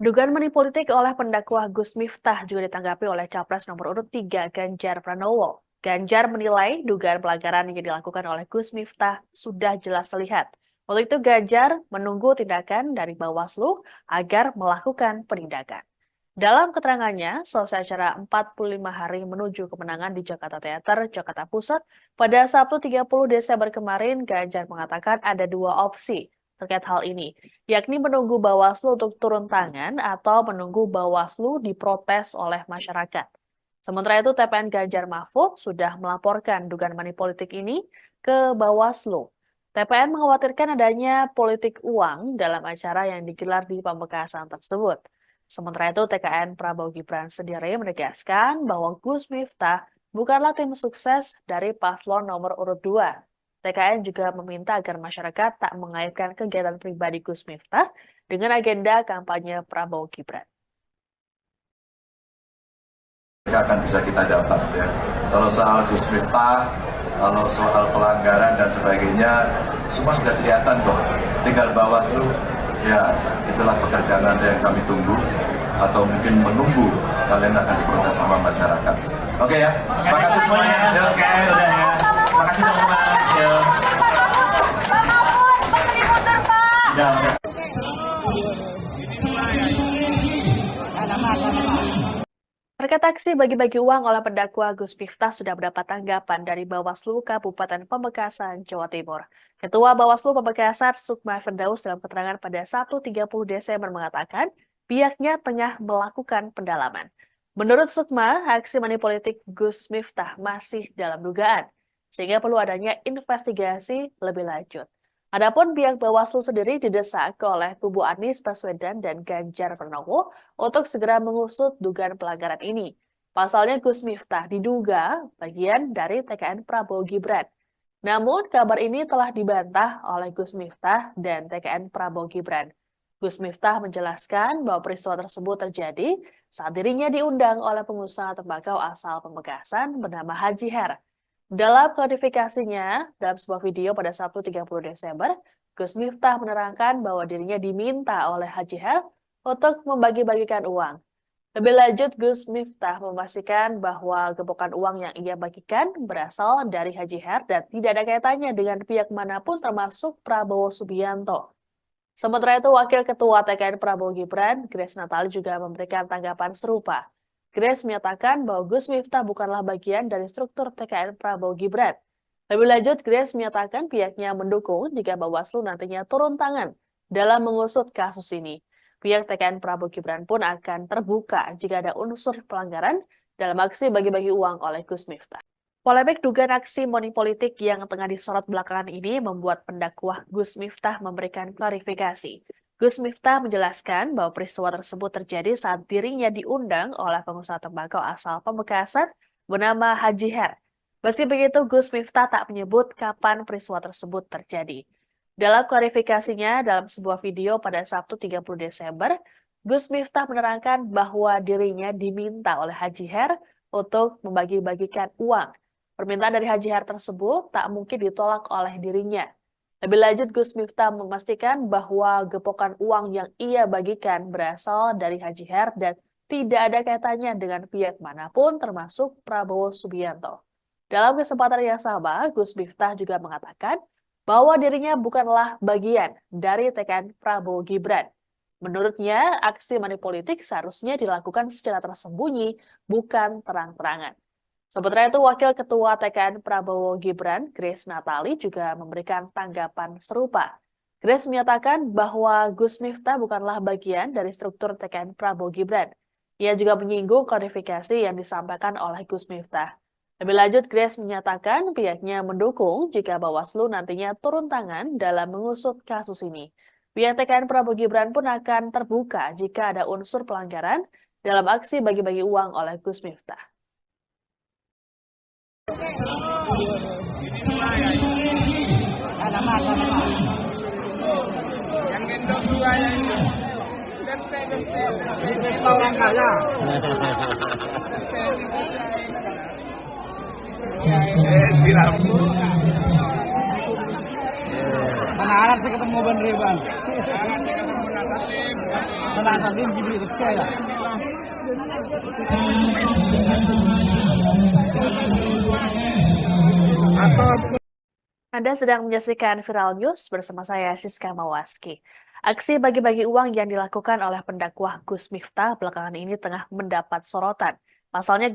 Dugaan money politik oleh pendakwah Gus Miftah juga ditanggapi oleh Capres nomor urut 3 Ganjar Pranowo. Ganjar menilai dugaan pelanggaran yang dilakukan oleh Gus Miftah sudah jelas terlihat. Untuk itu Ganjar menunggu tindakan dari Bawaslu agar melakukan penindakan. Dalam keterangannya, selesai acara 45 hari menuju kemenangan di Jakarta Theater, Jakarta Pusat, pada Sabtu 30 Desember kemarin, Ganjar mengatakan ada dua opsi terkait hal ini, yakni menunggu Bawaslu untuk turun tangan atau menunggu Bawaslu diprotes oleh masyarakat. Sementara itu, TPN Ganjar Mahfud sudah melaporkan dugaan money politik ini ke Bawaslu. TPN mengkhawatirkan adanya politik uang dalam acara yang digelar di Pamekasan tersebut. Sementara itu, TKN Prabowo Gibran sendiri menegaskan bahwa Gus Miftah bukanlah tim sukses dari paslon nomor urut 2. TKN juga meminta agar masyarakat tak mengaitkan kegiatan pribadi Gus Miftah dengan agenda kampanye Prabowo Gibran. Akan bisa kita dapat ya. Kalau soal Gus Miftah, kalau soal pelanggaran dan sebagainya, semua sudah kelihatan kok. Tinggal Bawaslu, ya itulah pekerjaan Anda yang kami tunggu, atau mungkin menunggu kalian akan diprotes sama masyarakat. Oke ya, terima kasih semuanya. Ya. Oke, udah ya. Terima kasih teman-teman. Ya. Udah. Terkait aksi bagi-bagi uang oleh pendakwa Gus Miftah sudah mendapat tanggapan dari Bawaslu Kabupaten Pamekasan, Jawa Timur. Ketua Bawaslu Pamekasan, Sukma Firdaus, dalam keterangan pada Sabtu 30 Desember mengatakan pihaknya tengah melakukan pendalaman. Menurut Sukma, aksi money politik Gus Miftah masih dalam dugaan, sehingga perlu adanya investigasi lebih lanjut. Adapun pihak Bawaslu sendiri didesak oleh kubu Anies Baswedan dan Ganjar Pranowo untuk segera mengusut dugaan pelanggaran ini. Pasalnya Gus Miftah diduga bagian dari TKN Prabowo Gibran. Namun kabar ini telah dibantah oleh Gus Miftah dan TKN Prabowo Gibran. Gus Miftah menjelaskan bahwa peristiwa tersebut terjadi saat dirinya diundang oleh pengusaha tembakau asal Pamekasan bernama Haji Her. Dalam klarifikasinya, dalam sebuah video pada Sabtu 30 Desember, Gus Miftah menerangkan bahwa dirinya diminta oleh Haji Her untuk membagi-bagikan uang. Lebih lanjut, Gus Miftah memastikan bahwa gepokan uang yang ia bagikan berasal dari Haji Her dan tidak ada kaitannya dengan pihak manapun termasuk Prabowo Subianto. Sementara itu, Wakil Ketua TKN Prabowo Gibran, Grace Natali juga memberikan tanggapan serupa. Grace menyatakan bahwa Gus Miftah bukanlah bagian dari struktur TKN Prabowo Gibran. Lebih lanjut, Grace menyatakan pihaknya mendukung jika Bawaslu nantinya turun tangan dalam mengusut kasus ini. Pihak TKN Prabowo Gibran pun akan terbuka jika ada unsur pelanggaran dalam aksi bagi-bagi uang oleh Gus Miftah. Polemik dugaan aksi money politik yang tengah disorot belakangan ini membuat pendakwah Gus Miftah memberikan klarifikasi. Gus Miftah menjelaskan bahwa peristiwa tersebut terjadi saat dirinya diundang oleh pengusaha tembakau asal Pamekasan bernama Haji Her. Meski begitu, Gus Miftah tak menyebut kapan peristiwa tersebut terjadi. Dalam klarifikasinya dalam sebuah video pada Sabtu 30 Desember, Gus Miftah menerangkan bahwa dirinya diminta oleh Haji Her untuk membagi-bagikan uang. Permintaan dari Haji Her tersebut tak mungkin ditolak oleh dirinya. Lebih lanjut, Gus Miftah memastikan bahwa gepokan uang yang ia bagikan berasal dari Haji Her dan tidak ada kaitannya dengan pihak manapun termasuk Prabowo Subianto. Dalam kesempatan yang sama, Gus Miftah juga mengatakan bahwa dirinya bukanlah bagian dari TKN Prabowo Gibran. Menurutnya, aksi money politik seharusnya dilakukan secara tersembunyi, bukan terang-terangan. Sementara itu, Wakil Ketua TKN Prabowo Gibran, Grace Natali, juga memberikan tanggapan serupa. Grace menyatakan bahwa Gus Miftah bukanlah bagian dari struktur TKN Prabowo Gibran. Ia juga menyinggung klarifikasi yang disampaikan oleh Gus Miftah. Lebih lanjut, Grace menyatakan pihaknya mendukung jika Bawaslu nantinya turun tangan dalam mengusut kasus ini. Pihak TKN Prabowo Gibran pun akan terbuka jika ada unsur pelanggaran dalam aksi bagi-bagi uang oleh Gus Miftah. Yang gendong dua yang itu. Ini orang kaya. Siram. Mana arah sih ketemu Ban Riban? Anda sedang menyaksikan Viral News bersama saya, Siska Mawaski. Aksi bagi-bagi uang yang dilakukan oleh pendakwah Gus Miftah belakangan ini tengah mendapat sorotan. Pasalnya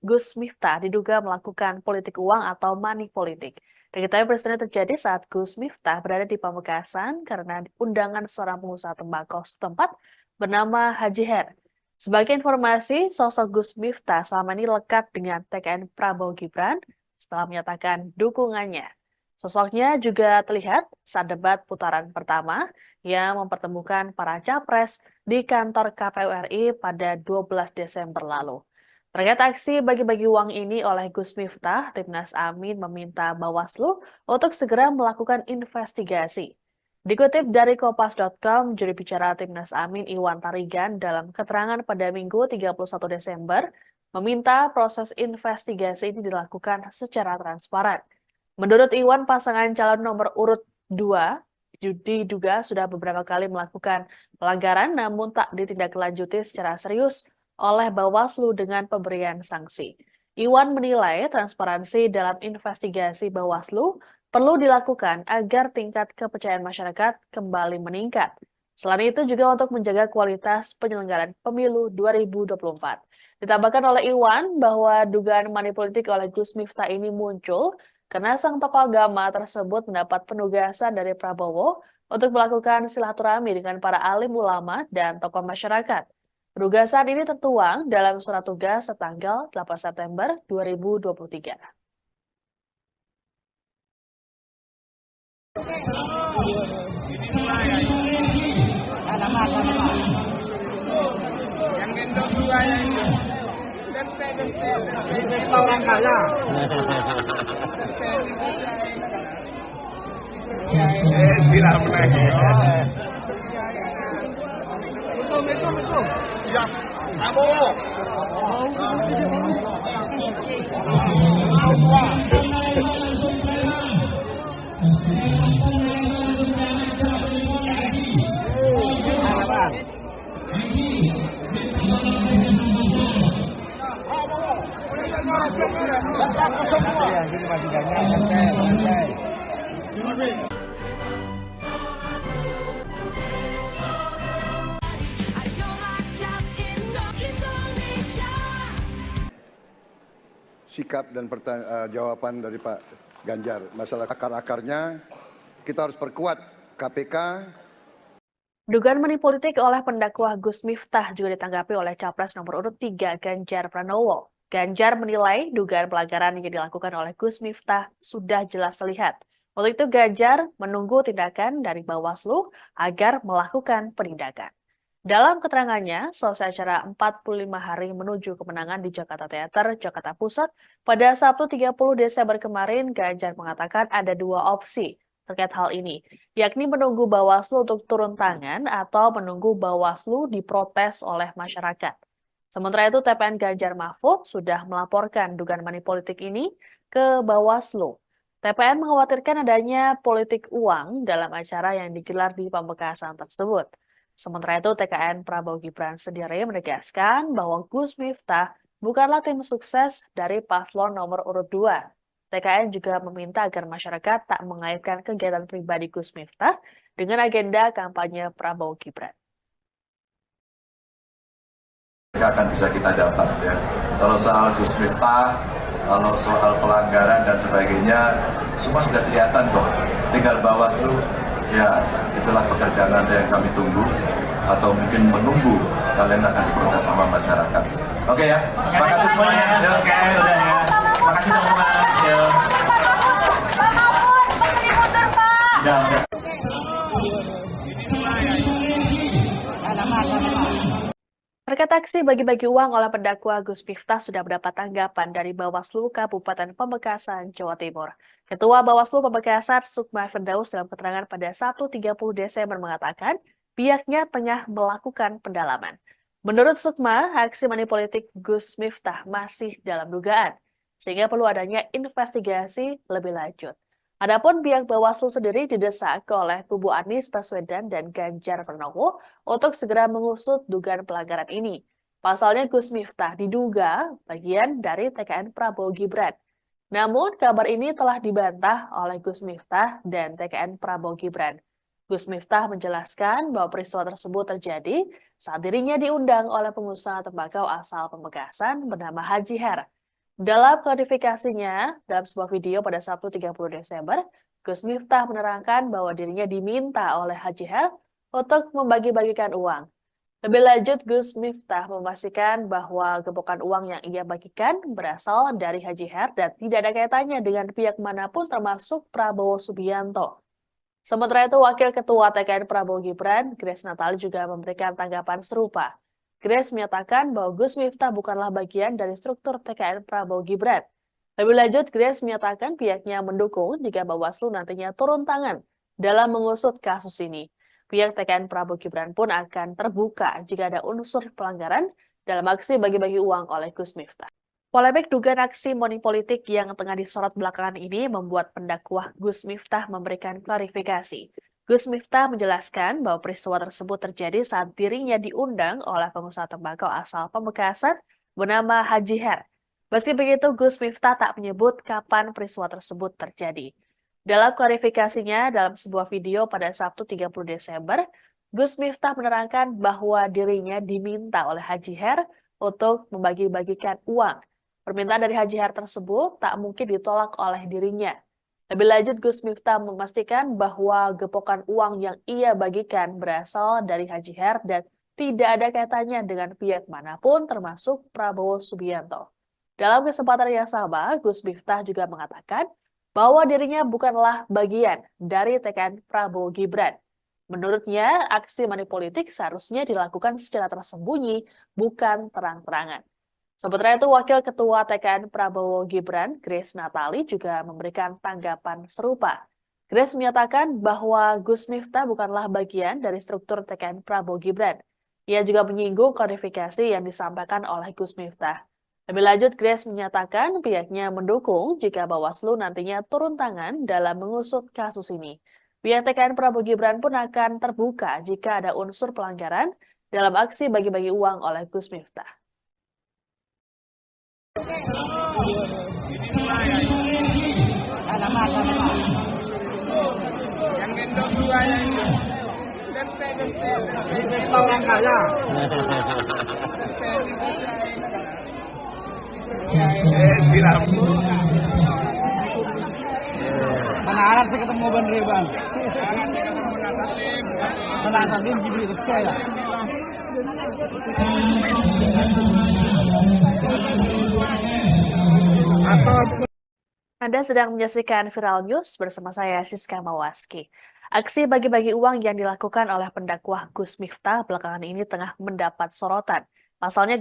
Gus Miftah diduga melakukan politik uang atau money politik. Diketahui peristiwa terjadi saat Gus Miftah berada di Pamekasan karena undangan seorang pengusaha tembakau setempat bernama Haji Her. Sebagai informasi, sosok Gus Miftah selama ini lekat dengan TKN Prabowo Gibran setelah menyatakan dukungannya. Sosoknya juga terlihat saat debat putaran pertama yang mempertemukan para capres di kantor KPU RI pada 12 Desember lalu. Terkait aksi bagi-bagi uang ini oleh Gus Miftah, Timnas Amin meminta Bawaslu untuk segera melakukan investigasi. Dikutip dari Kompas.com, juru bicara Timnas Amin Iwan Tarigan dalam keterangan pada Minggu 31 Desember meminta proses investigasi ini dilakukan secara transparan. Menurut Iwan, pasangan calon nomor urut 2 diduga sudah beberapa kali melakukan pelanggaran namun tak ditindaklanjuti secara serius oleh Bawaslu dengan pemberian sanksi. Iwan menilai transparansi dalam investigasi Bawaslu perlu dilakukan agar tingkat kepercayaan masyarakat kembali meningkat. Selain itu juga untuk menjaga kualitas penyelenggaraan pemilu 2024. Ditambahkan oleh Iwan bahwa dugaan money politik oleh Gus Miftah ini muncul karena sang tokoh agama tersebut mendapat penugasan dari Prabowo untuk melakukan silaturahmi dengan para alim ulama dan tokoh masyarakat. Penugasan ini tertuang dalam surat tugas setanggal 8 September 2023. Yang gendong dua yang itu. Orang kaya. Tidak menaik. Betul. Ya, Abu. Sikap dan jawaban dari Pak Ganjar. Masalah akar-akarnya kita harus perkuat KPK. Dugaan money politik oleh pendakwah Gus Miftah juga ditanggapi oleh Capres nomor urut 3 Ganjar Pranowo. Ganjar menilai dugaan pelanggaran yang dilakukan oleh Gus Miftah sudah jelas terlihat. Untuk itu Ganjar menunggu tindakan dari Bawaslu agar melakukan penindakan. Dalam keterangannya, selesai acara 45 hari menuju kemenangan di Jakarta Theater, Jakarta Pusat, pada Sabtu 30 Desember kemarin, Ganjar mengatakan ada dua opsi terkait hal ini, yakni menunggu Bawaslu untuk turun tangan atau menunggu Bawaslu diprotes oleh masyarakat. Sementara itu, TPN Ganjar Mahfud sudah melaporkan dugaan money politik ini ke Bawaslu. TPN mengkhawatirkan adanya politik uang dalam acara yang digelar di Pamekasan tersebut. Sementara itu, TKN Prabowo Gibran sendiri menegaskan bahwa Gus Miftah bukanlah tim sukses dari paslon nomor urut 2. TKN juga meminta agar masyarakat tak mengaitkan kegiatan pribadi Gus Miftah dengan agenda kampanye Prabowo Gibran. Akan bisa kita dapat ya. Kalau soal Gus Miftah, kalau soal pelanggaran dan sebagainya, semua sudah kelihatan kok. Tinggal Bawaslu, ya itulah pekerjaan Anda yang kami tunggu, atau mungkin menunggu kalian akan diprotes sama masyarakat. Oke ya, terima kasih semuanya. Ya. Oke, udah ya. Makasih teman-teman. Ya. Udah. Terkait aksi bagi-bagi uang oleh pendakwa Gus Miftah sudah mendapat tanggapan dari Bawaslu Kabupaten Pamekasan, Jawa Timur. Ketua Bawaslu Pamekasan, Sukma Firdaus, dalam keterangan pada Sabtu 30 Desember mengatakan pihaknya tengah melakukan pendalaman. Menurut Sukma, aksi money politik Gus Miftah masih dalam dugaan, sehingga perlu adanya investigasi lebih lanjut. Adapun pihak Bawaslu sendiri didesak oleh kubu Anies Baswedan dan Ganjar Pranowo untuk segera mengusut dugaan pelanggaran ini. Pasalnya Gus Miftah diduga bagian dari TKN Prabowo Gibran. Namun kabar ini telah dibantah oleh Gus Miftah dan TKN Prabowo Gibran. Gus Miftah menjelaskan bahwa peristiwa tersebut terjadi saat dirinya diundang oleh pengusaha tembakau asal Pamekasan bernama Haji Her. Dalam klarifikasinya, dalam sebuah video pada Sabtu 30 Desember, Gus Miftah menerangkan bahwa dirinya diminta oleh Haji Her untuk membagi-bagikan uang. Lebih lanjut, Gus Miftah memastikan bahwa gepokan uang yang ia bagikan berasal dari Haji Her dan tidak ada kaitannya dengan pihak manapun termasuk Prabowo Subianto. Sementara itu, Wakil Ketua TKN Prabowo Gibran, Grace Natali juga memberikan tanggapan serupa. Grace menyatakan bahwa Gus Miftah bukanlah bagian dari struktur TKN Prabowo Gibran. Lebih lanjut, Grace menyatakan pihaknya mendukung jika Bawaslu nantinya turun tangan dalam mengusut kasus ini. Pihak TKN Prabowo Gibran pun akan terbuka jika ada unsur pelanggaran dalam aksi bagi-bagi uang oleh Gus Miftah. Polemik dugaan aksi money politik yang tengah disorot belakangan ini membuat pendakwah Gus Miftah memberikan klarifikasi. Gus Miftah menjelaskan bahwa peristiwa tersebut terjadi saat dirinya diundang oleh pengusaha tembakau asal Pamekasan bernama Haji Her. Meski begitu, Gus Miftah tak menyebut kapan peristiwa tersebut terjadi. Dalam klarifikasinya dalam sebuah video pada Sabtu 30 Desember, Gus Miftah menerangkan bahwa dirinya diminta oleh Haji Her untuk membagi-bagikan uang. Permintaan dari Haji Her tersebut tak mungkin ditolak oleh dirinya. Lebih lanjut, Gus Miftah memastikan bahwa gepokan uang yang ia bagikan berasal dari Haji Her dan tidak ada kaitannya dengan pihak manapun termasuk Prabowo Subianto. Dalam kesempatan yang sama, Gus Miftah juga mengatakan bahwa dirinya bukanlah bagian dari TKN Prabowo Gibran. Menurutnya, aksi money politik seharusnya dilakukan secara tersembunyi, bukan terang-terangan. Sementara itu, Wakil Ketua TKN Prabowo Gibran, Grace Natali, juga memberikan tanggapan serupa. Grace menyatakan bahwa Gus Miftah bukanlah bagian dari struktur TKN Prabowo Gibran. Ia juga menyinggung klarifikasi yang disampaikan oleh Gus Miftah. Lebih lanjut, Grace menyatakan pihaknya mendukung jika Bawaslu nantinya turun tangan dalam mengusut kasus ini. Pihak TKN Prabowo Gibran pun akan terbuka jika ada unsur pelanggaran dalam aksi bagi-bagi uang oleh Gus Miftah. Yang gendong dua yang ini. Orang kaya. Silam. Mana Arab saya ketemu Ban Reban. Mana Salim Jibril sekali. Anda sedang menyaksikan Viral News bersama saya Siska Mawaski. Aksi bagi-bagi uang yang dilakukan oleh pendakwah Gus Miftah belakangan ini tengah mendapat sorotan. Pasalnya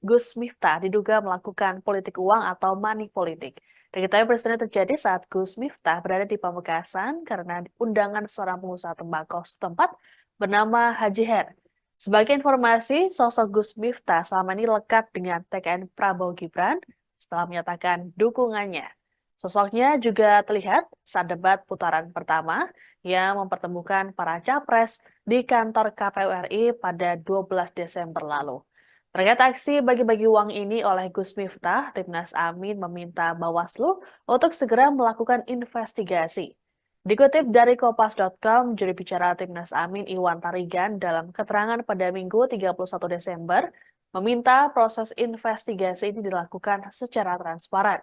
Gus Miftah diduga melakukan politik uang atau money politik. Diketahui peristiwa terjadi saat Gus Miftah berada di Pamekasan karena undangan seorang pengusaha tembakau setempat bernama Haji Her. Sebagai informasi, sosok Gus Miftah selama ini lekat dengan TKN Prabowo Gibran setelah menyatakan dukungannya. Sosoknya juga terlihat saat debat putaran pertama yang mempertemukan para capres di kantor KPU RI pada 12 Desember lalu. Terkait aksi bagi-bagi uang ini oleh Gus Miftah, Timnas Amin meminta Bawaslu untuk segera melakukan investigasi. Dikutip dari Kompas.com, juru bicara Timnas Amin Iwan Tarigan dalam keterangan pada Minggu 31 Desember meminta proses investigasi ini dilakukan secara transparan.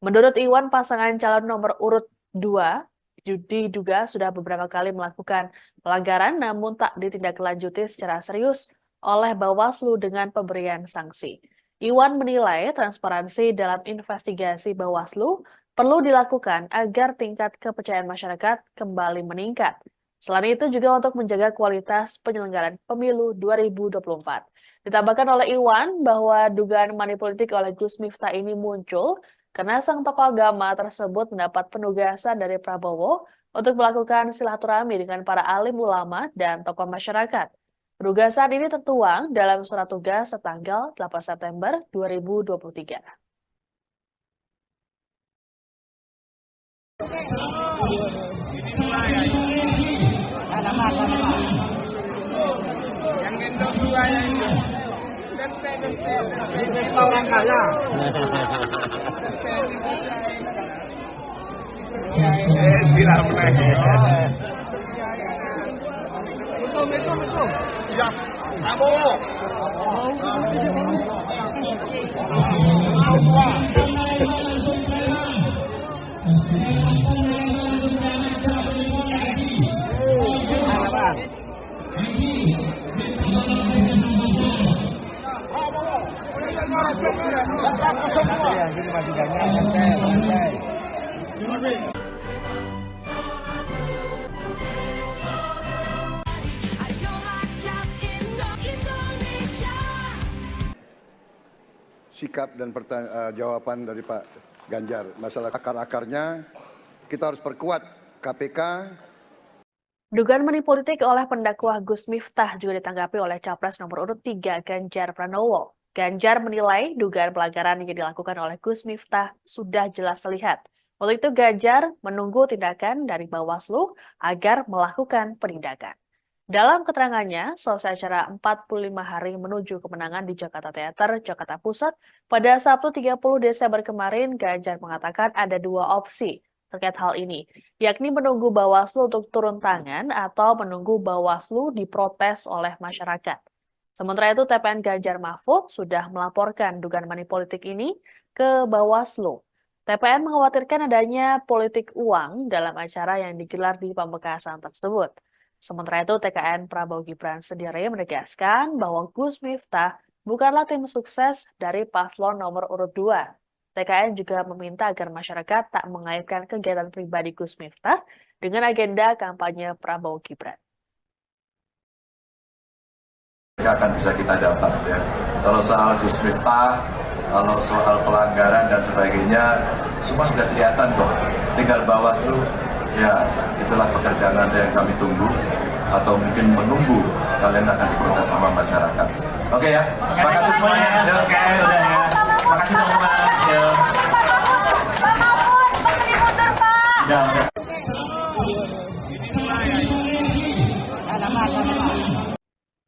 Menurut Iwan, pasangan calon nomor urut 2 diduga sudah beberapa kali melakukan pelanggaran namun tak ditindaklanjuti secara serius oleh Bawaslu dengan pemberian sanksi. Iwan menilai transparansi dalam investigasi Bawaslu perlu dilakukan agar tingkat kepercayaan masyarakat kembali meningkat. Selain itu juga untuk menjaga kualitas penyelenggaraan pemilu 2024. Ditambahkan oleh Iwan bahwa dugaan money politik oleh Gus Miftah ini muncul karena sang tokoh agama tersebut mendapat penugasan dari Prabowo untuk melakukan silaturahmi dengan para alim ulama dan tokoh masyarakat. Penugasan ini tertuang dalam surat tugas setanggal 8 September 2023. Sana mas, sana mas. Yang gendong dua yang itu. Pesta orang kaya. Siram lagi. Betul. Ya, kamu. Sana bang. Ya, gini masih banyak. Santai. Ayo rakyat Indonesia. Sikap dan jawaban dari Pak Ganjar. Masalah akar-akarnya kita harus perkuat KPK. Dugaan money politik oleh pendakwa Gus Miftah juga ditanggapi oleh Capres nomor urut 3 Ganjar Pranowo. Ganjar menilai dugaan pelanggaran yang dilakukan oleh Gus Miftah sudah jelas terlihat. Untuk itu Ganjar menunggu tindakan dari Bawaslu agar melakukan penindakan. Dalam keterangannya, selesai acara 45 hari menuju kemenangan di Jakarta Theater, Jakarta Pusat, pada Sabtu 30 Desember kemarin, Ganjar mengatakan ada dua opsi terkait hal ini, yakni menunggu Bawaslu untuk turun tangan atau menunggu Bawaslu diprotes oleh masyarakat. Sementara itu, TPN Ganjar Mahfud sudah melaporkan dugaan money politik ini ke Bawaslu. TPN mengkhawatirkan adanya politik uang dalam acara yang digelar di Pamekasan tersebut. Sementara itu, TKN Prabowo Gibran sendiri menegaskan bahwa Gus Miftah bukanlah tim sukses dari paslon nomor urut 2. TKN juga meminta agar masyarakat tak mengaitkan kegiatan pribadi Gus Miftah dengan agenda kampanye Prabowo Gibran. Akan bisa kita dapat ya. Kalau soal Gus Miftah, kalau soal pelanggaran dan sebagainya, semua sudah kelihatan kok. Tinggal Bawaslu, ya itulah pekerjaan Anda yang kami tunggu, atau mungkin menunggu kalian akan diprotes sama masyarakat. Oke ya, terima kasih semuanya. Ya. Oke, udah ya. Makasih teman-teman. Ya. Udah. Sana mas.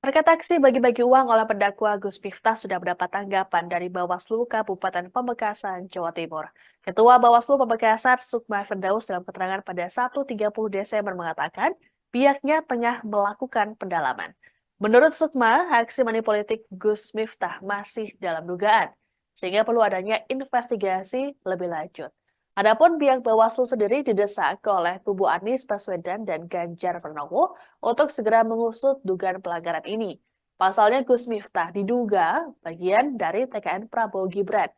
Terkait aksi bagi-bagi uang oleh pendakwa Gus Miftah sudah mendapat tanggapan dari Bawaslu Kabupaten Pamekasan, Jawa Timur. Ketua Bawaslu Pamekasan, Sukma Firdaus, dalam keterangan pada Sabtu 30 Desember mengatakan pihaknya tengah melakukan pendalaman. Menurut Sukma, aksi money politik Gus Miftah masih dalam dugaan, sehingga perlu adanya investigasi lebih lanjut. Adapun pihak Bawaslu sendiri didesak oleh kubu Anies Baswedan dan Ganjar Pranowo untuk segera mengusut dugaan pelanggaran ini. Pasalnya Gus Miftah diduga bagian dari TKN Prabowo Gibran.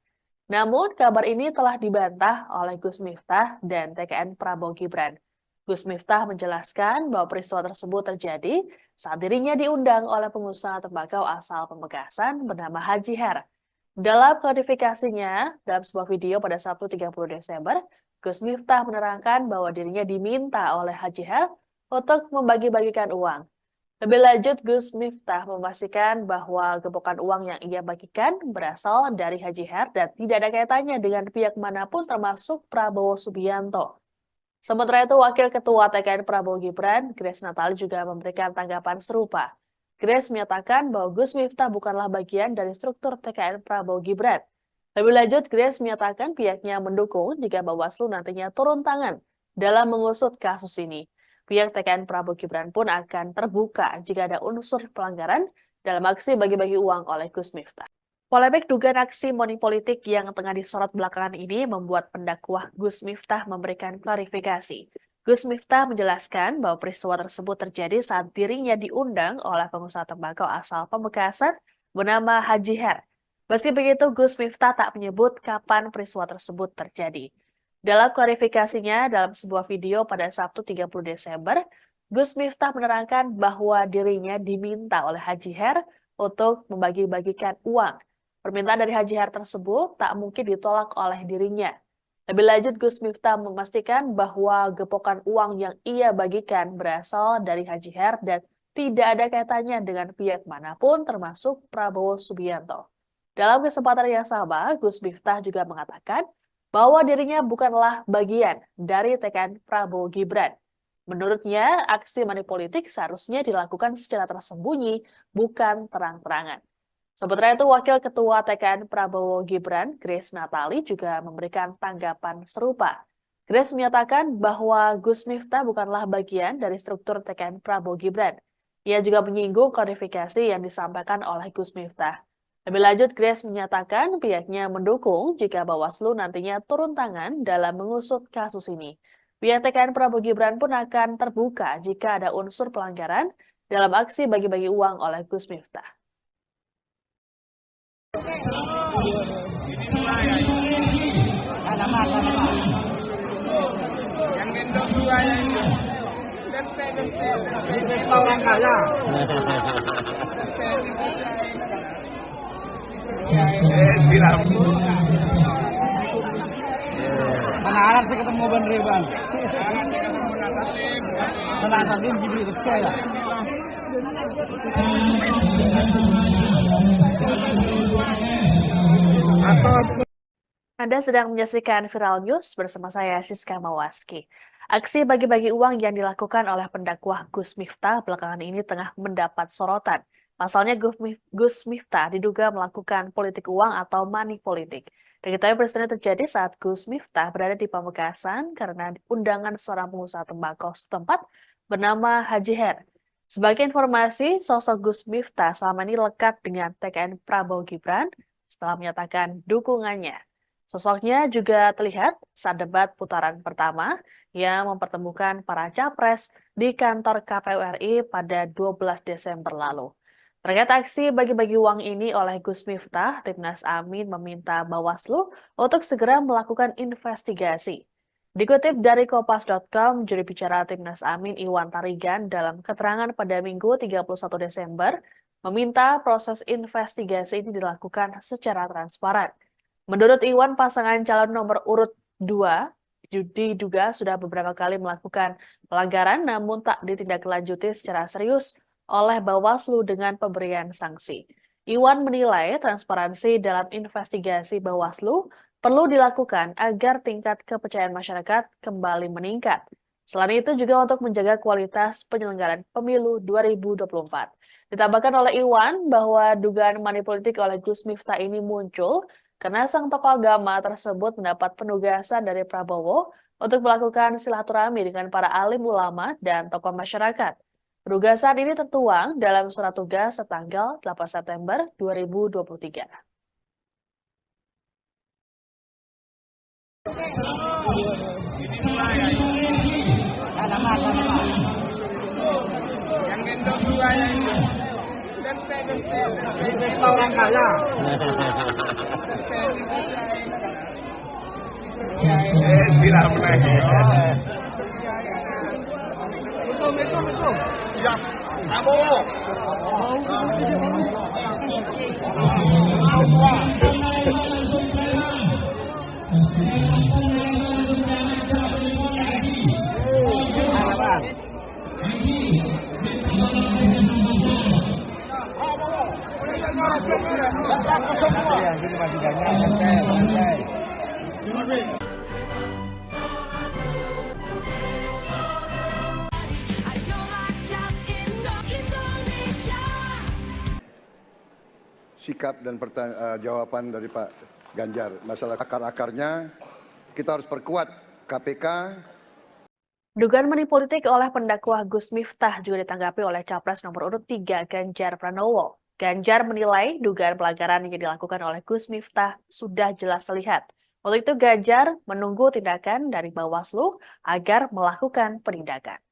Namun kabar ini telah dibantah oleh Gus Miftah dan TKN Prabowo Gibran. Gus Miftah menjelaskan bahwa peristiwa tersebut terjadi saat dirinya diundang oleh pengusaha tembakau asal Pamekasan bernama Haji Her. Dalam klarifikasinya, dalam sebuah video pada Sabtu 30 Desember, Gus Miftah menerangkan bahwa dirinya diminta oleh Haji Her untuk membagi-bagikan uang. Lebih lanjut, Gus Miftah memastikan bahwa gepokan uang yang ia bagikan berasal dari Haji Her dan tidak ada kaitannya dengan pihak manapun termasuk Prabowo Subianto. Sementara itu, Wakil Ketua TKN Prabowo Gibran, Grace Natali juga memberikan tanggapan serupa. Grace menyatakan bahwa Gus Miftah bukanlah bagian dari struktur TKN Prabowo Gibran. Lebih lanjut, Grace menyatakan pihaknya mendukung jika Bawaslu nantinya turun tangan dalam mengusut kasus ini. Pihak TKN Prabowo Gibran pun akan terbuka jika ada unsur pelanggaran dalam aksi bagi-bagi uang oleh Gus Miftah. Polemik dugaan aksi money politik yang tengah disorot belakangan ini membuat pendakwah Gus Miftah memberikan klarifikasi. Gus Miftah menjelaskan bahwa peristiwa tersebut terjadi saat dirinya diundang oleh pengusaha tembakau asal Pamekasan bernama Haji Her. Meski begitu, Gus Miftah tak menyebut kapan peristiwa tersebut terjadi. Dalam klarifikasinya dalam sebuah video pada Sabtu 30 Desember, Gus Miftah menerangkan bahwa dirinya diminta oleh Haji Her untuk membagi-bagikan uang. Permintaan dari Haji Her tersebut tak mungkin ditolak oleh dirinya. Lebih lanjut, Gus Miftah memastikan bahwa gepokan uang yang ia bagikan berasal dari Haji Her dan tidak ada kaitannya dengan pihak manapun termasuk Prabowo Subianto. Dalam kesempatan yang sama, Gus Miftah juga mengatakan bahwa dirinya bukanlah bagian dari TKN Prabowo Gibran. Menurutnya, aksi manipolitik seharusnya dilakukan secara tersembunyi, bukan terang-terangan. Sementara itu, Wakil Ketua TKN Prabowo Gibran, Grace Natali, juga memberikan tanggapan serupa. Grace menyatakan bahwa Gus Miftah bukanlah bagian dari struktur TKN Prabowo Gibran. Ia juga menyinggung klarifikasi yang disampaikan oleh Gus Miftah. Lebih lanjut, Grace menyatakan pihaknya mendukung jika Bawaslu nantinya turun tangan dalam mengusut kasus ini. Pihak TKN Prabowo Gibran pun akan terbuka jika ada unsur pelanggaran dalam aksi bagi-bagi uang oleh Gus Miftah. Yang gendong dua yang itu. Ini pesta orang kaya. Silam. Mana arah sih ketemu Bang Reban? Mana tadi gini terus ya. Anda sedang menyaksikan Viral News bersama saya, Siska Mawaski. Aksi bagi-bagi uang yang dilakukan oleh pendakwah Gus Miftah belakangan ini tengah mendapat sorotan. Pasalnya Gus Miftah diduga melakukan politik uang atau money politik. Diketahui peristiwa terjadi saat Gus Miftah berada di Pamekasan karena undangan seorang pengusaha tembakau setempat bernama Haji Her. Sebagai informasi, sosok Gus Miftah selama ini lekat dengan TKN Prabowo Gibran setelah menyatakan dukungannya. Sosoknya juga terlihat saat debat putaran pertama yang mempertemukan para capres di kantor KPU RI pada 12 Desember lalu. Terkait aksi bagi-bagi uang ini oleh Gus Miftah, Timnas Amin meminta Bawaslu untuk segera melakukan investigasi. Dikutip dari Kompas.com, juri bicara Timnas Amin Iwan Tarigan dalam keterangan pada Minggu 31 Desember meminta proses investigasi ini dilakukan secara transparan. Menurut Iwan, pasangan calon nomor urut 2 diduga sudah beberapa kali melakukan pelanggaran namun tak ditindaklanjuti secara serius oleh Bawaslu dengan pemberian sanksi. Iwan menilai transparansi dalam investigasi Bawaslu perlu dilakukan agar tingkat kepercayaan masyarakat kembali meningkat. Selain itu juga untuk menjaga kualitas penyelenggaraan pemilu 2024. Ditambahkan oleh Iwan bahwa dugaan manipolitik oleh Gus Miftah ini muncul karena sang tokoh agama tersebut mendapat penugasan dari Prabowo untuk melakukan silaturahmi dengan para alim ulama dan tokoh masyarakat. Penugasan ini tertuang dalam surat tugas setanggal 8 September 2023. Yang gendong dua yang itu. Ini pesta orang kaya. Silam. Betul. Ya, Prabowo. Mana Bang? Ya, gini masih banyak. Santai. Ayo rakyat Indonesia. Sikap dan jawaban dari Pak Ganjar. Masalah akar-akarnya kita harus perkuat KPK. Dugaan manipolitik oleh pendakwah Gus Miftah juga ditanggapi oleh Capres nomor urut 3 Ganjar Pranowo. Ganjar menilai dugaan pelanggaran yang dilakukan oleh Gus Miftah sudah jelas terlihat. Untuk itu Ganjar menunggu tindakan dari Bawaslu agar melakukan penindakan.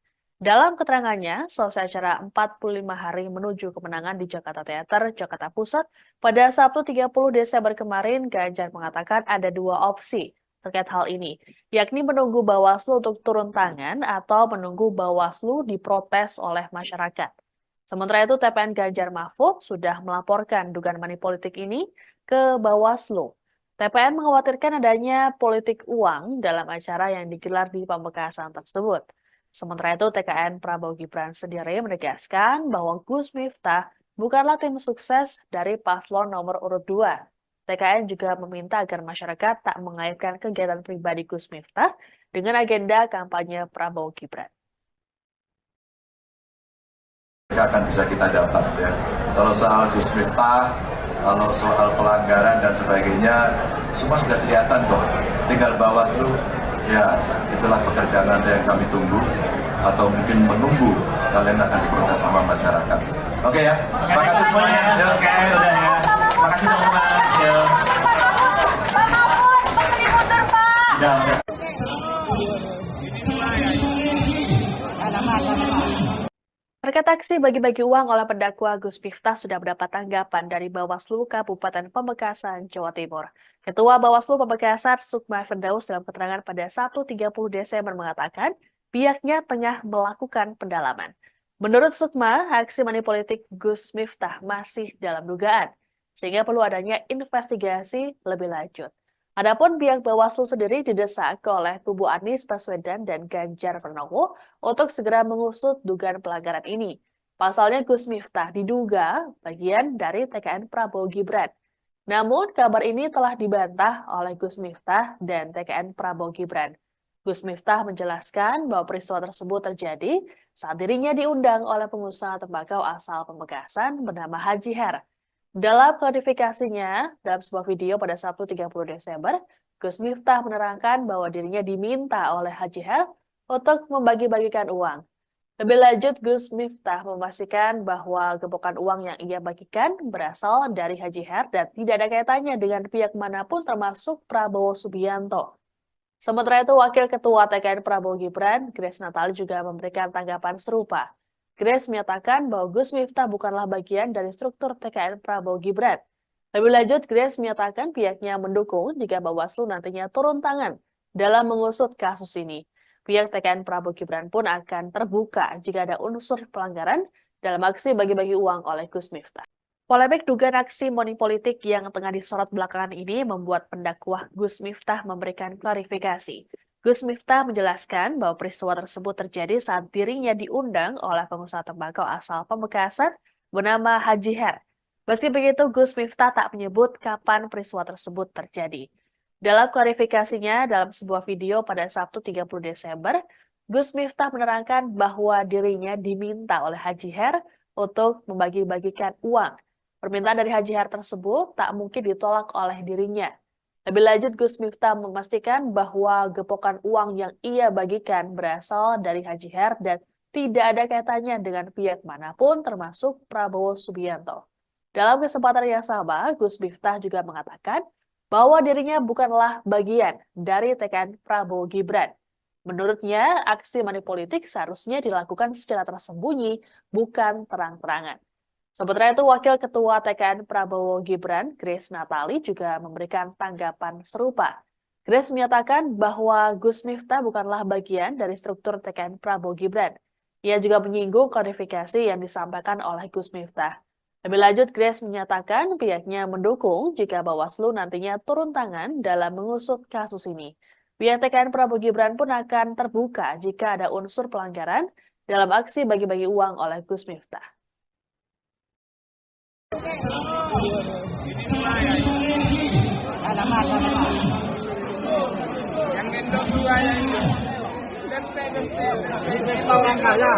Dalam keterangannya, selesai acara 45 hari menuju kemenangan di Jakarta Theater, Jakarta Pusat, pada Sabtu 30 Desember kemarin, Ganjar mengatakan ada dua opsi terkait hal ini, yakni menunggu Bawaslu untuk turun tangan atau menunggu Bawaslu diprotes oleh masyarakat. Sementara itu, TPN Ganjar Mahfud sudah melaporkan dugaan manipolitik ini ke Bawaslu. TPN mengkhawatirkan adanya politik uang dalam acara yang digelar di Pamekasan tersebut. Sementara itu, TKN Prabowo Gibran sendiri menegaskan bahwa Gus Miftah bukanlah tim sukses dari paslon nomor urut 2. TKN juga meminta agar masyarakat tak mengaitkan kegiatan pribadi Gus Miftah dengan agenda kampanye Prabowo Gibran. Akan bisa kita dapat ya. Kalau soal Gus Miftah, kalau soal pelanggaran dan sebagainya, semua sudah kelihatan kok. Tinggal Bawaslu, ya itulah pekerjaan Anda yang kami tunggu, atau mungkin menunggu kalian akan diprotes sama masyarakat. Oke ya, terima kasih semuanya. Ya. Oke, udah ya. Makasih teman-teman. Ya. Udah. Terkait aksi bagi-bagi uang oleh pendakwa Gus Miftah sudah mendapat tanggapan dari Bawaslu Kabupaten Pamekasan, Jawa Timur. Ketua Bawaslu Pamekasan, Sukma Firdaus, dalam keterangan pada Sabtu 30 Desember mengatakan pihaknya tengah melakukan pendalaman. Menurut Sukma, aksi manipolitik Gus Miftah masih dalam dugaan, sehingga perlu adanya investigasi lebih lanjut. Adapun pihak Bawaslu sendiri didesak oleh kubu Anies Baswedan dan Ganjar Pranowo untuk segera mengusut dugaan pelanggaran ini. Pasalnya Gus Miftah diduga bagian dari TKN Prabowo Gibran. Namun kabar ini telah dibantah oleh Gus Miftah dan TKN Prabowo Gibran. Gus Miftah menjelaskan bahwa peristiwa tersebut terjadi saat dirinya diundang oleh pengusaha tembakau asal Pamekasan bernama Haji Her. Dalam klarifikasinya, dalam sebuah video pada Sabtu 30 Desember, Gus Miftah menerangkan bahwa dirinya diminta oleh Haji Her untuk membagi-bagikan uang. Lebih lanjut, Gus Miftah memastikan bahwa gepokan uang yang ia bagikan berasal dari Haji Her dan tidak ada kaitannya dengan pihak manapun termasuk Prabowo Subianto. Sementara itu, Wakil Ketua TKN Prabowo Gibran, Grace Natali juga memberikan tanggapan serupa. Grace menyatakan bahwa Gus Miftah bukanlah bagian dari struktur TKN Prabowo Gibran. Lebih lanjut, Grace menyatakan pihaknya mendukung jika Bawaslu nantinya turun tangan dalam mengusut kasus ini. Pihak TKN Prabowo Gibran pun akan terbuka jika ada unsur pelanggaran dalam aksi bagi-bagi uang oleh Gus Miftah. Polemik dugaan aksi manipolitik yang tengah disorot belakangan ini membuat pendakwah Gus Miftah memberikan klarifikasi. Gus Miftah menjelaskan bahwa peristiwa tersebut terjadi saat dirinya diundang oleh pengusaha tembakau asal Pamekasan bernama Haji Her. Meski begitu, Gus Miftah tak menyebut kapan peristiwa tersebut terjadi. Dalam klarifikasinya dalam sebuah video pada Sabtu 30 Desember, Gus Miftah menerangkan bahwa dirinya diminta oleh Haji Her untuk membagi-bagikan uang. Permintaan dari Haji Her tersebut tak mungkin ditolak oleh dirinya. Lebih lanjut, Gus Miftah memastikan bahwa gepokan uang yang ia bagikan berasal dari Haji Her dan tidak ada kaitannya dengan pihak manapun termasuk Prabowo Subianto. Dalam kesempatan yang sama, Gus Miftah juga mengatakan bahwa dirinya bukanlah bagian dari TKN Prabowo Gibran. Menurutnya, aksi manipolitik seharusnya dilakukan secara tersembunyi, bukan terang-terangan. Sementara itu, Wakil Ketua TKN Prabowo Gibran, Grace Natali, juga memberikan tanggapan serupa. Grace menyatakan bahwa Gus Miftah bukanlah bagian dari struktur TKN Prabowo Gibran. Ia juga menyinggung klarifikasi yang disampaikan oleh Gus Miftah. Lebih lanjut, Grace menyatakan pihaknya mendukung jika Bawaslu nantinya turun tangan dalam mengusut kasus ini. Pihak TKN Prabowo Gibran pun akan terbuka jika ada unsur pelanggaran dalam aksi bagi-bagi uang oleh Gus Miftah. Yang gendong dua yang itu. Kita orang kaya.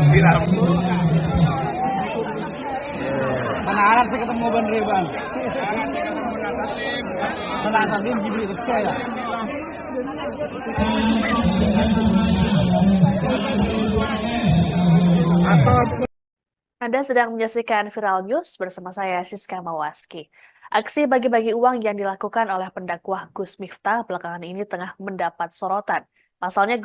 Silam. Mana Arab sih ketemu Bang Reban. Mana Sadim Jibril Rizky ya. Anda sedang menyaksikan Viral News bersama saya Siska Mawaski. Aksi bagi-bagi uang yang dilakukan oleh pendakwah Gus Miftah belakangan ini tengah mendapat sorotan. Pasalnya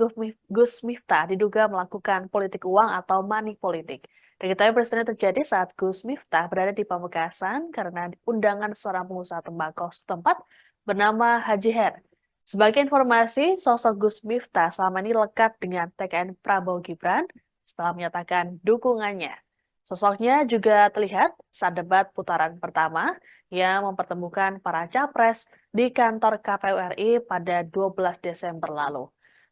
Gus Miftah diduga melakukan politik uang atau money politik. Diketahui peristiwa terjadi saat Gus Miftah berada di Pamekasan karena undangan seorang pengusaha tembakau setempat bernama Haji Her. Sebagai informasi, sosok Gus Miftah selama ini lekat dengan TKN Prabowo Gibran setelah menyatakan dukungannya. Sosoknya juga terlihat saat debat putaran pertama yang mempertemukan para capres di kantor KPU RI pada 12 Desember lalu.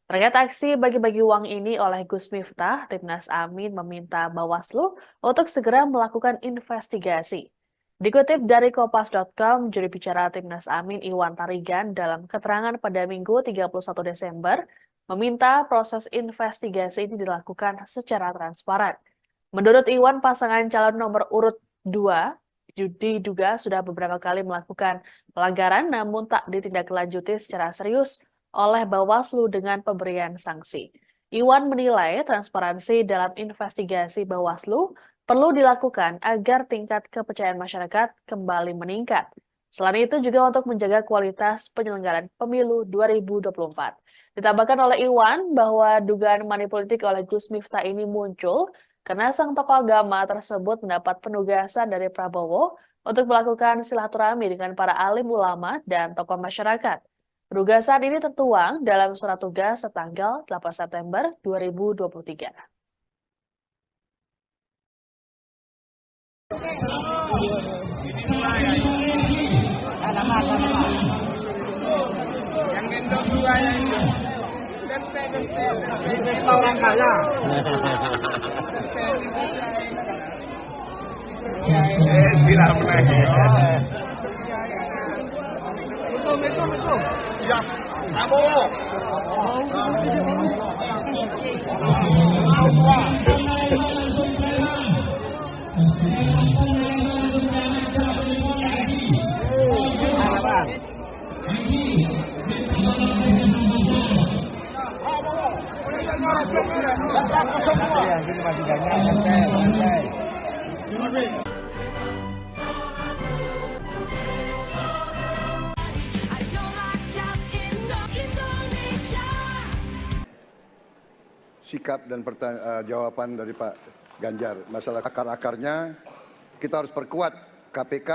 Terkait aksi bagi-bagi uang ini oleh Gus Miftah, Timnas Amin meminta Bawaslu untuk segera melakukan investigasi. Dikutip dari Kompas.com, juru bicara Timnas Amin Iwan Tarigan dalam keterangan pada Minggu 31 Desember meminta proses investigasi ini dilakukan secara transparan. Menurut Iwan, pasangan calon nomor urut 2 diduga sudah beberapa kali melakukan pelanggaran namun tak ditindaklanjuti secara serius oleh Bawaslu dengan pemberian sanksi. Iwan menilai transparansi dalam investigasi Bawaslu perlu dilakukan agar tingkat kepercayaan masyarakat kembali meningkat. Selain itu juga untuk menjaga kualitas penyelenggaraan pemilu 2024. Ditambahkan oleh Iwan bahwa dugaan manipolitik oleh Gus Miftah ini muncul karena sang tokoh agama tersebut mendapat penugasan dari Prabowo untuk melakukan silaturahmi dengan para alim ulama dan tokoh masyarakat. Penugasan ini tertuang dalam surat tugas setanggal 8 September 2023. Yang gendong dua yang itu. Ini pesta orang kaya. Silam lagi. Itu. Ya, kamu. Yang ini masih banyak. Ayo rakyat Indonesia. Sikap dan jawaban dari Pak Ganjar. Masalah akar-akarnya kita harus perkuat KPK.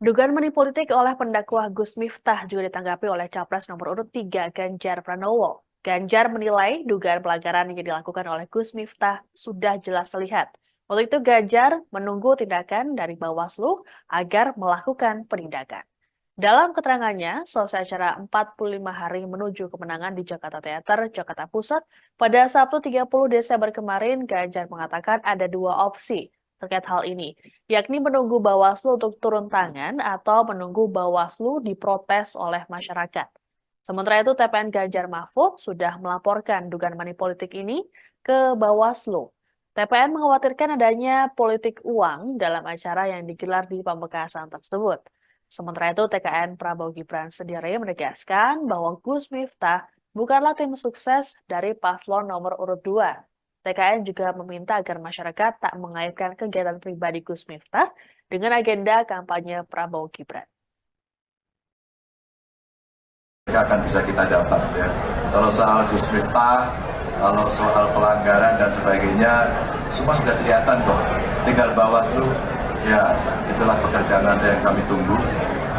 Dugaan manipolitik oleh pendakwa Gus Miftah juga ditanggapi oleh Capres nomor urut 3 Ganjar Pranowo. Ganjar menilai dugaan pelanggaran yang dilakukan oleh Gus Miftah sudah jelas terlihat. Untuk itu Ganjar menunggu tindakan dari Bawaslu agar melakukan penindakan. Dalam keterangannya, selesai acara 45 hari menuju kemenangan di Jakarta Theater, Jakarta Pusat, pada Sabtu 30 Desember kemarin, Ganjar mengatakan ada dua opsi terkait hal ini, yakni menunggu Bawaslu untuk turun tangan atau menunggu Bawaslu diprotes oleh masyarakat. Sementara itu, TPN Ganjar Mahfud sudah melaporkan dugaan manipolitik ini ke Bawaslu. TPN mengkhawatirkan adanya politik uang dalam acara yang digelar di Pamekasan tersebut. Sementara itu, TKN Prabowo Gibran sendiri menegaskan bahwa Gus Miftah bukanlah tim sukses dari paslon nomor urut 2. TKN juga meminta agar masyarakat tak mengaitkan kegiatan pribadi Gus Miftah dengan agenda kampanye Prabowo Gibran. Akan bisa kita dapat ya. Kalau soal Gus Miftah, kalau soal pelanggaran dan sebagainya, semua sudah kelihatan kok. Tinggal Bawaslu, ya itulah pekerjaan Anda yang kami tunggu,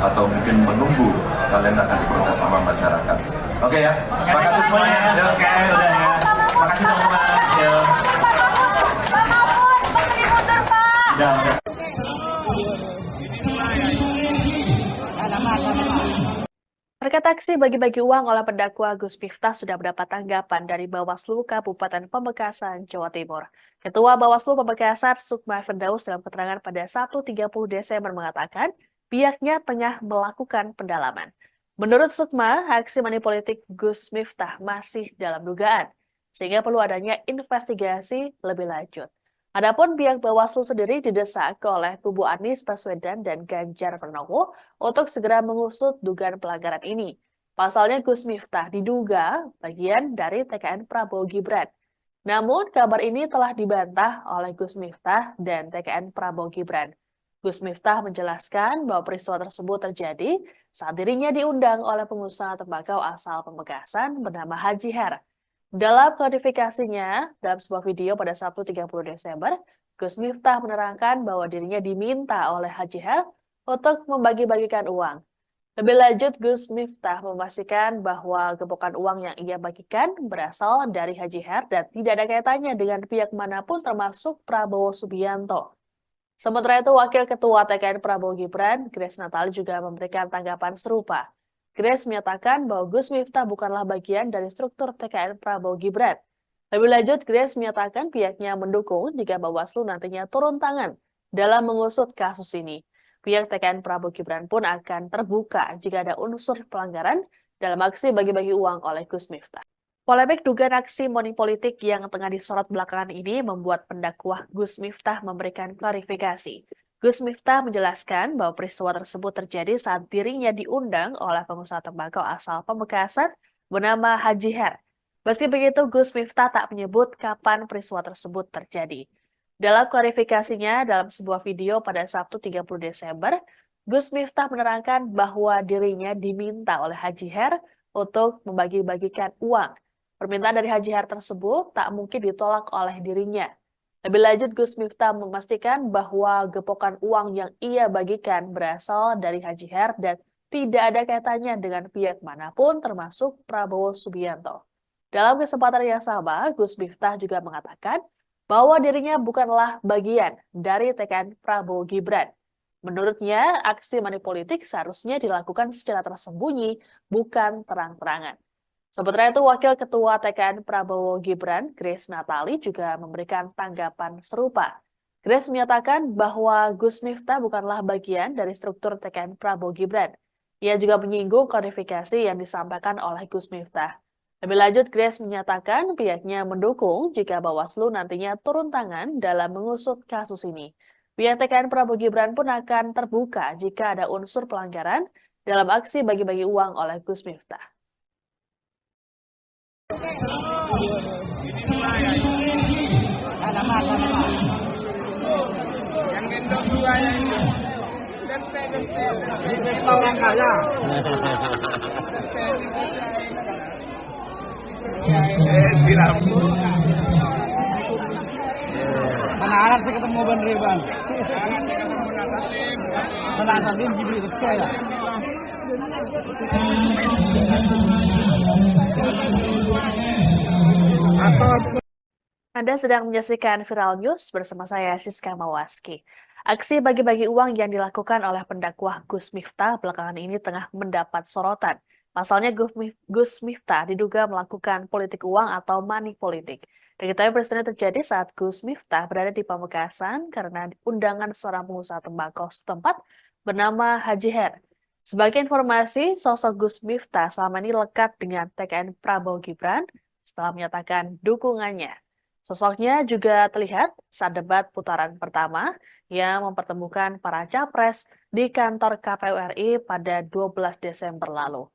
atau mungkin menunggu kalian akan diprotes sama masyarakat. Oke ya, terima kasih semuanya. Ya. Oke, udah ya. Makasih teman-teman. Ya. Udah. Terkait aksi bagi-bagi uang oleh pendakwa Gus Miftah sudah mendapat tanggapan dari Bawaslu Kabupaten Pamekasan, Jawa Timur. Ketua Bawaslu Pamekasan, Sukma Firdaus, dalam keterangan pada Sabtu 30 Desember mengatakan pihaknya tengah melakukan pendalaman. Menurut Sukma, aksi manipolitik Gus Miftah masih dalam dugaan, sehingga perlu adanya investigasi lebih lanjut. Adapun pihak Bawaslu sendiri didesak oleh kubu Anies Baswedan dan Ganjar Pranowo untuk segera mengusut dugaan pelanggaran ini. Pasalnya Gus Miftah diduga bagian dari TKN Prabowo Gibran. Namun kabar ini telah dibantah oleh Gus Miftah dan TKN Prabowo Gibran. Gus Miftah menjelaskan bahwa peristiwa tersebut terjadi saat dirinya diundang oleh pengusaha tembakau asal Pamekasan bernama Haji Her. Dalam klarifikasinya, dalam sebuah video pada Sabtu 30 Desember, Gus Miftah menerangkan bahwa dirinya diminta oleh Haji Her untuk membagi-bagikan uang. Lebih lanjut, Gus Miftah memastikan bahwa gembokan uang yang ia bagikan berasal dari Haji Her dan tidak ada kaitannya dengan pihak manapun termasuk Prabowo Subianto. Sementara itu, Wakil Ketua TKN Prabowo Gibran, Grace Natali juga memberikan tanggapan serupa. Grace menyatakan bahwa Gus Miftah bukanlah bagian dari struktur TKN Prabowo Gibran. Lebih lanjut, Grace menyatakan pihaknya mendukung jika Bawaslu nantinya turun tangan dalam mengusut kasus ini. Pihak TKN Prabowo Gibran pun akan terbuka jika ada unsur pelanggaran dalam aksi bagi-bagi uang oleh Gus Miftah. Polemik dugaan aksi money politik yang tengah disorot belakangan ini membuat pendakwah Gus Miftah memberikan klarifikasi. Gus Miftah menjelaskan bahwa peristiwa tersebut terjadi saat dirinya diundang oleh pengusaha tembakau asal Pamekasan bernama Haji Her. Meski begitu, Gus Miftah tak menyebut kapan peristiwa tersebut terjadi. Dalam klarifikasinya dalam sebuah video pada Sabtu 30 Desember, Gus Miftah menerangkan bahwa dirinya diminta oleh Haji Her untuk membagi-bagikan uang. Permintaan dari Haji Her tersebut tak mungkin ditolak oleh dirinya. Lebih lanjut, Gus Miftah memastikan bahwa gepokan uang yang ia bagikan berasal dari Haji Her dan tidak ada kaitannya dengan pihak manapun termasuk Prabowo Subianto. Dalam kesempatan yang sama, Gus Miftah juga mengatakan bahwa dirinya bukanlah bagian dari TKN Prabowo Gibran. Menurutnya, aksi money politik seharusnya dilakukan secara tersembunyi, bukan terang-terangan. Sementara itu, Wakil Ketua TKN Prabowo Gibran, Grace Natali, juga memberikan tanggapan serupa. Grace menyatakan bahwa Gus Miftah bukanlah bagian dari struktur TKN Prabowo Gibran. Ia juga menyinggung klarifikasi yang disampaikan oleh Gus Miftah. Lebih lanjut, Grace menyatakan pihaknya mendukung jika Bawaslu nantinya turun tangan dalam mengusut kasus ini. Pihak TKN Prabowo Gibran pun akan terbuka jika ada unsur pelanggaran dalam aksi bagi-bagi uang oleh Gus Miftah. Yang gendong dua yang itu. Kita orang kaya. Silam. Mana arah sih ketemu Bang Riban? Mana sambil gini terus ya. Anda sedang menyaksikan Viral News bersama saya Siska Mawaski. Aksi bagi-bagi uang yang dilakukan oleh pendakwah Gus Miftah belakangan ini tengah mendapat sorotan. Pasalnya Gus Miftah diduga melakukan politik uang atau money politik. Diketahui peristiwa terjadi saat Gus Miftah berada di Pamekasan karena undangan seorang pengusaha tembakau setempat bernama Haji Her. Sebagai informasi, sosok Gus Miftah selama ini lekat dengan TKN Prabowo Gibran setelah menyatakan dukungannya. Sosoknya juga terlihat saat debat putaran pertama yang mempertemukan para capres di kantor KPU RI pada 12 Desember lalu.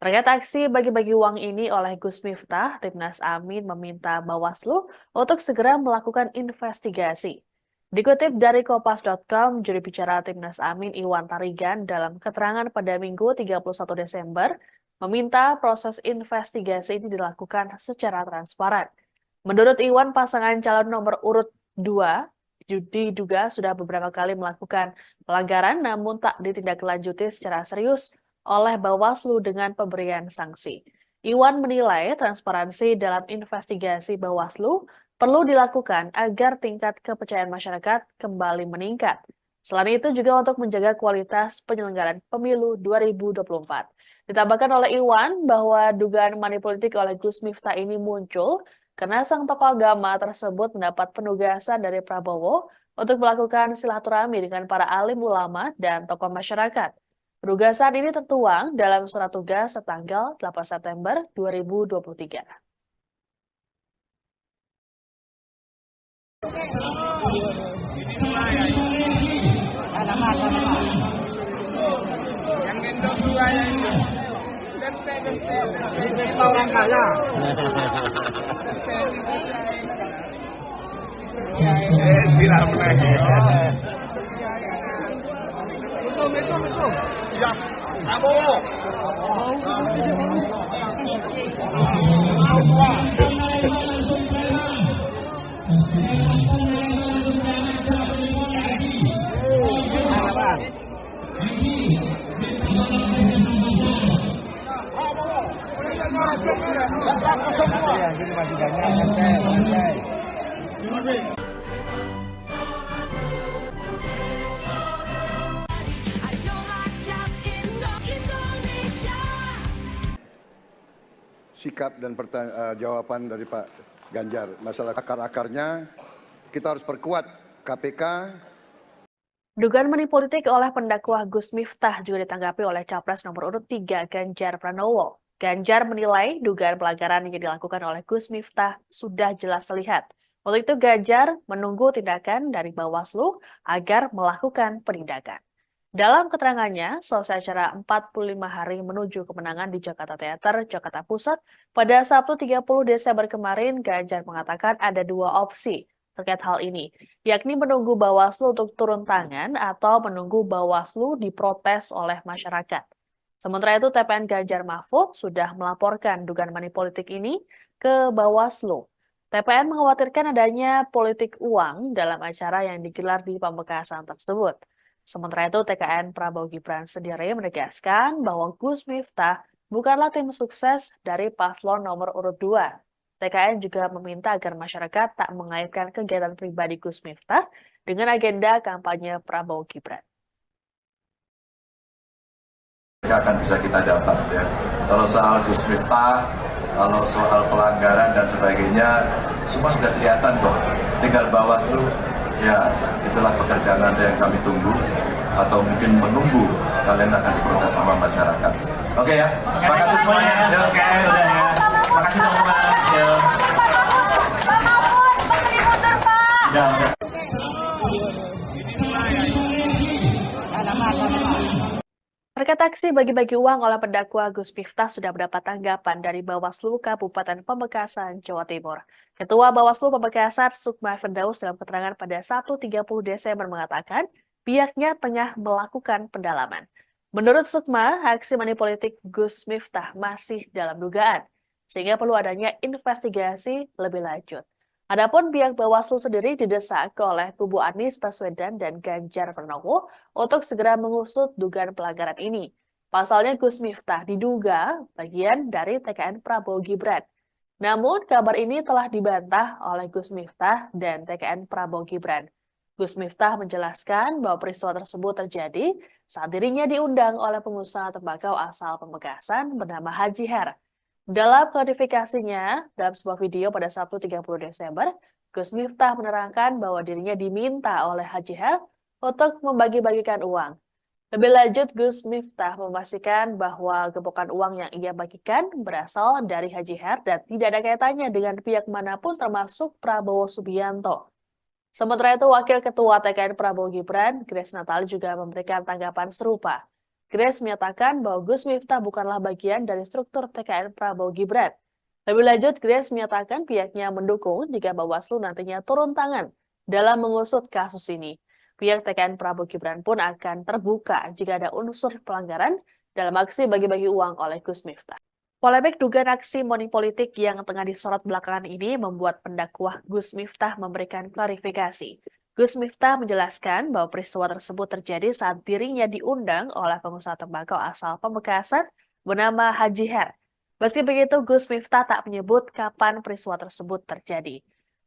Terkait aksi bagi-bagi uang ini oleh Gus Miftah, Timnas Amin meminta Bawaslu untuk segera melakukan investigasi. Dikutip dari Kompas.com, juru bicara Timnas Amin Iwan Tarigan dalam keterangan pada Minggu 31 Desember meminta proses investigasi ini dilakukan secara transparan. Menurut Iwan, pasangan calon nomor urut 2 diduga sudah beberapa kali melakukan pelanggaran namun tak ditindaklanjuti secara serius oleh Bawaslu dengan pemberian sanksi. Iwan menilai transparansi dalam investigasi Bawaslu perlu dilakukan agar tingkat kepercayaan masyarakat kembali meningkat. Selain itu juga untuk menjaga kualitas penyelenggaraan pemilu 2024. Ditambahkan oleh Iwan bahwa dugaan money politik oleh Gus Miftah ini muncul karena sang tokoh agama tersebut mendapat penugasan dari Prabowo untuk melakukan silaturahmi dengan para alim ulama dan tokoh masyarakat. Penugasan ini tertuang dalam surat tugas setanggal 8 September 2023. Yang gendong dua yang itu. Kita orang kaya. Silam lagi. Betul. Ya, Prabowo. Yang gini masih banyak. Ayo rakyat Indonesia. sikap dan jawaban dari Pak Ganjar. Masalah akar-akarnya kita harus perkuat KPK. Dugaan money politik oleh pendakwa Gus Miftah juga ditanggapi oleh Capres nomor urut 3 Ganjar Pranowo. Ganjar menilai dugaan pelanggaran yang dilakukan oleh Gus Miftah sudah jelas terlihat. Untuk itu Ganjar menunggu tindakan dari Bawaslu agar melakukan penindakan. Dalam keterangannya, selesai acara 45 hari menuju kemenangan di Jakarta Theater, Jakarta Pusat, pada Sabtu 30 Desember kemarin, Ganjar mengatakan ada dua opsi terkait hal ini, yakni menunggu Bawaslu untuk turun tangan atau menunggu Bawaslu diprotes oleh masyarakat. Sementara itu, TPN Ganjar Mahfud sudah melaporkan dugaan money politik ini ke Bawaslu. TPN mengkhawatirkan adanya politik uang dalam acara yang digelar di Pamekasan tersebut. Sementara itu, TKN Prabowo Gibran sendiri menegaskan bahwa Gus Miftah bukanlah tim sukses dari paslon nomor urut 2. TKN juga meminta agar masyarakat tak mengaitkan kegiatan pribadi Gus Miftah dengan agenda kampanye Prabowo Gibran. Akan bisa kita dapat ya. Kalau soal Gus Miftah, kalau soal pelanggaran dan sebagainya, semua sudah kelihatan kok. Tinggal Bawaslu, ya itulah pekerjaan Anda yang kami tunggu, atau mungkin menunggu kalian akan diprotes sama masyarakat. Oke ya, Terima kasih semuanya. Oke, udah ya. Terima kasih teman-teman. Udah. Terkait aksi bagi-bagi uang oleh pendakwa Gus Miftah sudah mendapat tanggapan dari Bawaslu Kabupaten Pamekasan, Jawa Timur. Ketua Bawaslu Pamekasan, Sukma Firdaus, dalam keterangan pada Sabtu 30 Desember mengatakan pihaknya tengah melakukan pendalaman. Menurut Sukma, aksi money politik Gus Miftah masih dalam dugaan, sehingga perlu adanya investigasi lebih lanjut. Adapun pihak Bawaslu sendiri didesak oleh kubu Anies Baswedan dan Ganjar Pranowo untuk segera mengusut dugaan pelanggaran ini. Pasalnya Gus Miftah diduga bagian dari TKN Prabowo Gibran. Namun kabar ini telah dibantah oleh Gus Miftah dan TKN Prabowo Gibran. Gus Miftah menjelaskan bahwa peristiwa tersebut terjadi saat dirinya diundang oleh pengusaha tembakau asal Pamekasan bernama Haji Her. Dalam klarifikasinya, dalam sebuah video pada Sabtu 30 Desember, Gus Miftah menerangkan bahwa dirinya diminta oleh Haji Her untuk membagi-bagikan uang. Lebih lanjut, Gus Miftah memastikan bahwa gepokan uang yang ia bagikan berasal dari Haji Her dan tidak ada kaitannya dengan pihak manapun termasuk Prabowo Subianto. Sementara itu, Wakil Ketua TKN Prabowo Gibran, Grace Natali juga memberikan tanggapan serupa. Grace menyatakan bahwa Gus Miftah bukanlah bagian dari struktur TKN Prabowo Gibran. Lebih lanjut, Grace menyatakan pihaknya mendukung jika Bawaslu nantinya turun tangan dalam mengusut kasus ini. Pihak TKN Prabowo Gibran pun akan terbuka jika ada unsur pelanggaran dalam aksi bagi-bagi uang oleh Gus Miftah. Polemik dugaan aksi money politik yang tengah disorot belakangan ini membuat pendakwah Gus Miftah memberikan klarifikasi. Gus Miftah menjelaskan bahwa peristiwa tersebut terjadi saat dirinya diundang oleh pengusaha tembakau asal Pamekasan bernama Haji Her. Meski begitu, Gus Miftah tak menyebut kapan peristiwa tersebut terjadi.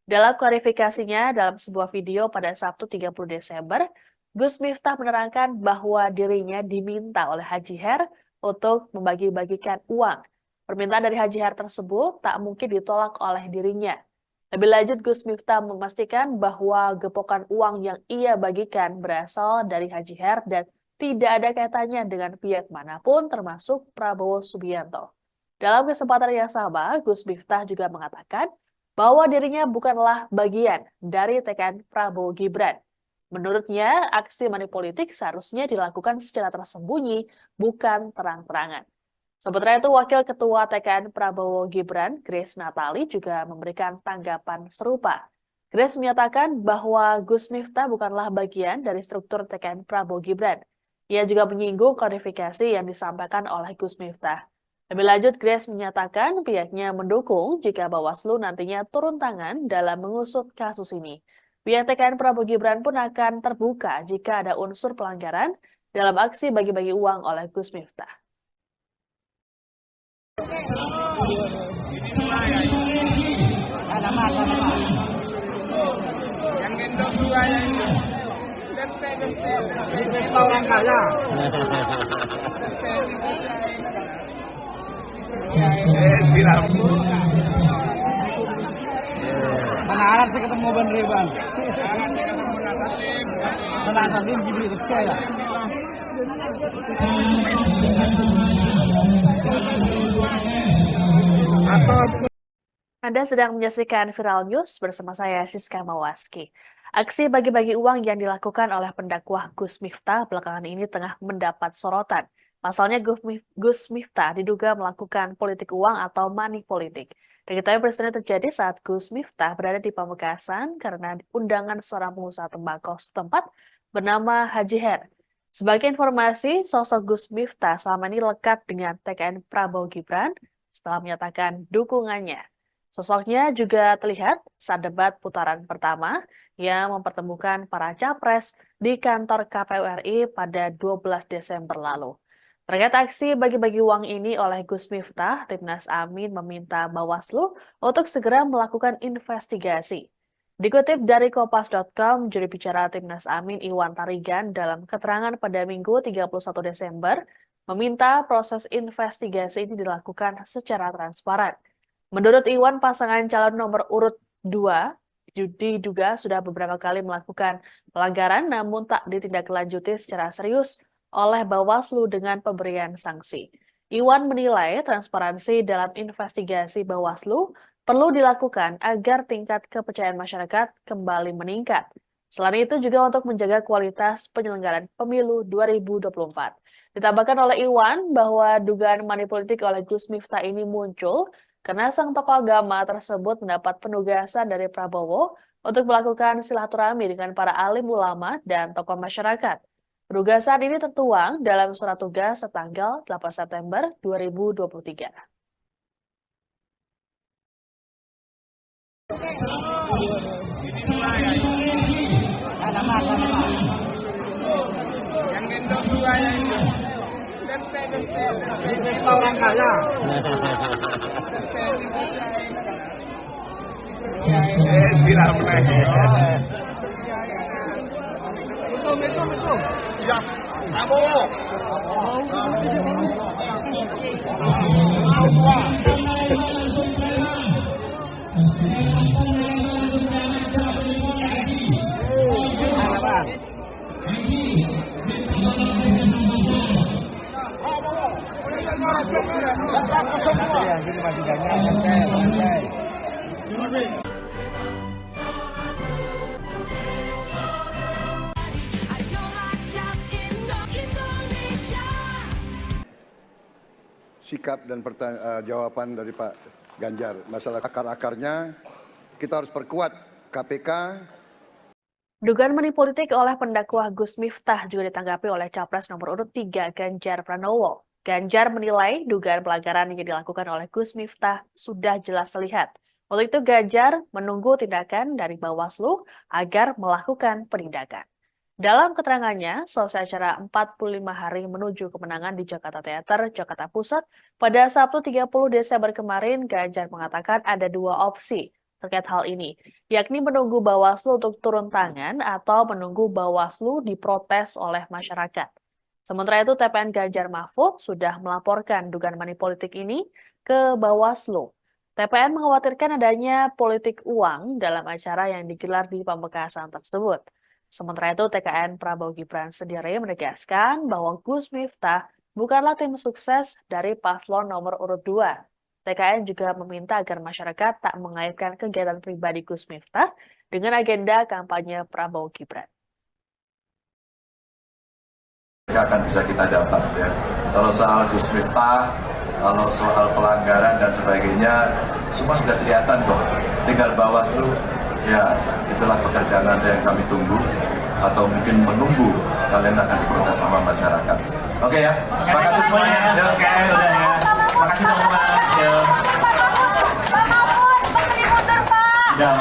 Dalam klarifikasinya dalam sebuah video pada Sabtu 30 Desember, Gus Miftah menerangkan bahwa dirinya diminta oleh Haji Her untuk membagi-bagikan uang. Permintaan dari Haji Her tersebut tak mungkin ditolak oleh dirinya. Lebih lanjut, Gus Miftah memastikan bahwa gepokan uang yang ia bagikan berasal dari Haji Her dan tidak ada kaitannya dengan pihak manapun termasuk Prabowo Subianto. Dalam kesempatan yang sama, Gus Miftah juga mengatakan bahwa dirinya bukanlah bagian dari TKN Prabowo Gibran. Menurutnya, aksi money politik seharusnya dilakukan secara tersembunyi, bukan terang-terangan. Sementara itu, Wakil Ketua TKN Prabowo Gibran, Grace Natali, juga memberikan tanggapan serupa. Grace menyatakan bahwa Gus Miftah bukanlah bagian dari struktur TKN Prabowo Gibran. Ia juga menyinggung klarifikasi yang disampaikan oleh Gus Miftah. Lebih lanjut, Grace menyatakan pihaknya mendukung jika Bawaslu nantinya turun tangan dalam mengusut kasus ini. Pihak TKN Prabowo Gibran pun akan terbuka jika ada unsur pelanggaran dalam aksi bagi-bagi uang oleh Gus Miftah. Yang gendong dua yang ini. Ini kita orang kaya. Siram. Mana arah sih ketemu Bang Reban? Tenang sambil gini terus ya. Anda sedang menyaksikan Viral News bersama saya Siska Mawaski. Aksi bagi-bagi uang yang dilakukan oleh pendakwah Gus Miftah belakangan ini tengah mendapat sorotan. Pasalnya Gus Miftah diduga melakukan politik uang atau money politik. Diketahui peristiwa terjadi saat Gus Miftah berada di Pamekasan karena undangan seorang pengusaha tembakau setempat bernama Haji Her. Sebagai informasi, sosok Gus Miftah selama ini lekat dengan TKN Prabowo Gibran setelah menyatakan dukungannya. Sosoknya juga terlihat saat debat putaran pertama yang mempertemukan para capres di kantor KPU RI pada 12 Desember lalu. Terkait aksi bagi-bagi uang ini oleh Gus Miftah, Timnas Amin meminta Bawaslu untuk segera melakukan investigasi. Dikutip dari Kompas.com, juru bicara Timnas Amin Iwan Tarigan dalam keterangan pada Minggu 31 Desember meminta proses investigasi ini dilakukan secara transparan. Menurut Iwan, pasangan calon nomor urut 2 diduga sudah beberapa kali melakukan pelanggaran namun tak ditindaklanjuti secara serius oleh Bawaslu dengan pemberian sanksi. Iwan menilai transparansi dalam investigasi Bawaslu perlu dilakukan agar tingkat kepercayaan masyarakat kembali meningkat. Selain itu juga untuk menjaga kualitas penyelenggaraan pemilu 2024. Ditambahkan oleh Iwan bahwa dugaan money politik oleh Gus Miftah ini muncul karena sang tokoh agama tersebut mendapat penugasan dari Prabowo untuk melakukan silaturahmi dengan para alim ulama dan tokoh masyarakat. Penugasan ini tertuang dalam surat tugas setanggal 8 September 2023. Yang gendong dua yang itu. Ini orang kaya. Siram lagi. Betul. Ya, Prabowo. Ya, gini masih banyak. Ayo rakyat Indonesia. Sikap dan jawaban dari Pak Ganjar. Masalah akar-akarnya kita harus perkuat KPK. Dugaan money politik oleh pendakwah Gus Miftah juga ditanggapi oleh Capres nomor urut 3 Ganjar Pranowo. Ganjar menilai dugaan pelanggaran yang dilakukan oleh Gus Miftah sudah jelas terlihat. Untuk itu Ganjar menunggu tindakan dari Bawaslu agar melakukan penindakan. Dalam keterangannya, selesai acara 45 hari menuju kemenangan di Jakarta Theater, Jakarta Pusat, pada Sabtu 30 Desember kemarin, Ganjar mengatakan ada dua opsi terkait hal ini, yakni menunggu Bawaslu untuk turun tangan atau menunggu Bawaslu diprotes oleh masyarakat. Sementara itu, TPN Ganjar Mahfud sudah melaporkan dugaan money politik ini ke Bawaslu. TPN mengkhawatirkan adanya politik uang dalam acara yang digelar di Pamekasan tersebut. Sementara itu, TKN Prabowo Gibran sendiri menegaskan bahwa Gus Miftah bukanlah tim sukses dari paslon nomor urut 2. TKN juga meminta agar masyarakat tak mengaitkan kegiatan pribadi Gus Miftah dengan agenda kampanye Prabowo Gibran. Akan bisa kita dapat ya. Kalau soal Gus Miftah, kalau soal pelanggaran dan sebagainya, semua sudah kelihatan kok. Tinggal Bawaslu, ya itulah pekerjaan Anda yang kami tunggu, atau mungkin menunggu kalian akan diprotes sama masyarakat. Oke ya, Terima kasih semuanya. Ya. Oke, udah ya. Terima kasih teman-teman. Ya. Udah.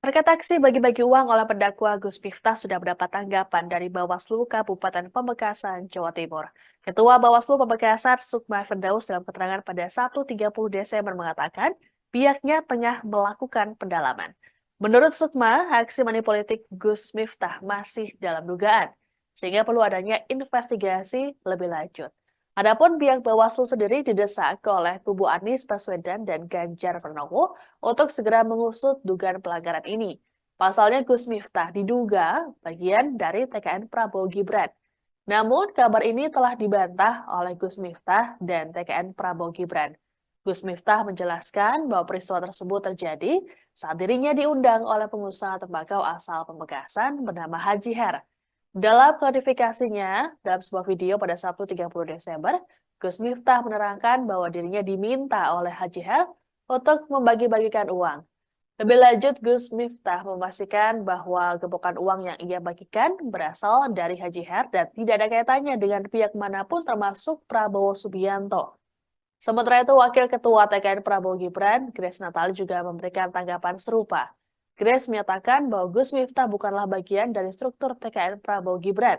Terkait aksi bagi-bagi uang oleh pendakwa Gus Miftah sudah mendapat tanggapan dari Bawaslu Kabupaten Pamekasan, Jawa Timur. Ketua Bawaslu Pamekasan, Sukma Firdaus, dalam keterangan pada Sabtu 30 Desember mengatakan pihaknya tengah melakukan pendalaman. Menurut Sukma, aksi money politik Gus Miftah masih dalam dugaan. sehingga perlu adanya investigasi lebih lanjut. Adapun pihak Bawaslu sendiri didesak oleh kubu Anies Baswedan dan Ganjar Pranowo untuk segera mengusut dugaan pelanggaran ini. Pasalnya Gus Miftah diduga bagian dari TKN Prabowo Gibran. Namun kabar ini telah dibantah oleh Gus Miftah dan TKN Prabowo Gibran. Gus Miftah menjelaskan bahwa peristiwa tersebut terjadi saat dirinya diundang oleh pengusaha tembakau asal Pamekasan bernama Haji Her. Dalam klarifikasinya, dalam sebuah video pada Sabtu 30 Desember, Gus Miftah menerangkan bahwa dirinya diminta oleh Haji Her untuk membagi-bagikan uang. Lebih lanjut, Gus Miftah memastikan bahwa gepokan uang yang ia bagikan berasal dari Haji Her dan tidak ada kaitannya dengan pihak manapun termasuk Prabowo Subianto. Sementara itu, Wakil Ketua TKN Prabowo Gibran, Grace Natali juga memberikan tanggapan serupa. Grace menyatakan bahwa Gus Miftah bukanlah bagian dari struktur TKN Prabowo Gibran.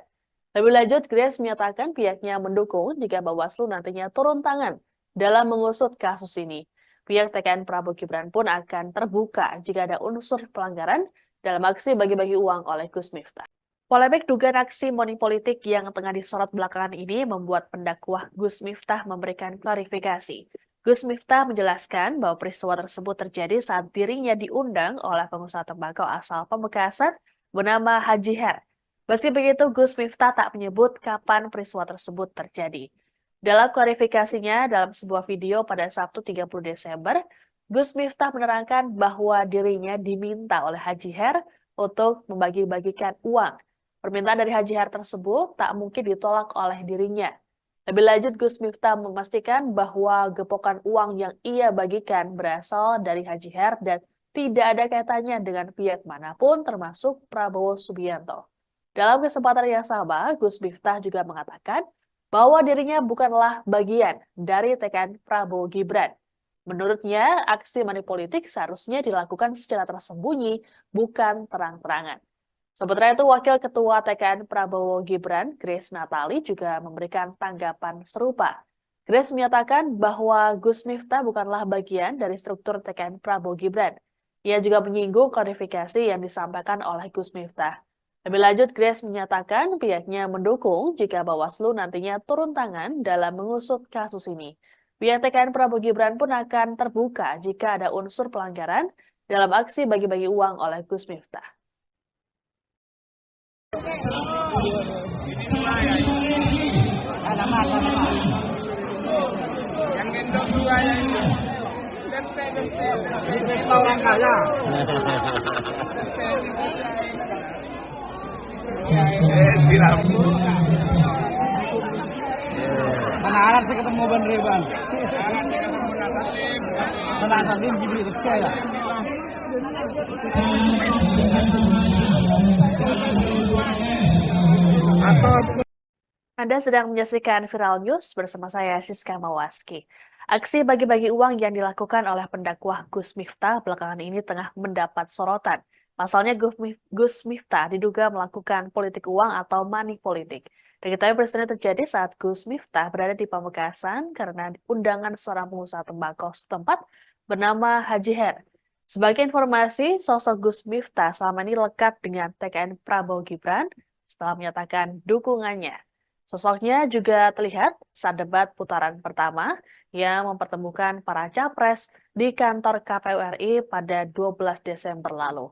Lebih lanjut, Grace menyatakan pihaknya mendukung jika Bawaslu nantinya turun tangan dalam mengusut kasus ini. Pihak TKN Prabowo Gibran pun akan terbuka jika ada unsur pelanggaran dalam aksi bagi-bagi uang oleh Gus Miftah. Polemik dugaan aksi money politik yang tengah disorot belakangan ini membuat pendakwah Gus Miftah memberikan klarifikasi. Gus Miftah menjelaskan bahwa peristiwa tersebut terjadi saat dirinya diundang oleh pengusaha tembakau asal Pamekasan bernama Haji Her. Meski begitu, Gus Miftah tak menyebut kapan peristiwa tersebut terjadi. Dalam klarifikasinya dalam sebuah video pada Sabtu 30 Desember, Gus Miftah menerangkan bahwa dirinya diminta oleh Haji Her untuk membagi-bagikan uang. Permintaan dari Haji Her tersebut tak mungkin ditolak oleh dirinya. Lebih lanjut, Gus Miftah memastikan bahwa gepokan uang yang ia bagikan berasal dari Haji Her dan tidak ada kaitannya dengan pihak manapun termasuk Prabowo Subianto. Dalam kesempatan yang sama, Gus Miftah juga mengatakan bahwa dirinya bukanlah bagian dari TKN Prabowo Gibran. Menurutnya, aksi money politik seharusnya dilakukan secara tersembunyi, bukan terang-terangan. Sementara itu, Wakil Ketua TKN Prabowo Gibran, Grace Natali, juga memberikan tanggapan serupa. Grace menyatakan bahwa Gus Miftah bukanlah bagian dari struktur TKN Prabowo Gibran. Ia juga menyinggung klarifikasi yang disampaikan oleh Gus Miftah. Lebih lanjut, Grace menyatakan pihaknya mendukung jika Bawaslu nantinya turun tangan dalam mengusut kasus ini. Pihak TKN Prabowo Gibran pun akan terbuka jika ada unsur pelanggaran dalam aksi bagi-bagi uang oleh Gus Miftah. Yang gendong dua yang itu. Ini orang kaya. Siram. Mana arah saya ketemu Ban Reban. Tenang sambil gini terus ya. Anda sedang menyaksikan Viral News bersama saya Siska Mawaski. Aksi bagi-bagi uang yang dilakukan oleh pendakwah Gus Miftah belakangan ini tengah mendapat sorotan. Pasalnya Gus Miftah diduga melakukan politik uang atau money politik. Diketahui peristiwa terjadi saat Gus Miftah berada di Pamekasan karena undangan seorang pengusaha tembakau setempat bernama Haji Her. Sebagai informasi, sosok Gus Miftah selama ini lekat dengan TKN Prabowo Gibran setelah menyatakan dukungannya. Sosoknya juga terlihat saat debat putaran pertama yang mempertemukan para capres di kantor KPU RI pada 12 Desember lalu.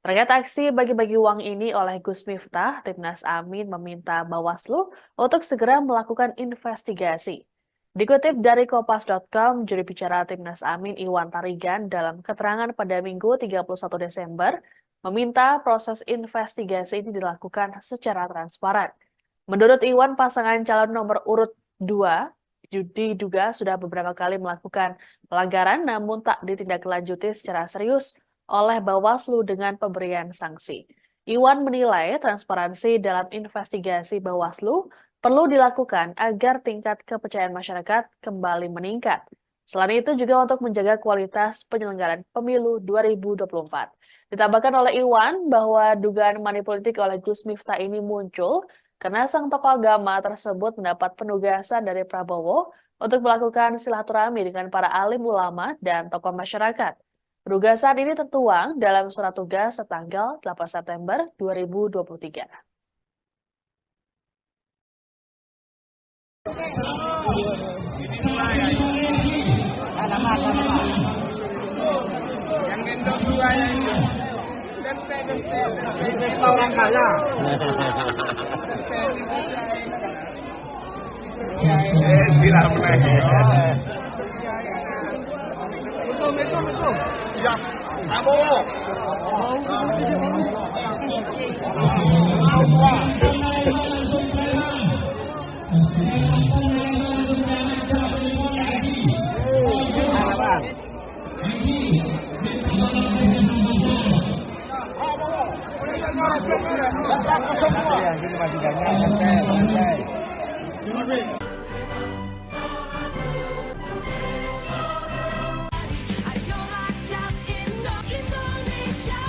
Terkait aksi bagi-bagi uang ini oleh Gus Miftah, Timnas Amin meminta Bawaslu untuk segera melakukan investigasi. Dikutip dari Kompas.com, juru bicara Timnas Amin Iwan Tarigan dalam keterangan pada Minggu 31 Desember meminta proses investigasi ini dilakukan secara transparan. Menurut Iwan, pasangan calon nomor urut 2 diduga sudah beberapa kali melakukan pelanggaran namun tak ditindaklanjuti secara serius oleh Bawaslu dengan pemberian sanksi. Iwan menilai transparansi dalam investigasi Bawaslu perlu dilakukan agar tingkat kepercayaan masyarakat kembali meningkat. Selain itu juga untuk menjaga kualitas penyelenggaraan pemilu 2024. Ditambahkan oleh Iwan bahwa dugaan money politik oleh Gus Miftah ini muncul karena sang tokoh agama tersebut mendapat penugasan dari Prabowo untuk melakukan silaturahmi dengan para alim ulama dan tokoh masyarakat. Penugasan ini tertuang dalam surat tugas setanggal 8 September 2023. Nama. Yang gendong dua yang itu. Kita orang kaya. Silar menaik. Betul. Ya, Prabowo. Jadi masih banyak santai. Ayo rakyat Indonesia.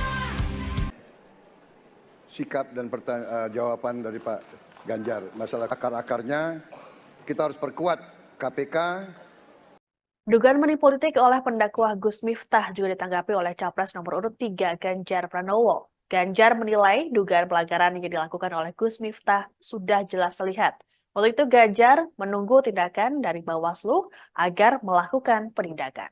Sikap dan jawaban dari Pak Ganjar. Masalah akar-akarnya kita harus perkuat KPK. Dugaan money politik oleh pendakwa Gus Miftah juga ditanggapi oleh Capres nomor urut 3 Ganjar Pranowo. Ganjar menilai dugaan pelanggaran yang dilakukan oleh Gus Miftah sudah jelas terlihat. Untuk itu Ganjar menunggu tindakan dari Bawaslu agar melakukan penindakan.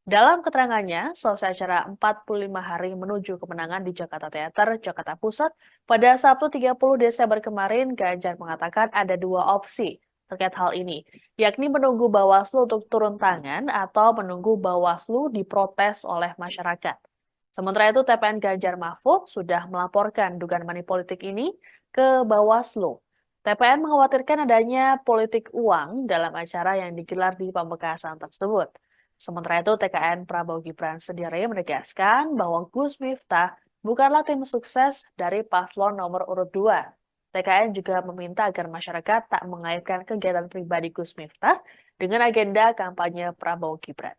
Dalam keterangannya, selesai acara 45 hari menuju kemenangan di Jakarta Theater, Jakarta Pusat, pada Sabtu 30 Desember kemarin, Ganjar mengatakan ada dua opsi terkait hal ini, yakni menunggu Bawaslu untuk turun tangan atau menunggu Bawaslu diprotes oleh masyarakat. Sementara itu, TPN Ganjar Mahfud sudah melaporkan dugaan money politik ini ke Bawaslu. TPN mengkhawatirkan adanya politik uang dalam acara yang digelar di Pamekasan tersebut. Sementara itu, TKN Prabowo Gibran sendiri menegaskan bahwa Gus Miftah bukanlah tim sukses dari paslon nomor urut 2. TKN juga meminta agar masyarakat tak mengaitkan kegiatan pribadi Gus Miftah dengan agenda kampanye Prabowo Gibran.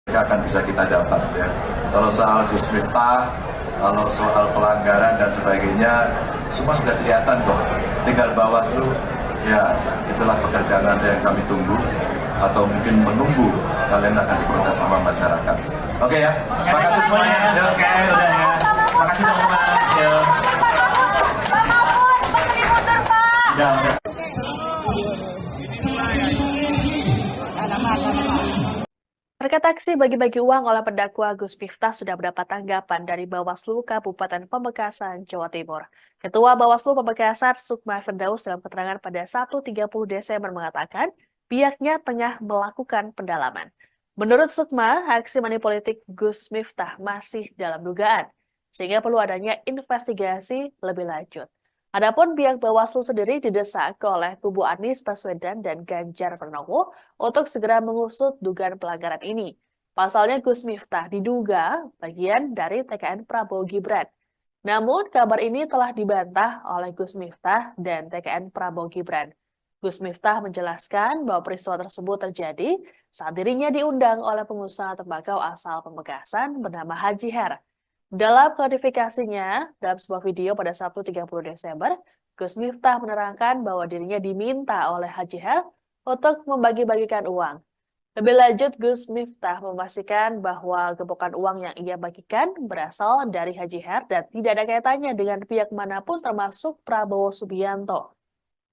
Akan bisa kita dapat ya. Kalau soal Gus Miftah, kalau soal pelanggaran dan sebagainya, semua sudah kelihatan kok. Tinggal Bawaslu, ya itulah pekerjaan Anda yang kami tunggu. Atau mungkin menunggu kalian akan diprotes sama masyarakat. Oke ya, terima kasih semuanya. Ya. Oke, udah ya. Makasih teman-teman. Ya. Udah. Nama. Terkait aksi bagi-bagi uang oleh pendakwa Gus Miftah sudah mendapat tanggapan dari Bawaslu Kabupaten Pamekasan, Jawa Timur. Ketua Bawaslu Pamekasan, Sukma Firdaus, dalam keterangan pada Sabtu 30 Desember mengatakan pihaknya tengah melakukan pendalaman. Menurut Sukma, aksi money politik Gus Miftah masih dalam dugaan, sehingga perlu adanya investigasi lebih lanjut. Adapun pihak Bawaslu sendiri didesak oleh kubu Anies Baswedan dan Ganjar Pranowo untuk segera mengusut dugaan pelanggaran ini. Pasalnya Gus Miftah diduga bagian dari TKN Prabowo Gibran. Namun kabar ini telah dibantah oleh Gus Miftah dan TKN Prabowo Gibran. Gus Miftah menjelaskan bahwa peristiwa tersebut terjadi saat dirinya diundang oleh pengusaha tembakau asal Pamekasan bernama Haji Her. Dalam klarifikasinya, dalam sebuah video pada Sabtu 30 Desember, Gus Miftah menerangkan bahwa dirinya diminta oleh Haji Her untuk membagi-bagikan uang. Lebih lanjut, Gus Miftah memastikan bahwa gepokan uang yang ia bagikan berasal dari Haji Her dan tidak ada kaitannya dengan pihak manapun termasuk Prabowo Subianto.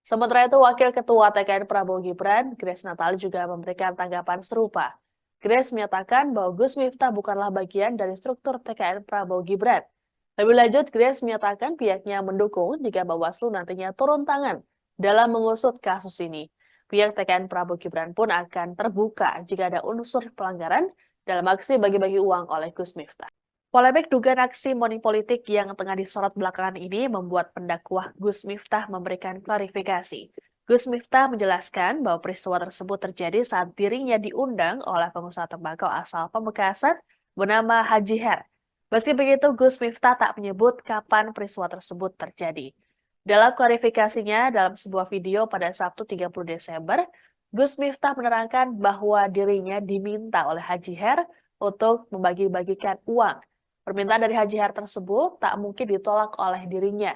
Sementara itu, Wakil Ketua TKN Prabowo Gibran, Grace Natali juga memberikan tanggapan serupa. Grace menyatakan bahwa Gus Miftah bukanlah bagian dari struktur TKN Prabowo Gibran. Lebih lanjut, Grace menyatakan pihaknya mendukung jika Bawaslu nantinya turun tangan dalam mengusut kasus ini. Pihak TKN Prabowo Gibran pun akan terbuka jika ada unsur pelanggaran dalam aksi bagi-bagi uang oleh Gus Miftah. Polemik dugaan aksi money politik yang tengah disorot belakangan ini membuat pendakwah Gus Miftah memberikan klarifikasi. Gus Miftah menjelaskan bahwa peristiwa tersebut terjadi saat dirinya diundang oleh pengusaha tembakau asal Pamekasan bernama Haji Her. Meski begitu, Gus Miftah tak menyebut kapan peristiwa tersebut terjadi. Dalam klarifikasinya dalam sebuah video pada Sabtu 30 Desember, Gus Miftah menerangkan bahwa dirinya diminta oleh Haji Her untuk membagi-bagikan uang. Permintaan dari Haji Her tersebut tak mungkin ditolak oleh dirinya.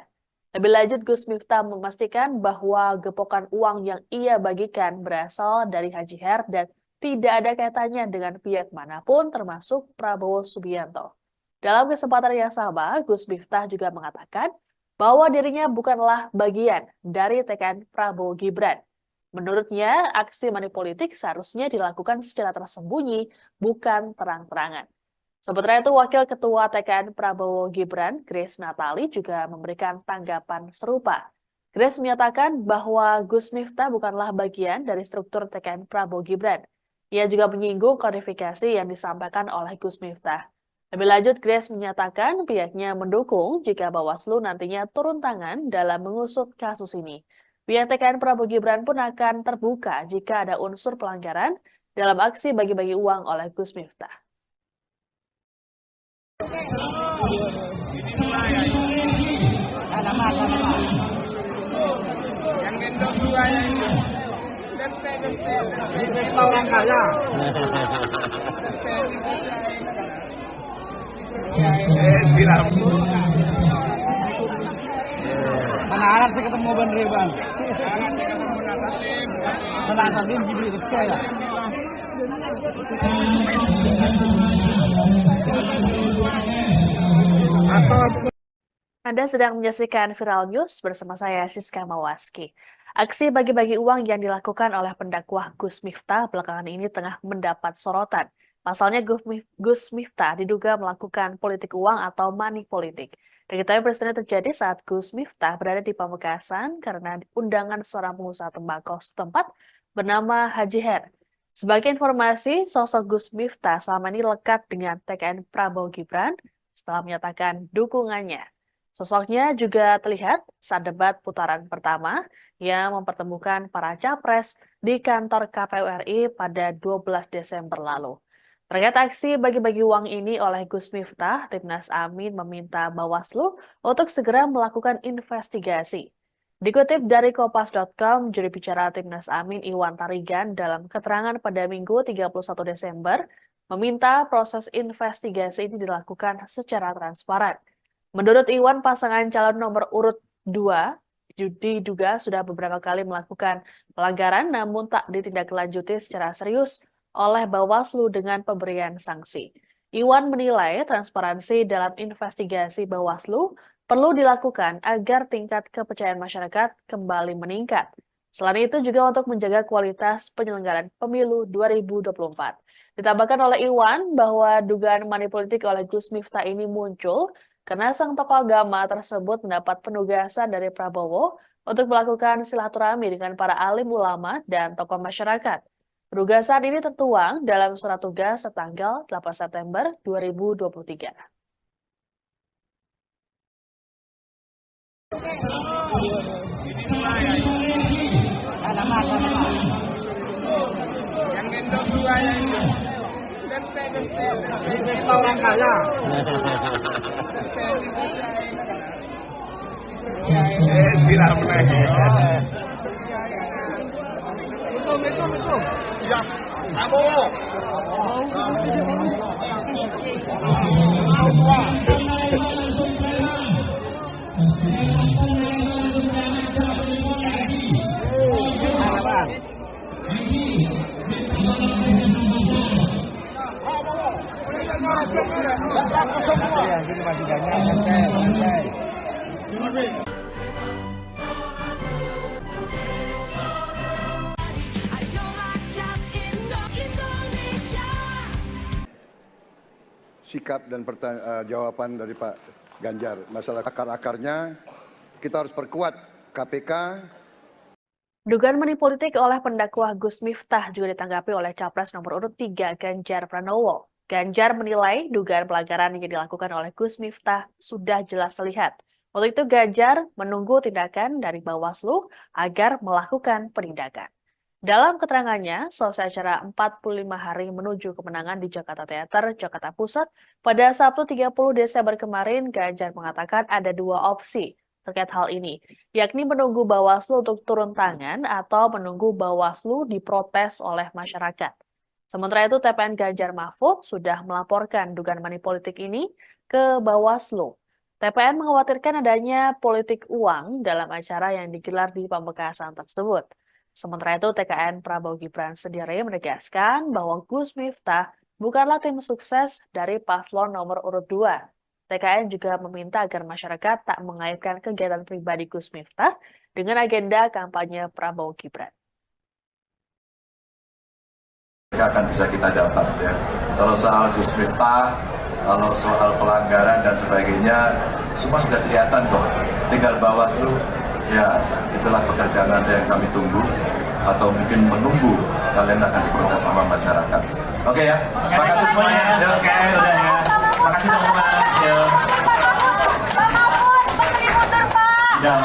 Lebih lanjut, Gus Miftah memastikan bahwa gepokan uang yang ia bagikan berasal dari Haji Her dan tidak ada kaitannya dengan pihak manapun termasuk Prabowo Subianto. Dalam kesempatan yang sama, Gus Miftah juga mengatakan bahwa dirinya bukanlah bagian dari TKN Prabowo Gibran. Menurutnya, aksi manipolitik seharusnya dilakukan secara tersembunyi, bukan terang-terangan. Sementara itu, Wakil Ketua TKN Prabowo Gibran, Grace Natali, juga memberikan tanggapan serupa. Grace menyatakan bahwa Gus Miftah bukanlah bagian dari struktur TKN Prabowo Gibran. Ia juga menyinggung klarifikasi yang disampaikan oleh Gus Miftah. Lebih lanjut, Grace menyatakan pihaknya mendukung jika Bawaslu nantinya turun tangan dalam mengusut kasus ini. Pihak TKN Prabowo Gibran pun akan terbuka jika ada unsur pelanggaran dalam aksi bagi-bagi uang oleh Gus Miftah. Yang gendong dua yang itu. Ini pesta orang kaya. Siram. Mana harap saya ketemu Bang Reban. Tenang sambil gini Rizka ya. Anda sedang menyaksikan Viral News bersama saya, Siska Mawaski. Aksi bagi-bagi uang yang dilakukan oleh pendakwah Gus Miftah belakangan ini tengah mendapat sorotan. Pasalnya Gus Miftah diduga melakukan politik uang atau money politik. Diketahui peristiwa terjadi saat Gus Miftah berada di Pamekasan karena undangan seorang pengusaha tembakau setempat bernama Haji Her. Sebagai informasi, sosok Gus Miftah selama ini lekat dengan TKN Prabowo Gibran setelah menyatakan dukungannya. Sosoknya juga terlihat saat debat putaran pertama yang mempertemukan para capres di kantor KPU RI pada 12 Desember lalu. Terkait aksi bagi-bagi uang ini oleh Gus Miftah, Timnas Amin meminta Bawaslu untuk segera melakukan investigasi. Dikutip dari Kompas.com, juru bicara Timnas Amin Iwan Tarigan dalam keterangan pada Minggu 31 Desember meminta proses investigasi ini dilakukan secara transparan. Menurut Iwan, pasangan calon nomor urut 2 diduga sudah beberapa kali melakukan pelanggaran namun tak ditindaklanjuti secara serius oleh Bawaslu dengan pemberian sanksi. Iwan menilai transparansi dalam investigasi Bawaslu perlu dilakukan agar tingkat kepercayaan masyarakat kembali meningkat. Selain itu juga untuk menjaga kualitas penyelenggaraan pemilu 2024. Ditambahkan oleh Iwan bahwa dugaan manipolitik oleh Gus Miftah ini muncul karena sang tokoh agama tersebut mendapat penugasan dari Prabowo untuk melakukan silaturahmi dengan para alim ulama dan tokoh masyarakat. Penugasan ini tertuang dalam surat tugas setanggal 8 September 2023. Yang gendong dua yang itu. Ini pesta orang kaya. Siram lagi. Betul. Ya, Prabowo. Ya, gini masih banyak. Santai. Ayo rakyat Indonesia. Sikap dan jawaban dari Pak Ganjar. Masalah akar-akarnya kita harus perkuat KPK. Dugaan manipolitik oleh pendakwah Gus Miftah juga ditanggapi oleh Capres nomor urut 3 Ganjar Pranowo. Ganjar menilai dugaan pelanggaran yang dilakukan oleh Gus Miftah sudah jelas terlihat. Untuk itu Ganjar menunggu tindakan dari Bawaslu agar melakukan penindakan. Dalam keterangannya, selesai acara 45 hari menuju kemenangan di Jakarta Theater, Jakarta Pusat, pada Sabtu 30 Desember kemarin, Ganjar mengatakan ada dua opsi terkait hal ini, yakni menunggu Bawaslu untuk turun tangan atau menunggu Bawaslu diprotes oleh masyarakat. Sementara itu, TPN Ganjar Mahfud sudah melaporkan dugaan manipolitik ini ke Bawaslu. TPN mengkhawatirkan adanya politik uang dalam acara yang digelar di Pamekasan tersebut. Sementara itu, TKN Prabowo Gibran sendiri menegaskan bahwa Gus Miftah bukanlah tim sukses dari paslon nomor urut 2. TKN juga meminta agar masyarakat tak mengaitkan kegiatan pribadi Gus Miftah dengan agenda kampanye Prabowo Gibran. Akan bisa kita dapat ya. Kalau soal Gus Miftah, kalau soal pelanggaran dan sebagainya, semua sudah kelihatan kok. Tinggal Bawaslu, ya itulah pekerjaan yang kami tunggu atau mungkin menunggu kalian akan diprotes sama masyarakat. Oke ya, terima kasih semuanya. Ya. Oke, udah ya. Makasih teman-teman. Ya. Udah.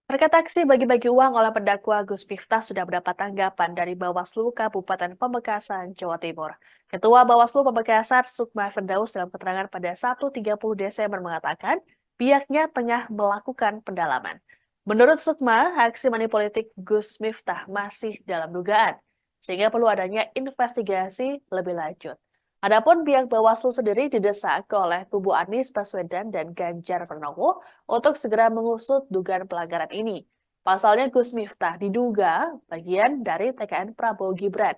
Terkait aksi bagi-bagi uang oleh pendakwa Gus Miftah sudah mendapat tanggapan dari Bawaslu Kabupaten Pamekasan, Jawa Timur. Ketua Bawaslu Pamekasan, Sukma Firdaus, dalam keterangan pada Sabtu 30 Desember mengatakan pihaknya tengah melakukan pendalaman. Menurut Sukma, aksi manipolitik Gus Miftah masih dalam dugaan, sehingga perlu adanya investigasi lebih lanjut. Adapun pihak Bawaslu sendiri didesak oleh kubu Anies Baswedan dan Ganjar Pranowo untuk segera mengusut dugaan pelanggaran ini. Pasalnya Gus Miftah diduga bagian dari TKN Prabowo Gibran.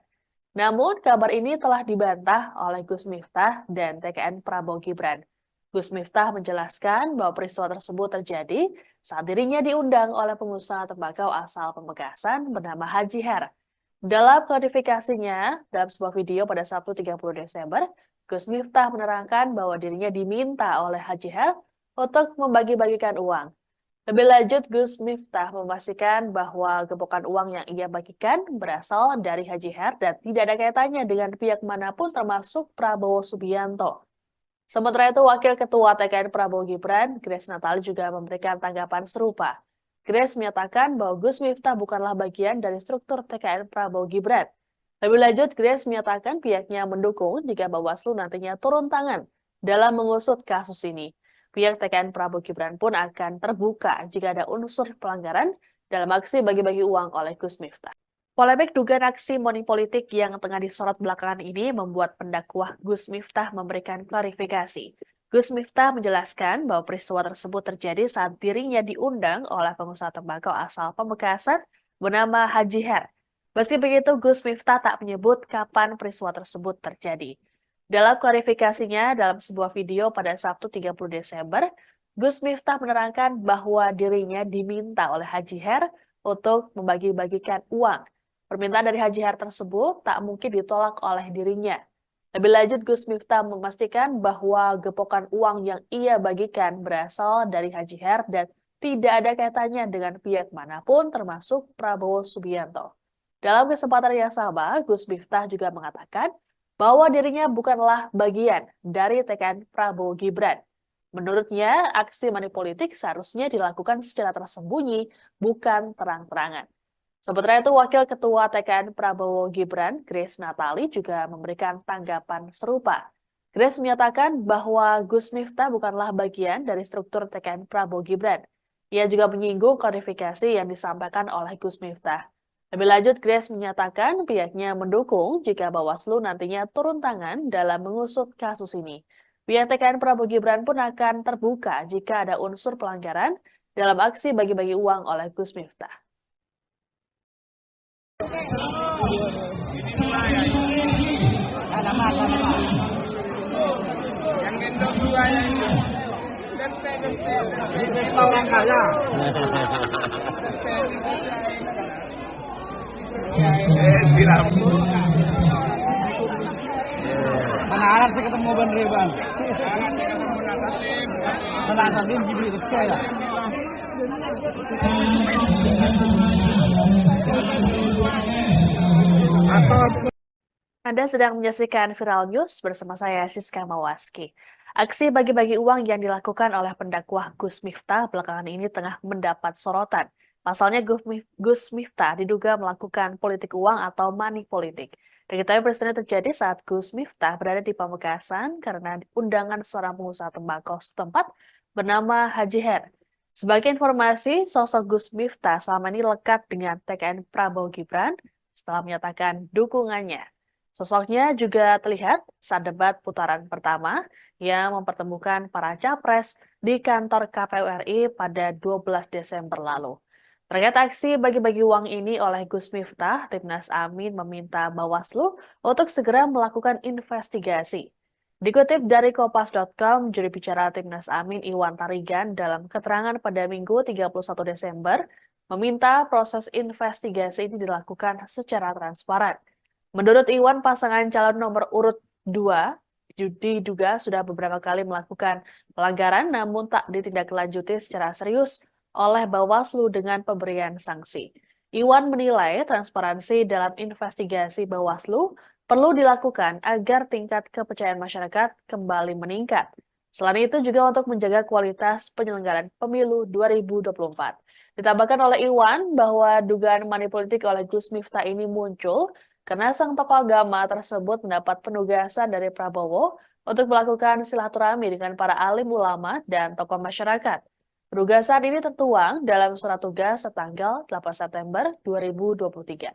Namun kabar ini telah dibantah oleh Gus Miftah dan TKN Prabowo Gibran. Gus Miftah menjelaskan bahwa peristiwa tersebut terjadi saat dirinya diundang oleh pengusaha tembakau asal Pamekasan bernama Haji Her. Dalam klarifikasinya, dalam sebuah video pada Sabtu 30 Desember, Gus Miftah menerangkan bahwa dirinya diminta oleh Haji Her untuk membagi-bagikan uang. Lebih lanjut, Gus Miftah memastikan bahwa gepokan uang yang ia bagikan berasal dari Haji Her dan tidak ada kaitannya dengan pihak manapun termasuk Prabowo Subianto. Sementara itu, Wakil Ketua TKN Prabowo Gibran, Grace Natali juga memberikan tanggapan serupa. Grace menyatakan bahwa Gus Miftah bukanlah bagian dari struktur TKN Prabowo Gibran. Lebih lanjut, Grace menyatakan pihaknya mendukung jika Bawaslu nantinya turun tangan dalam mengusut kasus ini. Pihak TKN Prabowo Gibran pun akan terbuka jika ada unsur pelanggaran dalam aksi bagi-bagi uang oleh Gus Miftah. Polemik dugaan aksi manipolitik yang tengah disorot belakangan ini membuat pendakwah Gus Miftah memberikan klarifikasi. Gus Miftah menjelaskan bahwa peristiwa tersebut terjadi saat dirinya diundang oleh pengusaha tembakau asal Pamekasan bernama Haji Her. Meski begitu, Gus Miftah tak menyebut kapan peristiwa tersebut terjadi. Dalam klarifikasinya dalam sebuah video pada Sabtu 30 Desember, Gus Miftah menerangkan bahwa dirinya diminta oleh Haji Her untuk membagi-bagikan uang. Permintaan dari Haji Her tersebut tak mungkin ditolak oleh dirinya. Lebih lanjut, Gus Miftah memastikan bahwa gepokan uang yang ia bagikan berasal dari Haji Her dan tidak ada kaitannya dengan pihak manapun termasuk Prabowo Subianto. Dalam kesempatan yang sama, Gus Miftah juga mengatakan bahwa dirinya bukanlah bagian dari TKN Prabowo Gibran. Menurutnya, aksi manipolitik seharusnya dilakukan secara tersembunyi, bukan terang-terangan. Sementara itu, Wakil Ketua TKN Prabowo Gibran, Grace Natali, juga memberikan tanggapan serupa. Grace menyatakan bahwa Gus Miftah bukanlah bagian dari struktur TKN Prabowo Gibran. Ia juga menyinggung klarifikasi yang disampaikan oleh Gus Miftah. Lebih lanjut, Grace menyatakan pihaknya mendukung jika Bawaslu nantinya turun tangan dalam mengusut kasus ini. Pihak TKN Prabowo Gibran pun akan terbuka jika ada unsur pelanggaran dalam aksi bagi-bagi uang oleh Gus Miftah. Yang gendong dua yang itu. Kita orang kaya. Siram. Mana arah sih ketemu Ban Reban. Mana sambil gini terus kaya. Anda sedang menyaksikan Viral News bersama saya Siska Mawaski. Aksi bagi-bagi uang yang dilakukan oleh pendakwah Gus Miftah belakangan ini tengah mendapat sorotan. Pasalnya Gus Miftah diduga melakukan politik uang atau money politik. Diketahui peristiwa terjadi saat Gus Miftah berada di Pamekasan karena undangan seorang pengusaha tembakau setempat bernama Haji Her. Sebagai informasi, sosok Gus Miftah selama ini lekat dengan TKN Prabowo Gibran setelah menyatakan dukungannya. Sosoknya juga terlihat saat debat putaran pertama yang mempertemukan para capres di kantor KPU RI pada 12 Desember lalu. Terkait aksi bagi-bagi uang ini oleh Gus Miftah, Timnas Amin meminta Bawaslu untuk segera melakukan investigasi. Dikutip dari Kompas.com, juri bicara Timnas Amin Iwan Tarigan dalam keterangan pada Minggu 31 Desember meminta proses investigasi ini dilakukan secara transparan. Menurut Iwan, pasangan calon nomor urut 2 diduga sudah beberapa kali melakukan pelanggaran namun tak ditindaklanjuti secara serius oleh Bawaslu dengan pemberian sanksi. Iwan menilai transparansi dalam investigasi Bawaslu perlu dilakukan agar tingkat kepercayaan masyarakat kembali meningkat. Selain itu juga untuk menjaga kualitas penyelenggaraan pemilu 2024. Ditambahkan oleh Iwan bahwa dugaan manipolitik oleh Gus Miftah ini muncul karena sang tokoh agama tersebut mendapat penugasan dari Prabowo untuk melakukan silaturahmi dengan para alim ulama dan tokoh masyarakat. Penugasan ini tertuang dalam surat tugas setanggal 8 September 2023.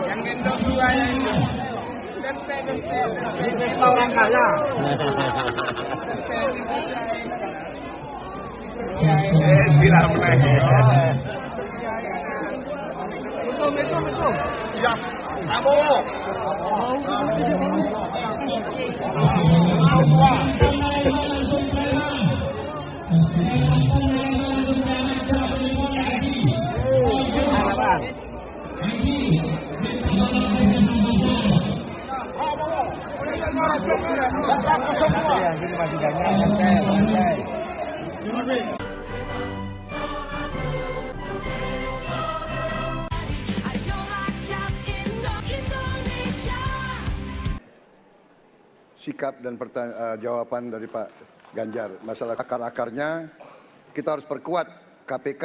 Yang gendong dua yang itu. Ini pesta orang kaya. Silam lagi. Betul. Ya, Prabowo. Ini masih ganjar. Ayo rakyat Indonesia. Sikap dan jawaban dari Pak Ganjar. Masalah akar-akarnya kita harus perkuat KPK.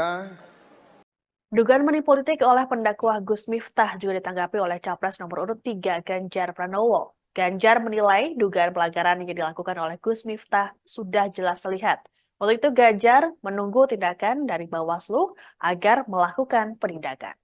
Dugaan manipolitik oleh pendakwa Gus Miftah juga ditanggapi oleh Capres nomor urut 3 Ganjar Pranowo. Ganjar menilai dugaan pelanggaran yang dilakukan oleh Gus Miftah sudah jelas terlihat. Untuk itu Ganjar menunggu tindakan dari Bawaslu agar melakukan penindakan.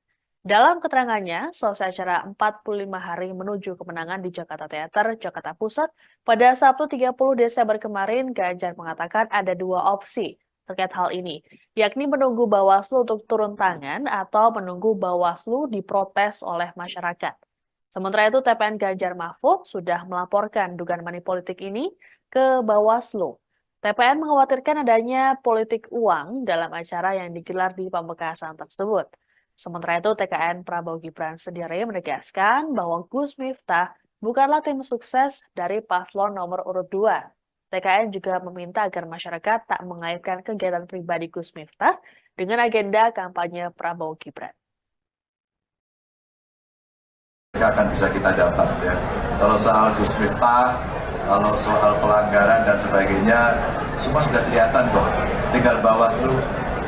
Dalam keterangannya, selesai acara 45 hari menuju kemenangan di Jakarta Theater, Jakarta Pusat, pada Sabtu 30 Desember kemarin, Ganjar mengatakan ada dua opsi terkait hal ini, yakni menunggu Bawaslu untuk turun tangan atau menunggu Bawaslu diprotes oleh masyarakat. Sementara itu, TPN Ganjar Mahfud sudah melaporkan dugaan manipolitik ini ke Bawaslu. TPN mengkhawatirkan adanya politik uang dalam acara yang digelar di Pamekasan tersebut. Sementara itu, TKN Prabowo Gibran sendiri menegaskan bahwa Gus Miftah bukanlah tim sukses dari paslon nomor urut 2. TKN juga meminta agar masyarakat tak mengaitkan kegiatan pribadi Gus Miftah dengan agenda kampanye Prabowo Gibran. Akan bisa kita dapat ya. Kalau soal Gus Miftah, kalau soal pelanggaran dan sebagainya, semua sudah kelihatan kok. Tinggal Bawaslu,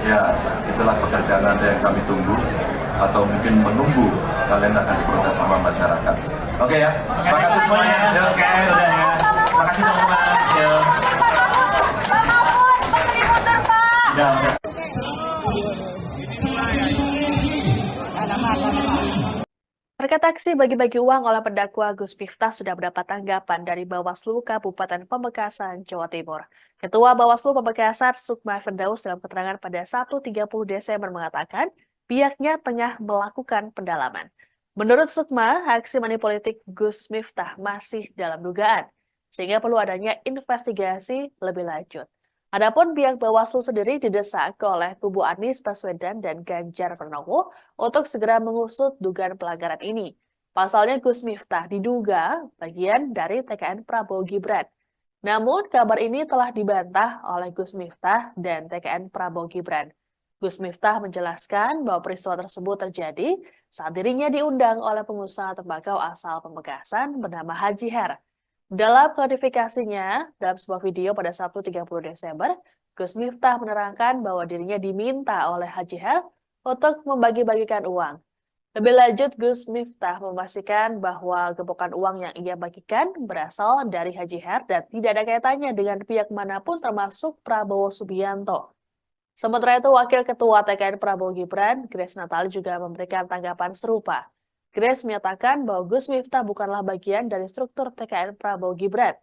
ya itulah pekerjaan Anda yang kami tunggu, atau mungkin menunggu kalian akan diprotes sama masyarakat. Oke ya, terima kasih semuanya. Ya. Oke, udah ya. Makasih teman-teman. Ya. Udah. Terkait aksi bagi-bagi uang oleh pendakwa Gus Miftah sudah mendapat tanggapan dari Bawaslu Kabupaten Pamekasan, Jawa Timur. Ketua Bawaslu Pamekasan, Sukma Firdaus, dalam keterangan pada Sabtu 30 Desember mengatakan pihaknya tengah melakukan pendalaman. Menurut Sukma, aksi manipolitik Gus Miftah masih dalam dugaan, sehingga perlu adanya investigasi lebih lanjut. Adapun pihak Bawaslu sendiri didesak oleh kubu Anies Baswedan dan Ganjar Pranowo untuk segera mengusut dugaan pelanggaran ini. Pasalnya Gus Miftah diduga bagian dari TKN Prabowo Gibran. Namun kabar ini telah dibantah oleh Gus Miftah dan TKN Prabowo Gibran. Gus Miftah menjelaskan bahwa peristiwa tersebut terjadi saat dirinya diundang oleh pengusaha tembakau asal Pamekasan bernama Haji Her. Dalam klarifikasinya, dalam sebuah video pada Sabtu 30 Desember, Gus Miftah menerangkan bahwa dirinya diminta oleh Haji Her untuk membagi-bagikan uang. Lebih lanjut, Gus Miftah memastikan bahwa gembokan uang yang ia bagikan berasal dari Haji Her dan tidak ada kaitannya dengan pihak manapun termasuk Prabowo Subianto. Sementara itu, Wakil Ketua TKN Prabowo Gibran, Grace Natali juga memberikan tanggapan serupa. Grace menyatakan bahwa Gus Miftah bukanlah bagian dari struktur TKN Prabowo Gibran.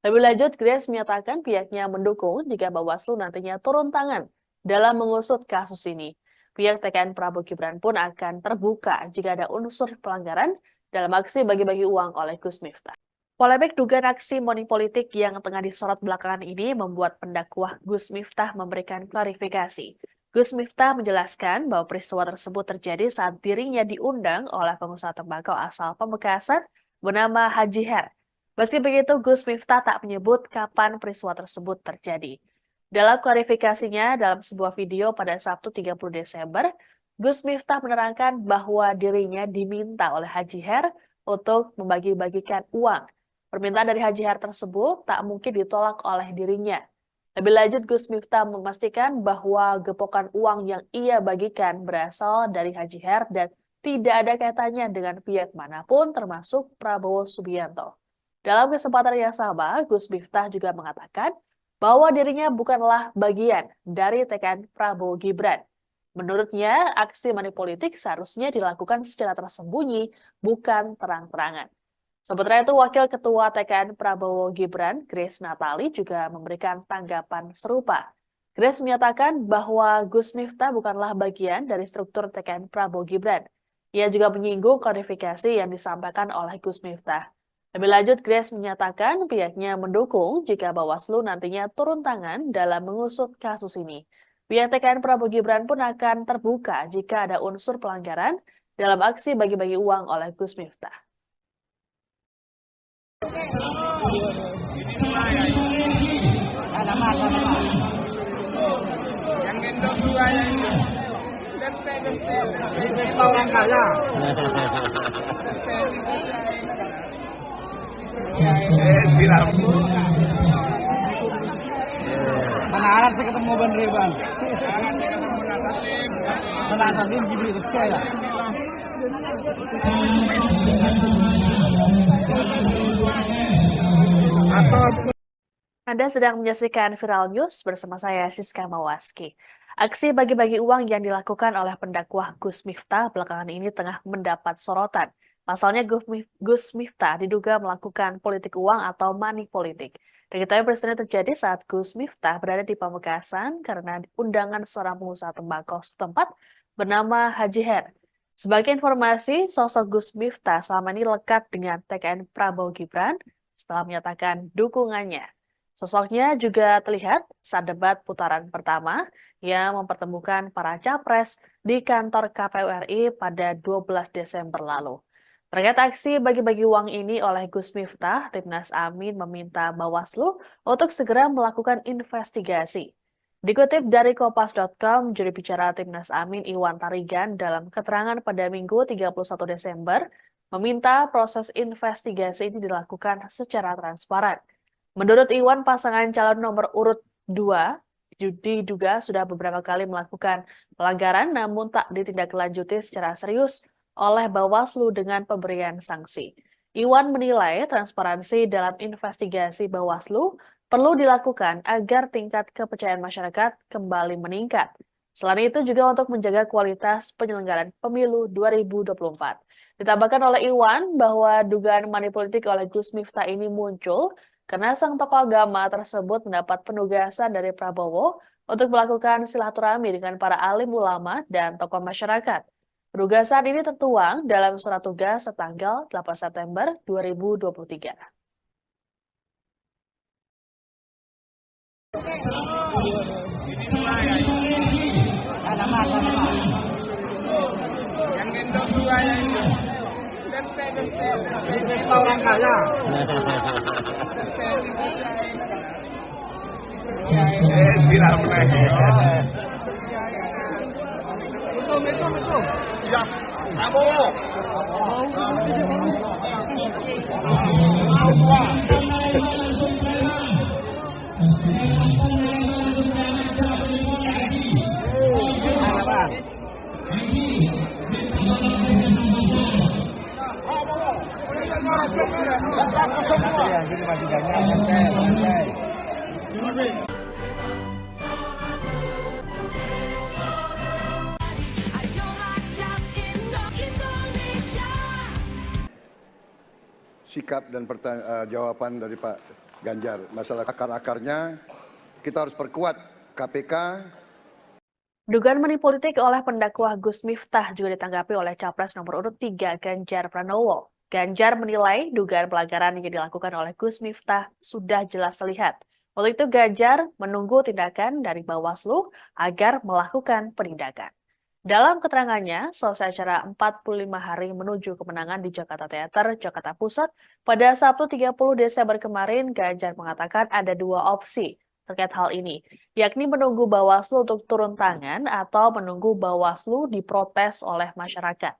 Lebih lanjut, Grace menyatakan pihaknya mendukung jika Bawaslu nantinya turun tangan dalam mengusut kasus ini. Pihak TKN Prabowo Gibran pun akan terbuka jika ada unsur pelanggaran dalam aksi bagi-bagi uang oleh Gus Miftah. Polemik dugaan aksi money politik yang tengah disorot belakangan ini membuat pendakwah Gus Miftah memberikan klarifikasi. Gus Miftah menjelaskan bahwa peristiwa tersebut terjadi saat dirinya diundang oleh pengusaha tembakau asal Pamekasan bernama Haji Her. Meski begitu, Gus Miftah tak menyebut kapan peristiwa tersebut terjadi. Dalam klarifikasinya dalam sebuah video pada Sabtu 30 Desember, Gus Miftah menerangkan bahwa dirinya diminta oleh Haji Her untuk membagi-bagikan uang. Permintaan dari Haji Her tersebut tak mungkin ditolak oleh dirinya. Lebih lanjut, Gus Miftah memastikan bahwa gepokan uang yang ia bagikan berasal dari Haji Her dan tidak ada kaitannya dengan pihak manapun termasuk Prabowo Subianto. Dalam kesempatan yang sama, Gus Miftah juga mengatakan bahwa dirinya bukanlah bagian dari TKN Prabowo Gibran. Menurutnya, aksi money politik seharusnya dilakukan secara tersembunyi, bukan terang-terangan. Sementara itu, Wakil Ketua TKN Prabowo Gibran, Grace Natali, juga memberikan tanggapan serupa. Grace menyatakan bahwa Gus Miftah bukanlah bagian dari struktur TKN Prabowo Gibran. Ia juga menyinggung klarifikasi yang disampaikan oleh Gus Miftah. Lebih lanjut, Grace menyatakan pihaknya mendukung jika Bawaslu nantinya turun tangan dalam mengusut kasus ini. Pihak TKN Prabowo Gibran pun akan terbuka jika ada unsur pelanggaran dalam aksi bagi-bagi uang oleh Gus Miftah. Yang gendong dua yang ini. Kita orang kaya. Silam. Mana harap saya ketemu Bang Reban. Mana sambil gini terus ya. Anda sedang menyaksikan Viral News bersama saya, Siska Mawaski. Aksi bagi-bagi uang yang dilakukan oleh pendakwah Gus Miftah belakangan ini tengah mendapat sorotan. Pasalnya Gus Miftah diduga melakukan politik uang atau money politik. Diketahui peristiwa terjadi saat Gus Miftah berada di Pamekasan karena undangan seorang pengusaha tembakau setempat bernama Haji Her. Sebagai informasi, sosok Gus Miftah selama ini lekat dengan TKN Prabowo Gibran setelah menyatakan dukungannya. Sosoknya juga terlihat saat debat putaran pertama yang mempertemukan para capres di kantor KPU RI pada 12 Desember lalu. Terkait aksi bagi-bagi uang ini oleh Gus Miftah, Timnas Amin meminta Bawaslu untuk segera melakukan investigasi. Dikutip dari Kompas.com, juru bicara Timnas Amin Iwan Tarigan dalam keterangan pada Minggu 31 Desember meminta proses investigasi ini dilakukan secara transparan. Menurut Iwan, pasangan calon nomor urut 2 diduga sudah beberapa kali melakukan pelanggaran namun tak ditindaklanjuti secara serius oleh Bawaslu dengan pemberian sanksi. Iwan menilai transparansi dalam investigasi Bawaslu perlu dilakukan agar tingkat kepercayaan masyarakat kembali meningkat. Selain itu juga untuk menjaga kualitas penyelenggaraan pemilu 2024. Ditambahkan oleh Iwan bahwa dugaan money politik oleh Gus Miftah ini muncul karena sang tokoh agama tersebut mendapat penugasan dari Prabowo untuk melakukan silaturahmi dengan para alim ulama dan tokoh masyarakat. Penugasan ini tertuang dalam surat tugas setanggal 8 September 2023. Yang gendong dua yang ini. Kita orang kaya. Silam. Itu. Ya, Prabowo. Gini masih banyak. Ayo rakyat Indonesia. sikap dan jawaban dari Pak Ganjar. Masalah akar-akarnya kita harus perkuat KPK. Dugaan money politik oleh pendakwa Gus Miftah juga ditanggapi oleh Capres nomor urut 3 Ganjar Pranowo. Ganjar menilai dugaan pelanggaran yang dilakukan oleh Gus Miftah sudah jelas terlihat. Untuk itu Ganjar menunggu tindakan dari Bawaslu agar melakukan penindakan. Dalam keterangannya, selesai acara 45 hari menuju kemenangan di Jakarta Theater, Jakarta Pusat, pada Sabtu 30 Desember kemarin, Ganjar mengatakan ada dua opsi terkait hal ini, yakni menunggu Bawaslu untuk turun tangan atau menunggu Bawaslu diprotes oleh masyarakat.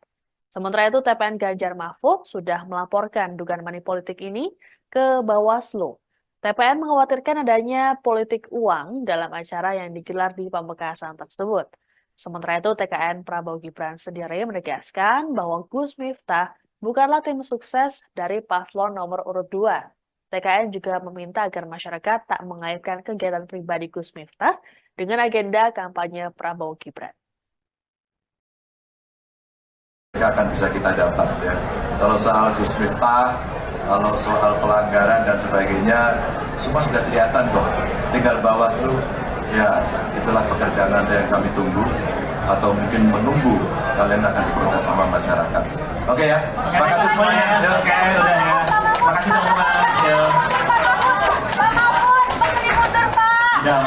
Sementara itu, TPN Ganjar Mahfud sudah melaporkan dugaan money politik ini ke Bawaslu. TPN mengkhawatirkan adanya politik uang dalam acara yang digelar di Pamekasan tersebut. Sementara itu, TKN Prabowo Gibran sendiri menegaskan bahwa Gus Miftah bukanlah tim sukses dari paslon nomor urut 2. TKN juga meminta agar masyarakat tak mengaitkan kegiatan pribadi Gus Miftah dengan agenda kampanye Prabowo Gibran. Akan bisa kita dapat ya. Kalau soal Gus Miftah, kalau soal pelanggaran dan sebagainya, semua sudah kelihatan kok. Tinggal Bawaslu, ya itulah pekerjaan Anda yang kami tunggu, atau mungkin menunggu kalian akan diprotes sama masyarakat. Oke ya, Terima kasih semuanya. Oke, udah ya. Terima kasih teman-teman. Udah.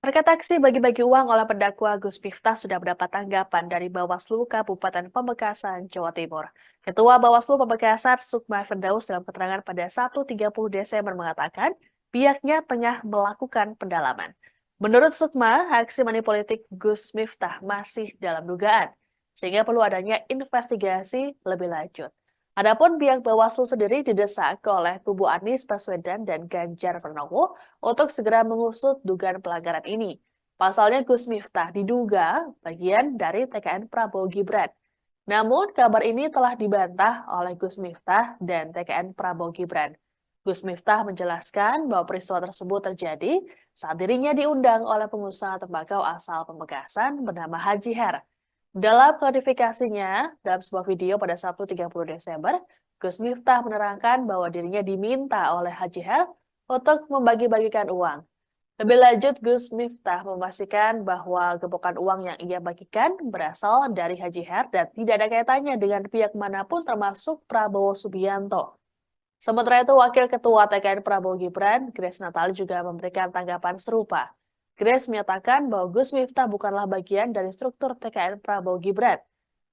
Terkait aksi bagi-bagi uang oleh pendakwa Gus Miftah sudah mendapat tanggapan dari Bawaslu Kabupaten Pamekasan, Jawa Timur. Ketua Bawaslu Pamekasan, Sukma Firdaus, dalam keterangan pada Sabtu 30 Desember mengatakan pihaknya tengah melakukan pendalaman. Menurut Sukma, aksi money politik Gus Miftah masih dalam dugaan, sehingga perlu adanya investigasi lebih lanjut. Adapun pihak Bawaslu sendiri didesak oleh kubu Anies Baswedan dan Ganjar Pranowo untuk segera mengusut dugaan pelanggaran ini. Pasalnya Gus Miftah diduga bagian dari TKN Prabowo Gibran. Namun kabar ini telah dibantah oleh Gus Miftah dan TKN Prabowo Gibran. Gus Miftah menjelaskan bahwa peristiwa tersebut terjadi saat dirinya diundang oleh pengusaha tembakau asal Pamekasan bernama Haji Her. Dalam klarifikasinya, dalam sebuah video pada Sabtu 30 Desember, Gus Miftah menerangkan bahwa dirinya diminta oleh Haji Her untuk membagi-bagikan uang. Lebih lanjut, Gus Miftah memastikan bahwa gepokan uang yang ia bagikan berasal dari Haji Her dan tidak ada kaitannya dengan pihak manapun termasuk Prabowo Subianto. Sementara itu, Wakil Ketua TKN Prabowo Gibran, Grace Natali juga memberikan tanggapan serupa. Grace menyatakan bahwa Gus Miftah bukanlah bagian dari struktur TKN Prabowo Gibran.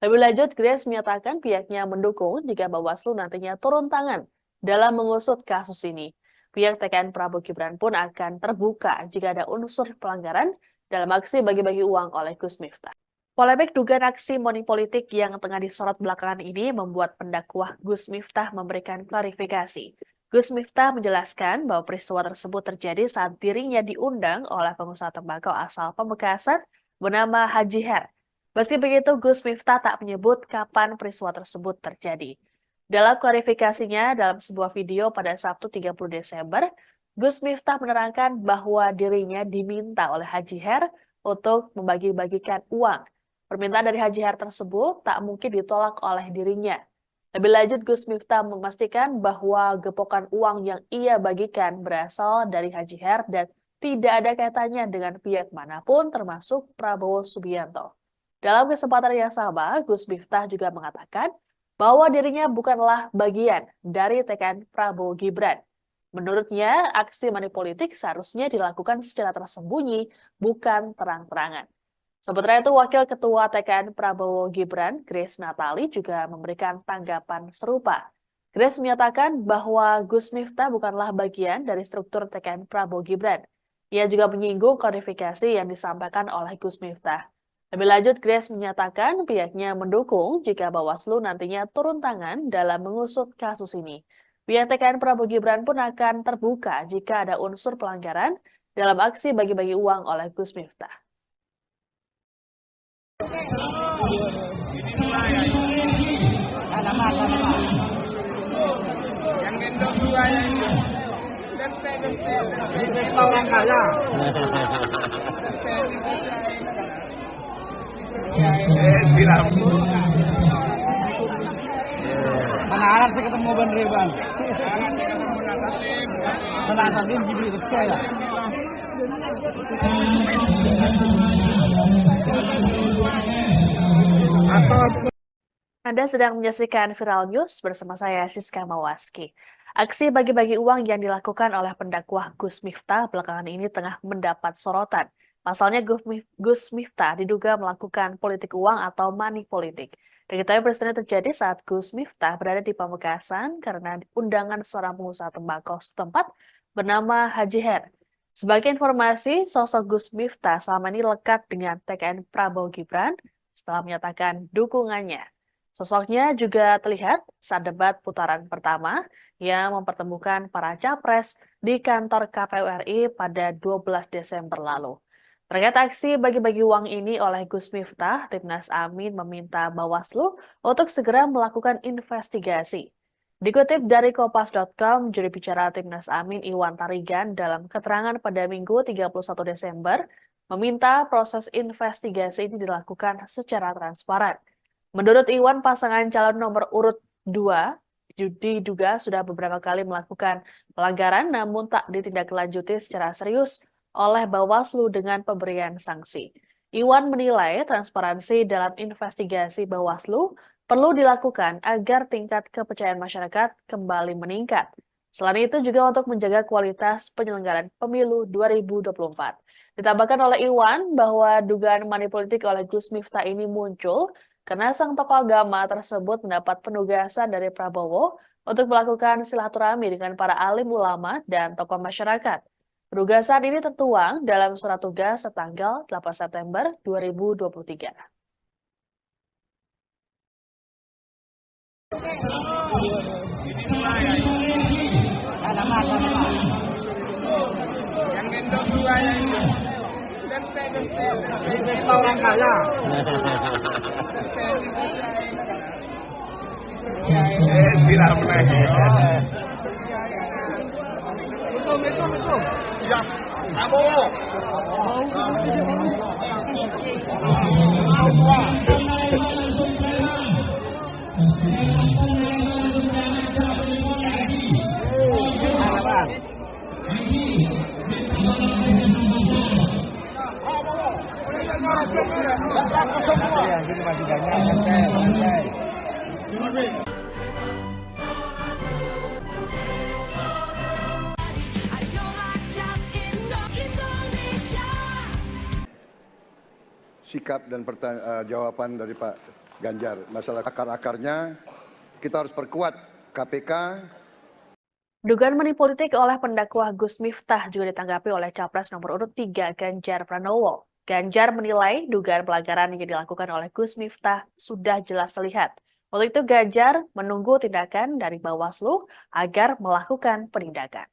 Lebih lanjut, Grace menyatakan pihaknya mendukung jika Bawaslu nantinya turun tangan dalam mengusut kasus ini. Pihak TKN Prabowo Gibran pun akan terbuka jika ada unsur pelanggaran dalam aksi bagi-bagi uang oleh Gus Miftah. Polemik dugaan aksi money politik yang tengah disorot belakangan ini membuat pendakwah Gus Miftah memberikan klarifikasi. Gus Miftah menjelaskan bahwa peristiwa tersebut terjadi saat dirinya diundang oleh pengusaha tembakau asal Pamekasan bernama Haji Her. Meski begitu, Gus Miftah tak menyebut kapan peristiwa tersebut terjadi. Dalam klarifikasinya dalam sebuah video pada Sabtu 30 Desember, Gus Miftah menerangkan bahwa dirinya diminta oleh Haji Her untuk membagi-bagikan uang. Permintaan dari Haji Her tersebut tak mungkin ditolak oleh dirinya. Lebih lanjut, Gus Miftah memastikan bahwa gepokan uang yang ia bagikan berasal dari Haji Her dan tidak ada kaitannya dengan pihak manapun termasuk Prabowo Subianto. Dalam kesempatan yang sama, Gus Miftah juga mengatakan bahwa dirinya bukanlah bagian dari TKN Prabowo Gibran. Menurutnya, aksi money politik seharusnya dilakukan secara tersembunyi, bukan terang-terangan. Sementara itu, Wakil Ketua TKN Prabowo Gibran, Grace Natali, juga memberikan tanggapan serupa. Grace menyatakan bahwa Gus Miftah bukanlah bagian dari struktur TKN Prabowo Gibran. Ia juga menyinggung klarifikasi yang disampaikan oleh Gus Miftah. Lebih lanjut, Grace menyatakan pihaknya mendukung jika Bawaslu nantinya turun tangan dalam mengusut kasus ini. Pihak TKN Prabowo Gibran pun akan terbuka jika ada unsur pelanggaran dalam aksi bagi-bagi uang oleh Gus Miftah. Yang gendong dua yang itu. Ini orang kaya. Dia Mana harap saya ketemu Bang Reban. Tenang sambil gini terus ya. Anda sedang menyaksikan Viral News bersama saya Siska Mawaski. Aksi bagi-bagi uang yang dilakukan oleh pendakwah Gus Miftah belakangan ini tengah mendapat sorotan. Pasalnya Gus Miftah diduga melakukan politik uang atau money politik. Diketahui peristiwa terjadi saat Gus Miftah berada di Pamekasan karena undangan seorang pengusaha tembakau setempat bernama Haji Her. Sebagai informasi, sosok Gus Miftah selama ini lekat dengan TKN Prabowo Gibran setelah menyatakan dukungannya. Sosoknya juga terlihat saat debat putaran pertama yang mempertemukan para capres di kantor KPU RI pada 12 Desember lalu. Terkait aksi bagi-bagi uang ini oleh Gus Miftah, Timnas Amin meminta Bawaslu untuk segera melakukan investigasi. Dikutip dari Kompas.com, juru bicara Timnas Amin Iwan Tarigan dalam keterangan pada Minggu 31 Desember meminta proses investigasi ini dilakukan secara transparan. Menurut Iwan, pasangan calon nomor urut 2 diduga sudah beberapa kali melakukan pelanggaran namun tak ditindaklanjuti secara serius oleh Bawaslu dengan pemberian sanksi. Iwan menilai transparansi dalam investigasi Bawaslu perlu dilakukan agar tingkat kepercayaan masyarakat kembali meningkat. Selain itu juga untuk menjaga kualitas penyelenggaraan pemilu 2024. Ditambahkan oleh Iwan bahwa dugaan money politik oleh Gus Miftah ini muncul karena sang tokoh agama tersebut mendapat penugasan dari Prabowo untuk melakukan silaturahmi dengan para alim ulama dan tokoh masyarakat. Penugasan ini tertuang dalam surat tugas setanggal 8 September 2023. Yang gendong dua yang itu. Kita orang kaya. Tidak menaik. Betul. Ya, Prabowo. Ya, gini masih banyak. Ayo rakyat Indonesia. Sikap dan jawaban dari Pak Ganjar. Masalah akar-akarnya kita harus perkuat KPK. Dugaan money politik oleh pendakwah Gus Miftah juga ditanggapi oleh Capres nomor urut 3 Ganjar Pranowo. Ganjar menilai dugaan pelanggaran yang dilakukan oleh Gus Miftah sudah jelas terlihat. Untuk itu Ganjar menunggu tindakan dari Bawaslu agar melakukan penindakan.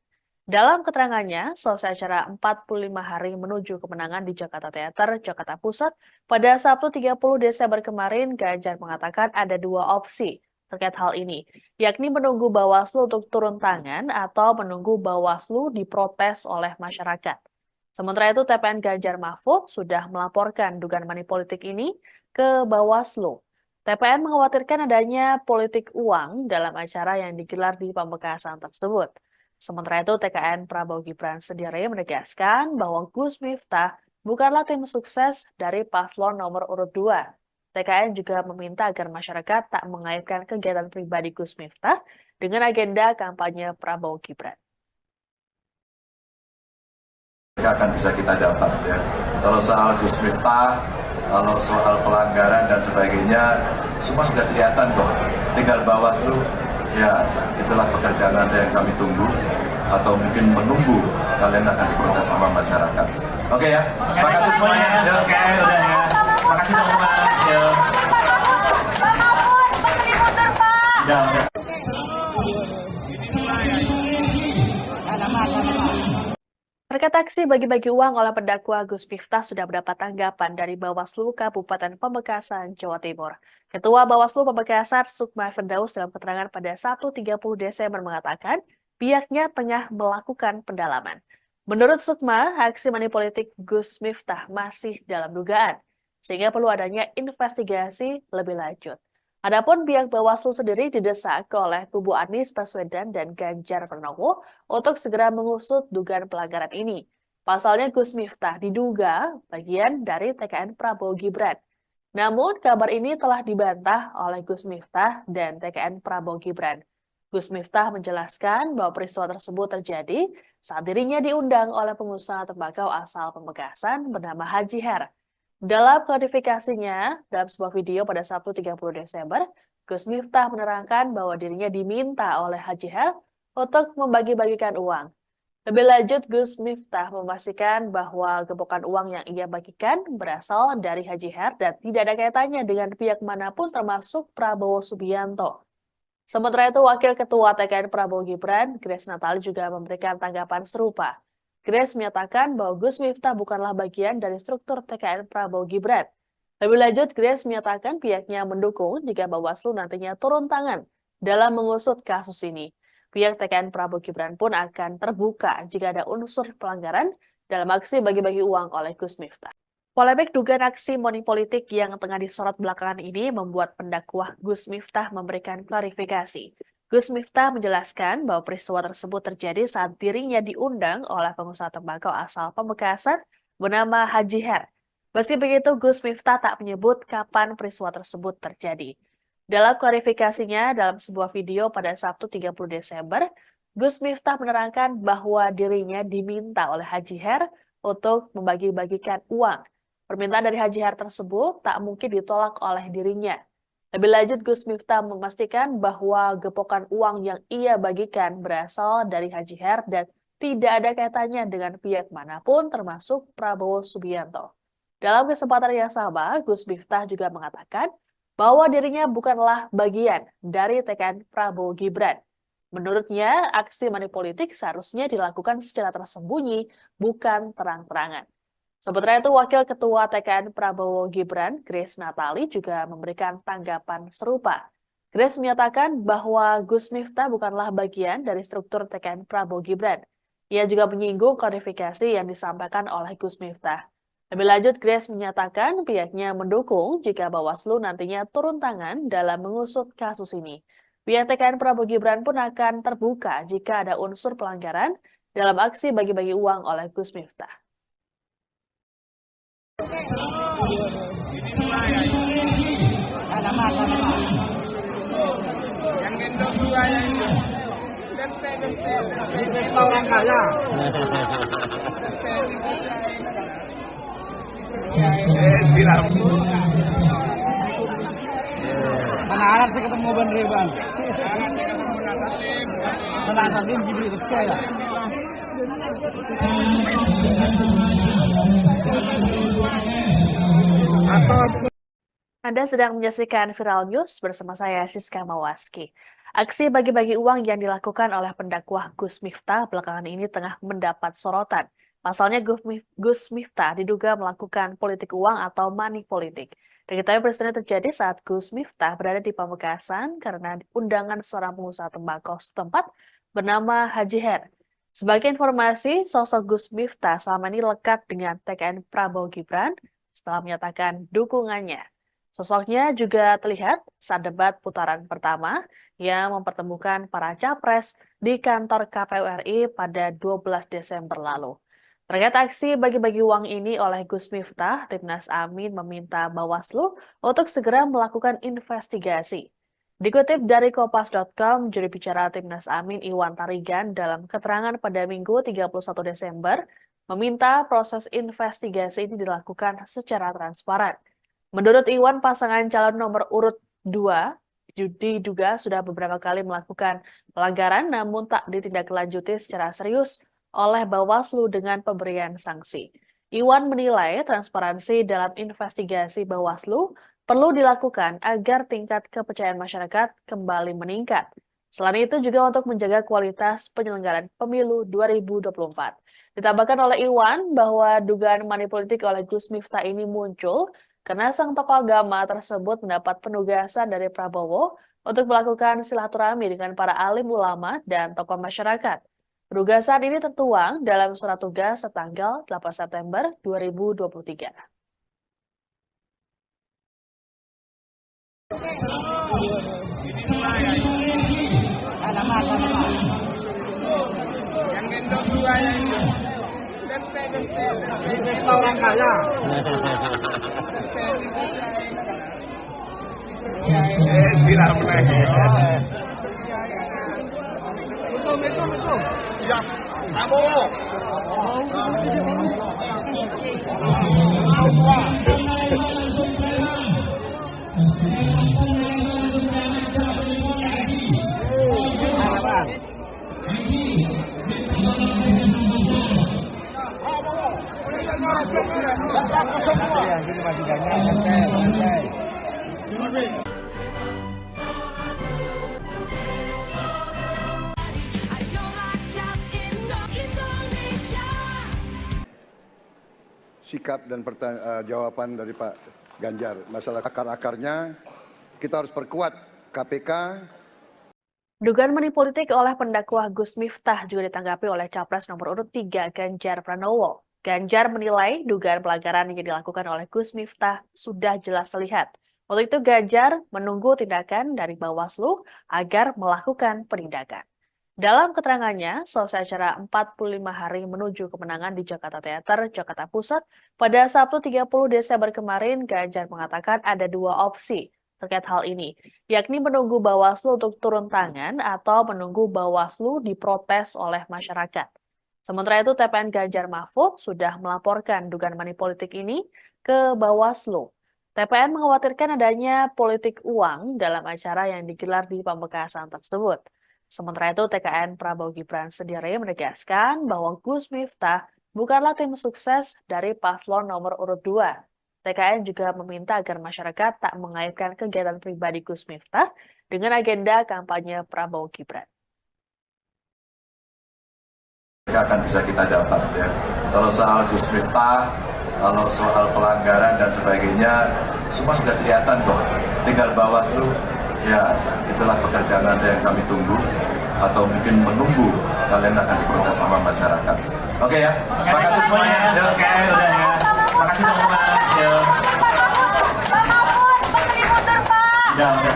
Dalam keterangannya, selesai acara 45 hari menuju kemenangan di Jakarta Theater, Jakarta Pusat, pada Sabtu 30 Desember kemarin, Ganjar mengatakan ada dua opsi terkait hal ini, yakni menunggu Bawaslu untuk turun tangan atau menunggu Bawaslu diprotes oleh masyarakat. Sementara itu, TPN Ganjar Mahfud sudah melaporkan dugaan money politik ini ke Bawaslu. TPN mengkhawatirkan adanya politik uang dalam acara yang digelar di Pamekasan tersebut. Sementara itu, TKN Prabowo Gibran sendiri menegaskan bahwa Gus Miftah bukanlah tim sukses dari paslon nomor urut 2. TKN juga meminta agar masyarakat tak mengaitkan kegiatan pribadi Gus Miftah dengan agenda kampanye Prabowo Gibran. Akan bisa kita dapat ya. Kalau soal Gus Miftah, kalau soal pelanggaran dan sebagainya, semua sudah kelihatan kok. Tinggal Bawaslu, ya itulah pekerjaan Anda yang kami tunggu, atau mungkin menunggu kalian akan diprotes sama masyarakat. Oke ya, terima kasih semuanya. Ya. Oke, udah ya. Makasih teman-teman. Ya. Udah. Terkait aksi bagi-bagi uang oleh pendakwa Gus Miftah sudah mendapat tanggapan dari Bawaslu Kabupaten Pamekasan, Jawa Timur. Ketua Bawaslu Pamekasan, Sukma Firdaus, dalam keterangan pada Sabtu 30 Desember mengatakan pihaknya tengah melakukan pendalaman. Menurut Sukma, aksi money politik Gus Miftah masih dalam dugaan. sehingga perlu adanya investigasi lebih lanjut. Adapun pihak Bawaslu sendiri didesak oleh kubu Anies Baswedan dan Ganjar Pranowo untuk segera mengusut dugaan pelanggaran ini. Pasalnya Gus Miftah diduga bagian dari TKN Prabowo Gibran. Namun kabar ini telah dibantah oleh Gus Miftah dan TKN Prabowo Gibran. Gus Miftah menjelaskan bahwa peristiwa tersebut terjadi saat dirinya diundang oleh pengusaha tembakau asal Pamekasan bernama Haji Her. Dalam klarifikasinya, dalam sebuah video pada Sabtu 30 Desember, Gus Miftah menerangkan bahwa dirinya diminta oleh Haji Her untuk membagi-bagikan uang. Lebih lanjut, Gus Miftah memastikan bahwa gepokan uang yang ia bagikan berasal dari Haji Her dan tidak ada kaitannya dengan pihak manapun termasuk Prabowo Subianto. Sementara itu, Wakil Ketua TKN Prabowo Gibran, Grace Natali juga memberikan tanggapan serupa. Grace menyatakan bahwa Gus Miftah bukanlah bagian dari struktur TKN Prabowo Gibran. Lebih lanjut, Grace menyatakan pihaknya mendukung jika Bawaslu nantinya turun tangan dalam mengusut kasus ini. Pihak TKN Prabowo Gibran pun akan terbuka jika ada unsur pelanggaran dalam aksi bagi-bagi uang oleh Gus Miftah. Polemik dugaan aksi money politik yang tengah disorot belakangan ini membuat pendakwah Gus Miftah memberikan klarifikasi. Gus Miftah menjelaskan bahwa peristiwa tersebut terjadi saat dirinya diundang oleh pengusaha tembakau asal Pamekasan bernama Haji Her. Meski begitu, Gus Miftah tak menyebut kapan peristiwa tersebut terjadi. Dalam klarifikasinya dalam sebuah video pada Sabtu 30 Desember, Gus Miftah menerangkan bahwa dirinya diminta oleh Haji Her untuk membagi-bagikan uang. Permintaan dari Haji Her tersebut tak mungkin ditolak oleh dirinya. Lebih lanjut, Gus Miftah memastikan bahwa gepokan uang yang ia bagikan berasal dari Haji Her dan tidak ada kaitannya dengan pihak manapun termasuk Prabowo Subianto. Dalam kesempatan yang sama, Gus Miftah juga mengatakan bahwa dirinya bukanlah bagian dari TKN Prabowo Gibran. Menurutnya, aksi money politik seharusnya dilakukan secara tersembunyi, bukan terang-terangan. Sementara itu, Wakil Ketua TKN Prabowo Gibran, Grace Natali, juga memberikan tanggapan serupa. Grace menyatakan bahwa Gus Miftah bukanlah bagian dari struktur TKN Prabowo Gibran. Ia juga menyinggung klarifikasi yang disampaikan oleh Gus Miftah. Lebih lanjut, Grace menyatakan pihaknya mendukung jika Bawaslu nantinya turun tangan dalam mengusut kasus ini. Pihak TKN Prabowo Gibran pun akan terbuka jika ada unsur pelanggaran dalam aksi bagi-bagi uang oleh Gus Miftah. Yang gendong dua yang itu. Ini orang kaya. Bilang. Mana Arab sih ketemu Ban Reban. Mana Salim Jibril sekali. Anda sedang menyaksikan Viral News bersama saya Siska Mawaski. Aksi bagi-bagi uang yang dilakukan oleh pendakwah Gus Miftah belakangan ini tengah mendapat sorotan. Pasalnya Gus Miftah diduga melakukan politik uang atau money politik. Diketahui peristiwa terjadi saat Gus Miftah berada di Pamekasan karena undangan seorang pengusaha tembakau setempat bernama Haji Her. Sebagai informasi, sosok Gus Miftah selama ini lekat dengan TKN Prabowo Gibran setelah menyatakan dukungannya. Sosoknya juga terlihat saat debat putaran pertama yang mempertemukan para capres di kantor KPU RI pada 12 Desember lalu. Terkait aksi bagi-bagi uang ini oleh Gus Miftah, Timnas Amin meminta Bawaslu untuk segera melakukan investigasi. Dikutip dari Kompas.com, juru bicara Timnas Amin Iwan Tarigan dalam keterangan pada Minggu 31 Desember meminta proses investigasi ini dilakukan secara transparan. Menurut Iwan, pasangan calon nomor urut 2 diduga sudah beberapa kali melakukan pelanggaran namun tak ditindaklanjuti secara serius oleh Bawaslu dengan pemberian sanksi. Iwan menilai transparansi dalam investigasi Bawaslu perlu dilakukan agar tingkat kepercayaan masyarakat kembali meningkat. Selain itu juga untuk menjaga kualitas penyelenggaraan pemilu 2024. Ditambahkan oleh Iwan bahwa dugaan money politik oleh Gus Miftah ini muncul karena sang tokoh agama tersebut mendapat penugasan dari Prabowo untuk melakukan silaturahmi dengan para alim ulama dan tokoh masyarakat. Penugasan ini tertuang dalam surat tugas setanggal 8 September 2023. Ini dua ya. Nama. Yang gendong dua ya itu. Kita orang kaya. Siram lagi. Betul. Ya, kamu. Ya, gini masih santai. Ayo rakyat Indonesia. Sikap dan jawaban dari Pak Ganjar. Masalah akar-akarnya kita harus perkuat KPK. Dugaan money politik oleh pendakwa Gus Miftah juga ditanggapi oleh Capres nomor urut 3 Ganjar Pranowo. Ganjar menilai dugaan pelanggaran yang dilakukan oleh Gus Miftah sudah jelas terlihat. Untuk itu Ganjar menunggu tindakan dari Bawaslu agar melakukan penindakan. Dalam keterangannya, selesai acara 45 hari menuju kemenangan di Jakarta Theater, Jakarta Pusat, pada Sabtu 30 Desember kemarin, Ganjar mengatakan ada dua opsi terkait hal ini, yakni menunggu Bawaslu untuk turun tangan atau menunggu Bawaslu diprotes oleh masyarakat. Sementara itu, TPN Ganjar Mahfud sudah melaporkan dugaan money politik ini ke Bawaslu. TPN mengkhawatirkan adanya politik uang dalam acara yang digelar di Pamekasan tersebut. Sementara itu, TKN Prabowo Gibran sendiri menegaskan bahwa Gus Miftah bukanlah tim sukses dari paslon nomor urut 2. TKN juga meminta agar masyarakat tak mengaitkan kegiatan pribadi Gus Miftah dengan agenda kampanye Prabowo Gibran. Akan bisa kita dapat ya. Kalau soal Gus Miftah, kalau soal pelanggaran dan sebagainya, semua sudah kelihatan kok. Tinggal Bawaslu, ya itulah pekerjaan Anda yang kami tunggu, atau mungkin menunggu kalian akan diprotes sama masyarakat. Oke ya, terima kasih semuanya. Ya. Oke, udah ya. Makasih teman-teman. Ya. Udah. Nama.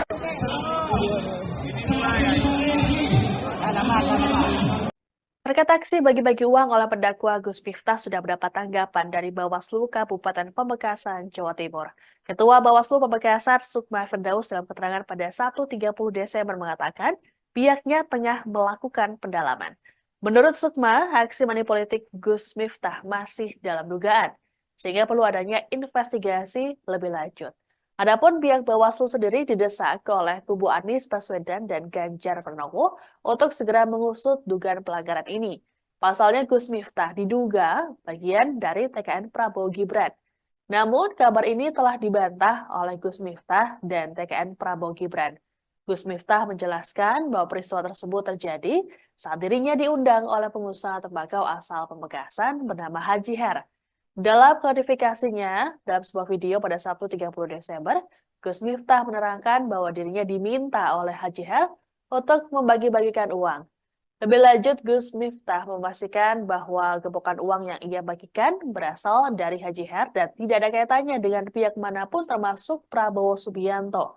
Terkait aksi bagi-bagi uang oleh pendakwa Gus Miftah sudah mendapat tanggapan dari Bawaslu Kabupaten Pamekasan, Jawa Timur. Ketua Bawaslu Pamekasan, Sukma Firdaus, dalam keterangan pada Sabtu 30 Desember mengatakan pihaknya tengah melakukan pendalaman. Menurut Sukma, aksi money politik Gus Miftah masih dalam dugaan, sehingga perlu adanya investigasi lebih lanjut. Adapun pihak Bawaslu sendiri didesak oleh kubu Anies Baswedan dan Ganjar Pranowo untuk segera mengusut dugaan pelanggaran ini. Pasalnya Gus Miftah diduga bagian dari TKN Prabowo Gibran. Namun kabar ini telah dibantah oleh Gus Miftah dan TKN Prabowo Gibran. Gus Miftah menjelaskan bahwa peristiwa tersebut terjadi saat dirinya diundang oleh pengusaha tembakau asal Pamekasan bernama Haji Her. Dalam klarifikasinya, dalam sebuah video pada Sabtu 30 Desember, Gus Miftah menerangkan bahwa dirinya diminta oleh Haji Her untuk membagi-bagikan uang. Lebih lanjut, Gus Miftah memastikan bahwa gepokan uang yang ia bagikan berasal dari Haji Her dan tidak ada kaitannya dengan pihak manapun termasuk Prabowo Subianto.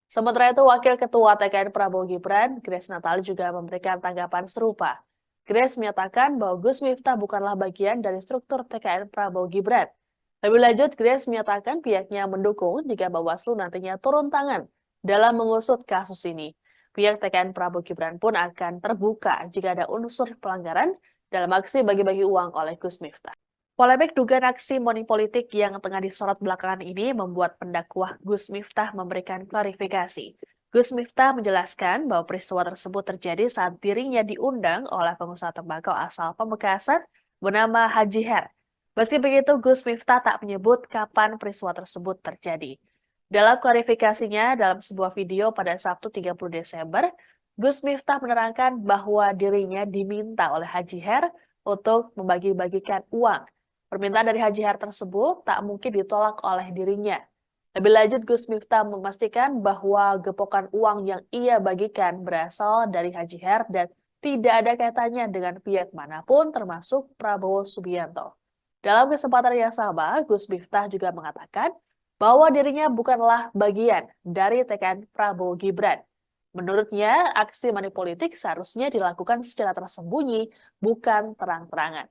Sementara itu, Wakil Ketua TKN Prabowo Gibran, Grace Natali juga memberikan tanggapan serupa. Grace menyatakan bahwa Gus Miftah bukanlah bagian dari struktur TKN Prabowo Gibran. Lebih lanjut, Grace menyatakan pihaknya mendukung jika Bawaslu nantinya turun tangan dalam mengusut kasus ini. Pihak TKN Prabowo Gibran pun akan terbuka jika ada unsur pelanggaran dalam aksi bagi-bagi uang oleh Gus Miftah. Polemik dugaan aksi money politik yang tengah disorot belakangan ini membuat pendakwah Gus Miftah memberikan klarifikasi. Gus Miftah menjelaskan bahwa peristiwa tersebut terjadi saat dirinya diundang oleh pengusaha tembakau asal Pamekasan bernama Haji Her. Meski begitu, Gus Miftah tak menyebut kapan peristiwa tersebut terjadi. Dalam klarifikasinya dalam sebuah video pada Sabtu 30 Desember, Gus Miftah menerangkan bahwa dirinya diminta oleh Haji Her untuk membagi-bagikan uang. Permintaan dari Haji Her tersebut tak mungkin ditolak oleh dirinya. Lebih lanjut, Gus Miftah memastikan bahwa gepokan uang yang ia bagikan berasal dari Haji Her dan tidak ada kaitannya dengan pihak manapun termasuk Prabowo Subianto. Dalam kesempatan yang sama, Gus Miftah juga mengatakan bahwa dirinya bukanlah bagian dari TKN Prabowo Gibran. Menurutnya, aksi manipolitik seharusnya dilakukan secara tersembunyi, bukan terang-terangan.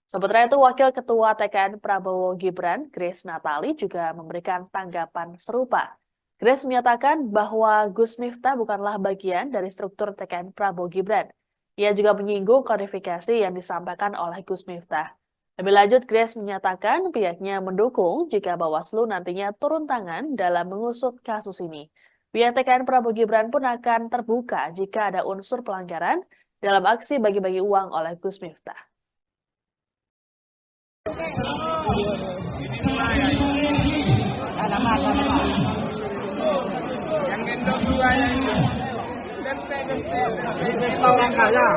Sementara itu, Wakil Ketua TKN Prabowo Gibran, Grace Natali, juga memberikan tanggapan serupa. Grace menyatakan bahwa Gus Miftah bukanlah bagian dari struktur TKN Prabowo Gibran. Ia juga menyinggung klarifikasi yang disampaikan oleh Gus Miftah. Lebih lanjut, Grace menyatakan pihaknya mendukung jika Bawaslu nantinya turun tangan dalam mengusut kasus ini. Pihak TKN Prabowo Gibran pun akan terbuka jika ada unsur pelanggaran dalam aksi bagi-bagi uang oleh Gus Miftah. Yang gendong dua yang ini. Kita orang kaya.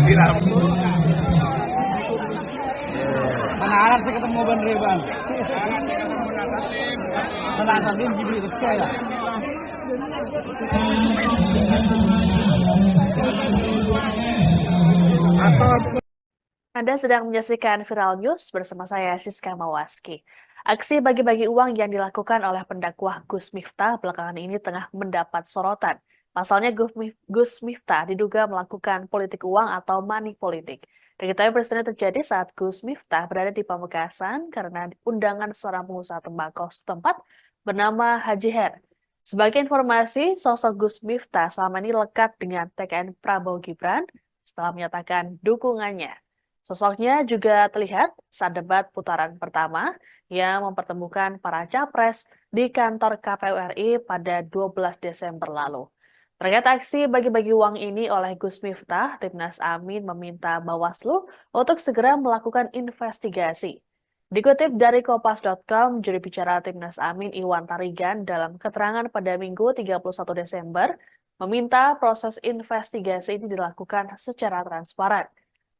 Siram. Mana Arab sih ketemu Ban Reban. Mana Salim Jibril Rizky ya. Anda sedang menyaksikan Viral News bersama saya Siska Mawaski. Aksi bagi-bagi uang yang dilakukan oleh pendakwah Gus Miftah belakangan ini tengah mendapat sorotan. Pasalnya Gus Miftah diduga melakukan politik uang atau money politik. Diketahui peristiwa terjadi saat Gus Miftah berada di Pamekasan karena undangan seorang pengusaha tembakau setempat bernama Haji Her. Sebagai informasi, sosok Gus Miftah selama ini lekat dengan TKN Prabowo Gibran setelah menyatakan dukungannya. Sosoknya juga terlihat saat debat putaran pertama yang mempertemukan para capres di kantor KPU RI pada 12 Desember lalu. Terkait aksi bagi-bagi uang ini oleh Gus Miftah, Timnas Amin meminta Bawaslu untuk segera melakukan investigasi. Dikutip dari Kompas.com, juru bicara Timnas Amin Iwan Tarigan dalam keterangan pada Minggu 31 Desember meminta proses investigasi ini dilakukan secara transparan.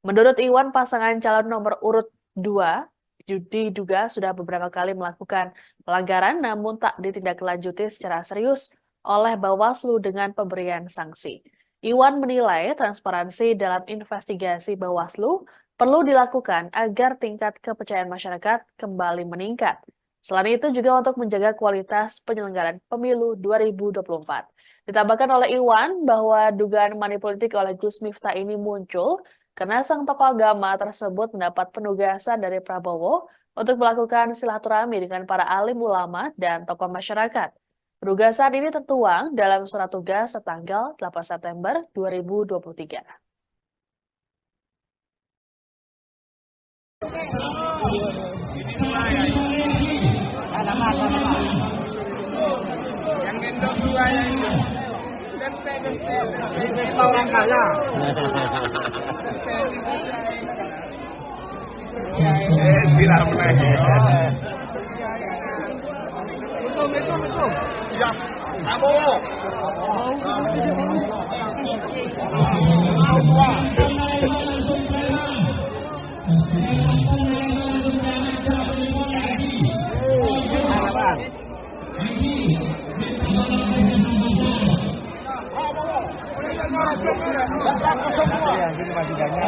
Menurut Iwan, pasangan calon nomor urut 2 diduga sudah beberapa kali melakukan pelanggaran namun tak ditindaklanjuti secara serius oleh Bawaslu dengan pemberian sanksi. Iwan menilai transparansi dalam investigasi Bawaslu perlu dilakukan agar tingkat kepercayaan masyarakat kembali meningkat. Selain itu juga untuk menjaga kualitas penyelenggaraan pemilu 2024. Ditambahkan oleh Iwan bahwa dugaan manipolitik oleh Gus Miftah ini muncul karena sang tokoh agama tersebut mendapat penugasan dari Prabowo untuk melakukan silaturahmi dengan para alim ulama dan tokoh masyarakat. Penugasan ini tertuang dalam surat tugas setanggal 8 September 2023. Yang gendong dua yang ini. Kita orang kaya. Siram. Ya, Prabowo. Yang ini masih banyak.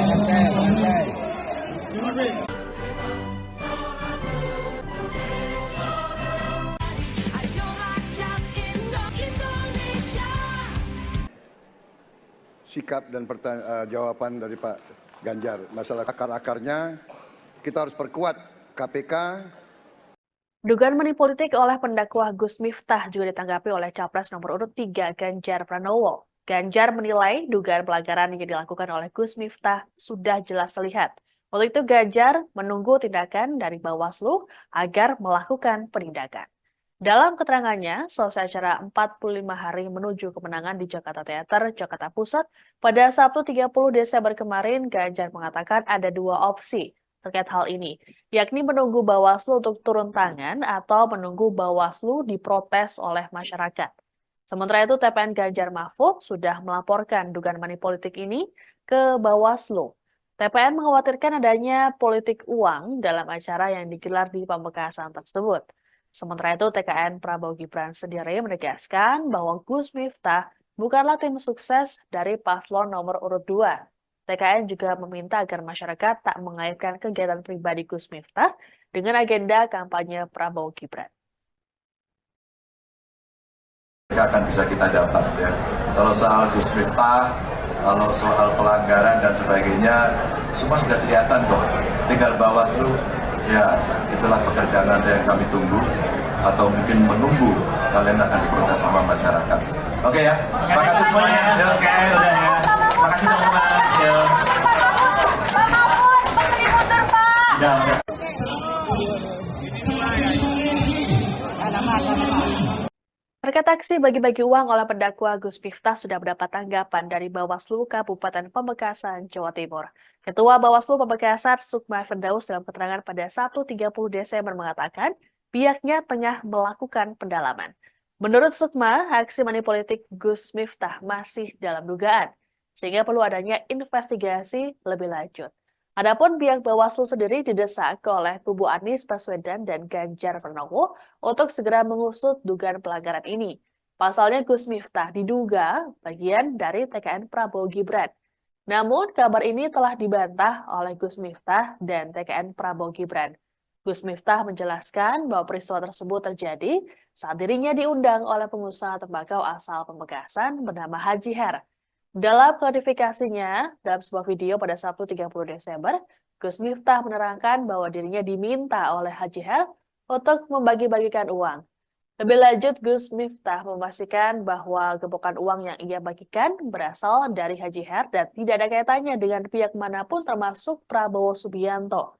Ayo rakyat Indonesia. Sikap dan jawaban dari Pak Ganjar. Masalah akar-akarnya kita harus perkuat KPK. Dugaan manipolitik oleh pendakwah Gus Miftah juga ditanggapi oleh Capres nomor urut 3 Ganjar Pranowo. Ganjar menilai dugaan pelanggaran yang dilakukan oleh Gus Miftah sudah jelas terlihat. Untuk itu Ganjar menunggu tindakan dari Bawaslu agar melakukan penindakan. Dalam keterangannya, selesai acara 45 hari menuju kemenangan di Jakarta Theater, Jakarta Pusat, pada Sabtu 30 Desember kemarin, Ganjar mengatakan ada dua opsi terkait hal ini, yakni menunggu Bawaslu untuk turun tangan atau menunggu Bawaslu diprotes oleh masyarakat. Sementara itu, TPN Ganjar Mahfud sudah melaporkan dugaan manipolitik ini ke Bawaslu. TPN mengkhawatirkan adanya politik uang dalam acara yang digelar di Pamekasan tersebut. Sementara itu, TKN Prabowo Gibran sendiri menegaskan bahwa Gus Miftah bukanlah tim sukses dari paslon nomor urut 2. TKN juga meminta agar masyarakat tak mengaitkan kegiatan pribadi Gus Miftah dengan agenda kampanye Prabowo Gibran. Akan bisa kita dapat ya. Kalau soal Gus Miftah, kalau soal pelanggaran dan sebagainya, semua sudah kelihatan kok. Tinggal Bawaslu, ya itulah pekerjaan Anda yang kami tunggu, atau mungkin menunggu kalian akan diprotes sama masyarakat. Oke ya, terima kasih semuanya. Ya. Oke, udah ya. Makasih teman-teman. Ya. Udah. Terkait aksi bagi-bagi uang oleh pendakwa Gus Miftah sudah mendapat tanggapan dari Bawaslu Kabupaten Pamekasan, Jawa Timur. Ketua Bawaslu Pamekasan, Sukma Firdaus, dalam keterangan pada Sabtu 30 Desember mengatakan pihaknya tengah melakukan pendalaman. Menurut Sukma, aksi manipolitik Gus Miftah masih dalam dugaan, sehingga perlu adanya investigasi lebih lanjut. Adapun pihak Bawaslu sendiri didesak oleh kubu Anies Baswedan dan Ganjar Pranowo untuk segera mengusut dugaan pelanggaran ini. Pasalnya Gus Miftah diduga bagian dari TKN Prabowo Gibran. Namun kabar ini telah dibantah oleh Gus Miftah dan TKN Prabowo Gibran. Gus Miftah menjelaskan bahwa peristiwa tersebut terjadi saat dirinya diundang oleh pengusaha tembakau asal Pamekasan bernama Haji Her. Dalam klarifikasinya, dalam sebuah video pada Sabtu 30 Desember, Gus Miftah menerangkan bahwa dirinya diminta oleh Haji Her untuk membagi-bagikan uang. Lebih lanjut, Gus Miftah memastikan bahwa gepokan uang yang ia bagikan berasal dari Haji Her dan tidak ada kaitannya dengan pihak manapun termasuk Prabowo Subianto.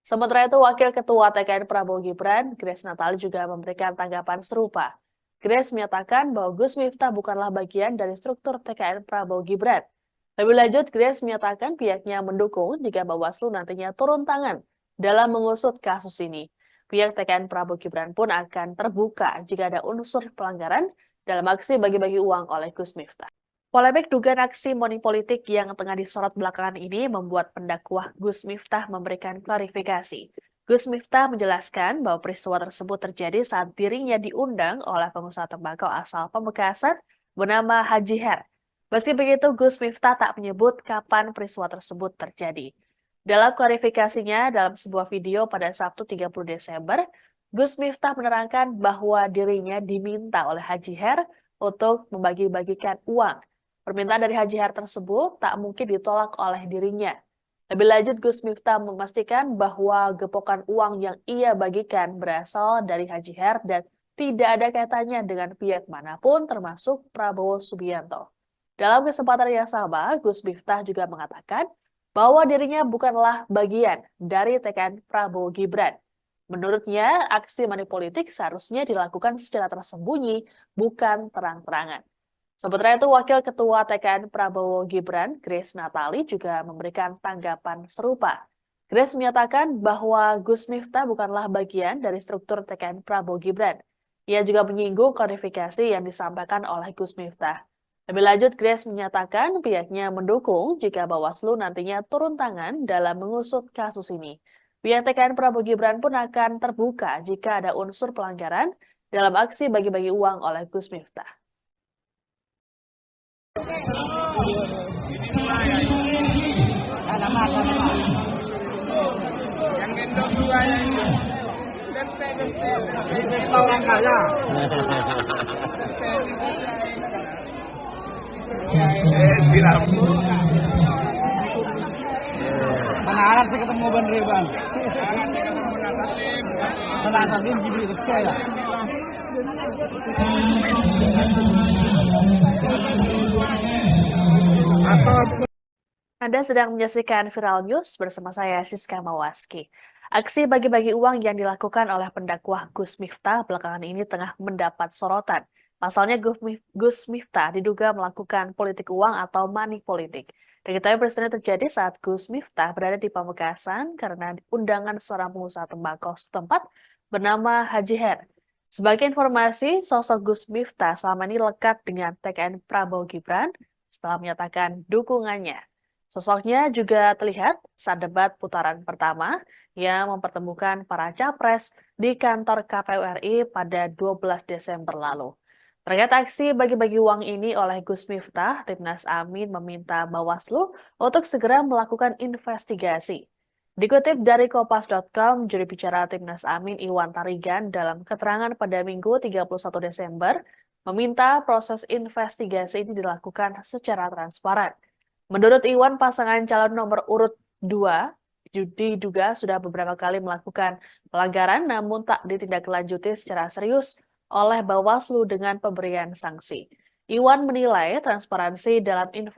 Sementara itu, Wakil Ketua TKN Prabowo Gibran, Grace Natali juga memberikan tanggapan serupa. Grace menyatakan bahwa Gus Miftah bukanlah bagian dari struktur TKN Prabowo Gibran. Lebih lanjut, Grace menyatakan pihaknya mendukung jika Bawaslu nantinya turun tangan dalam mengusut kasus ini. Pihak TKN Prabowo Gibran pun akan terbuka jika ada unsur pelanggaran dalam aksi bagi-bagi uang oleh Gus Miftah. Polemik dugaan aksi manipolitik yang tengah disorot belakangan ini membuat pendakwah Gus Miftah memberikan klarifikasi. Gus Miftah menjelaskan bahwa peristiwa tersebut terjadi saat dirinya diundang oleh pengusaha tembakau asal Pamekasan bernama Haji Her. Meski begitu, Gus Miftah tak menyebut kapan peristiwa tersebut terjadi. Dalam klarifikasinya dalam sebuah video pada Sabtu 30 Desember, Gus Miftah menerangkan bahwa dirinya diminta oleh Haji Her untuk membagi-bagikan uang. Permintaan dari Haji Her tersebut tak mungkin ditolak oleh dirinya. Lebih lanjut, Gus Miftah memastikan bahwa gepokan uang yang ia bagikan berasal dari Haji Her dan tidak ada kaitannya dengan pihak manapun termasuk Prabowo Subianto. Dalam kesempatan yang sama, Gus Miftah juga mengatakan bahwa dirinya bukanlah bagian dari TKN Prabowo Gibran. Menurutnya, aksi manipolitik seharusnya dilakukan secara tersembunyi, bukan terang-terangan. Sementara itu, Wakil Ketua TKN Prabowo Gibran, Grace Natali, juga memberikan tanggapan serupa. Grace menyatakan bahwa Gus Miftah bukanlah bagian dari struktur TKN Prabowo Gibran. Ia juga menyinggung klarifikasi yang disampaikan oleh Gus Miftah. Lebih lanjut, Grace menyatakan pihaknya mendukung jika Bawaslu nantinya turun tangan dalam mengusut kasus ini. Pihak TKN Prabowo Gibran pun akan terbuka jika ada unsur pelanggaran dalam aksi bagi-bagi uang oleh Gus Miftah. Yang gendong dua yang ini. Orang kaya. Bilang. Mana Arab sih ketemu Ban Reban. Mana Arab ini jadi sekali. Anda sedang menyaksikan Viral News bersama saya Siska Mawaski. Aksi bagi-bagi uang yang dilakukan oleh pendakwah Gus Miftah belakangan ini tengah mendapat sorotan. Pasalnya Gus Miftah diduga melakukan politik uang atau money politik. Diketahui peristiwa terjadi saat Gus Miftah berada di Pamekasan karena undangan seorang pengusaha tembakau setempat bernama Haji Her. Sebagai informasi, sosok Gus Miftah selama ini lekat dengan TKN Prabowo Gibran setelah menyatakan dukungannya. Sosoknya juga terlihat saat debat putaran pertama yang mempertemukan para capres di kantor KPU RI pada 12 Desember lalu. Terkait aksi bagi-bagi uang ini oleh Gus Miftah, Timnas Amin meminta Bawaslu untuk segera melakukan investigasi. Dikutip dari Kompas.com, juru bicara Timnas Amin Iwan Tarigan dalam keterangan pada Minggu 31 Desember meminta proses investigasi ini dilakukan secara transparan. Menurut Iwan, pasangan calon nomor urut 2 diduga sudah beberapa kali melakukan pelanggaran namun tak ditindaklanjuti secara serius oleh Bawaslu dengan pemberian sanksi. Iwan menilai transparansi dalam investigasi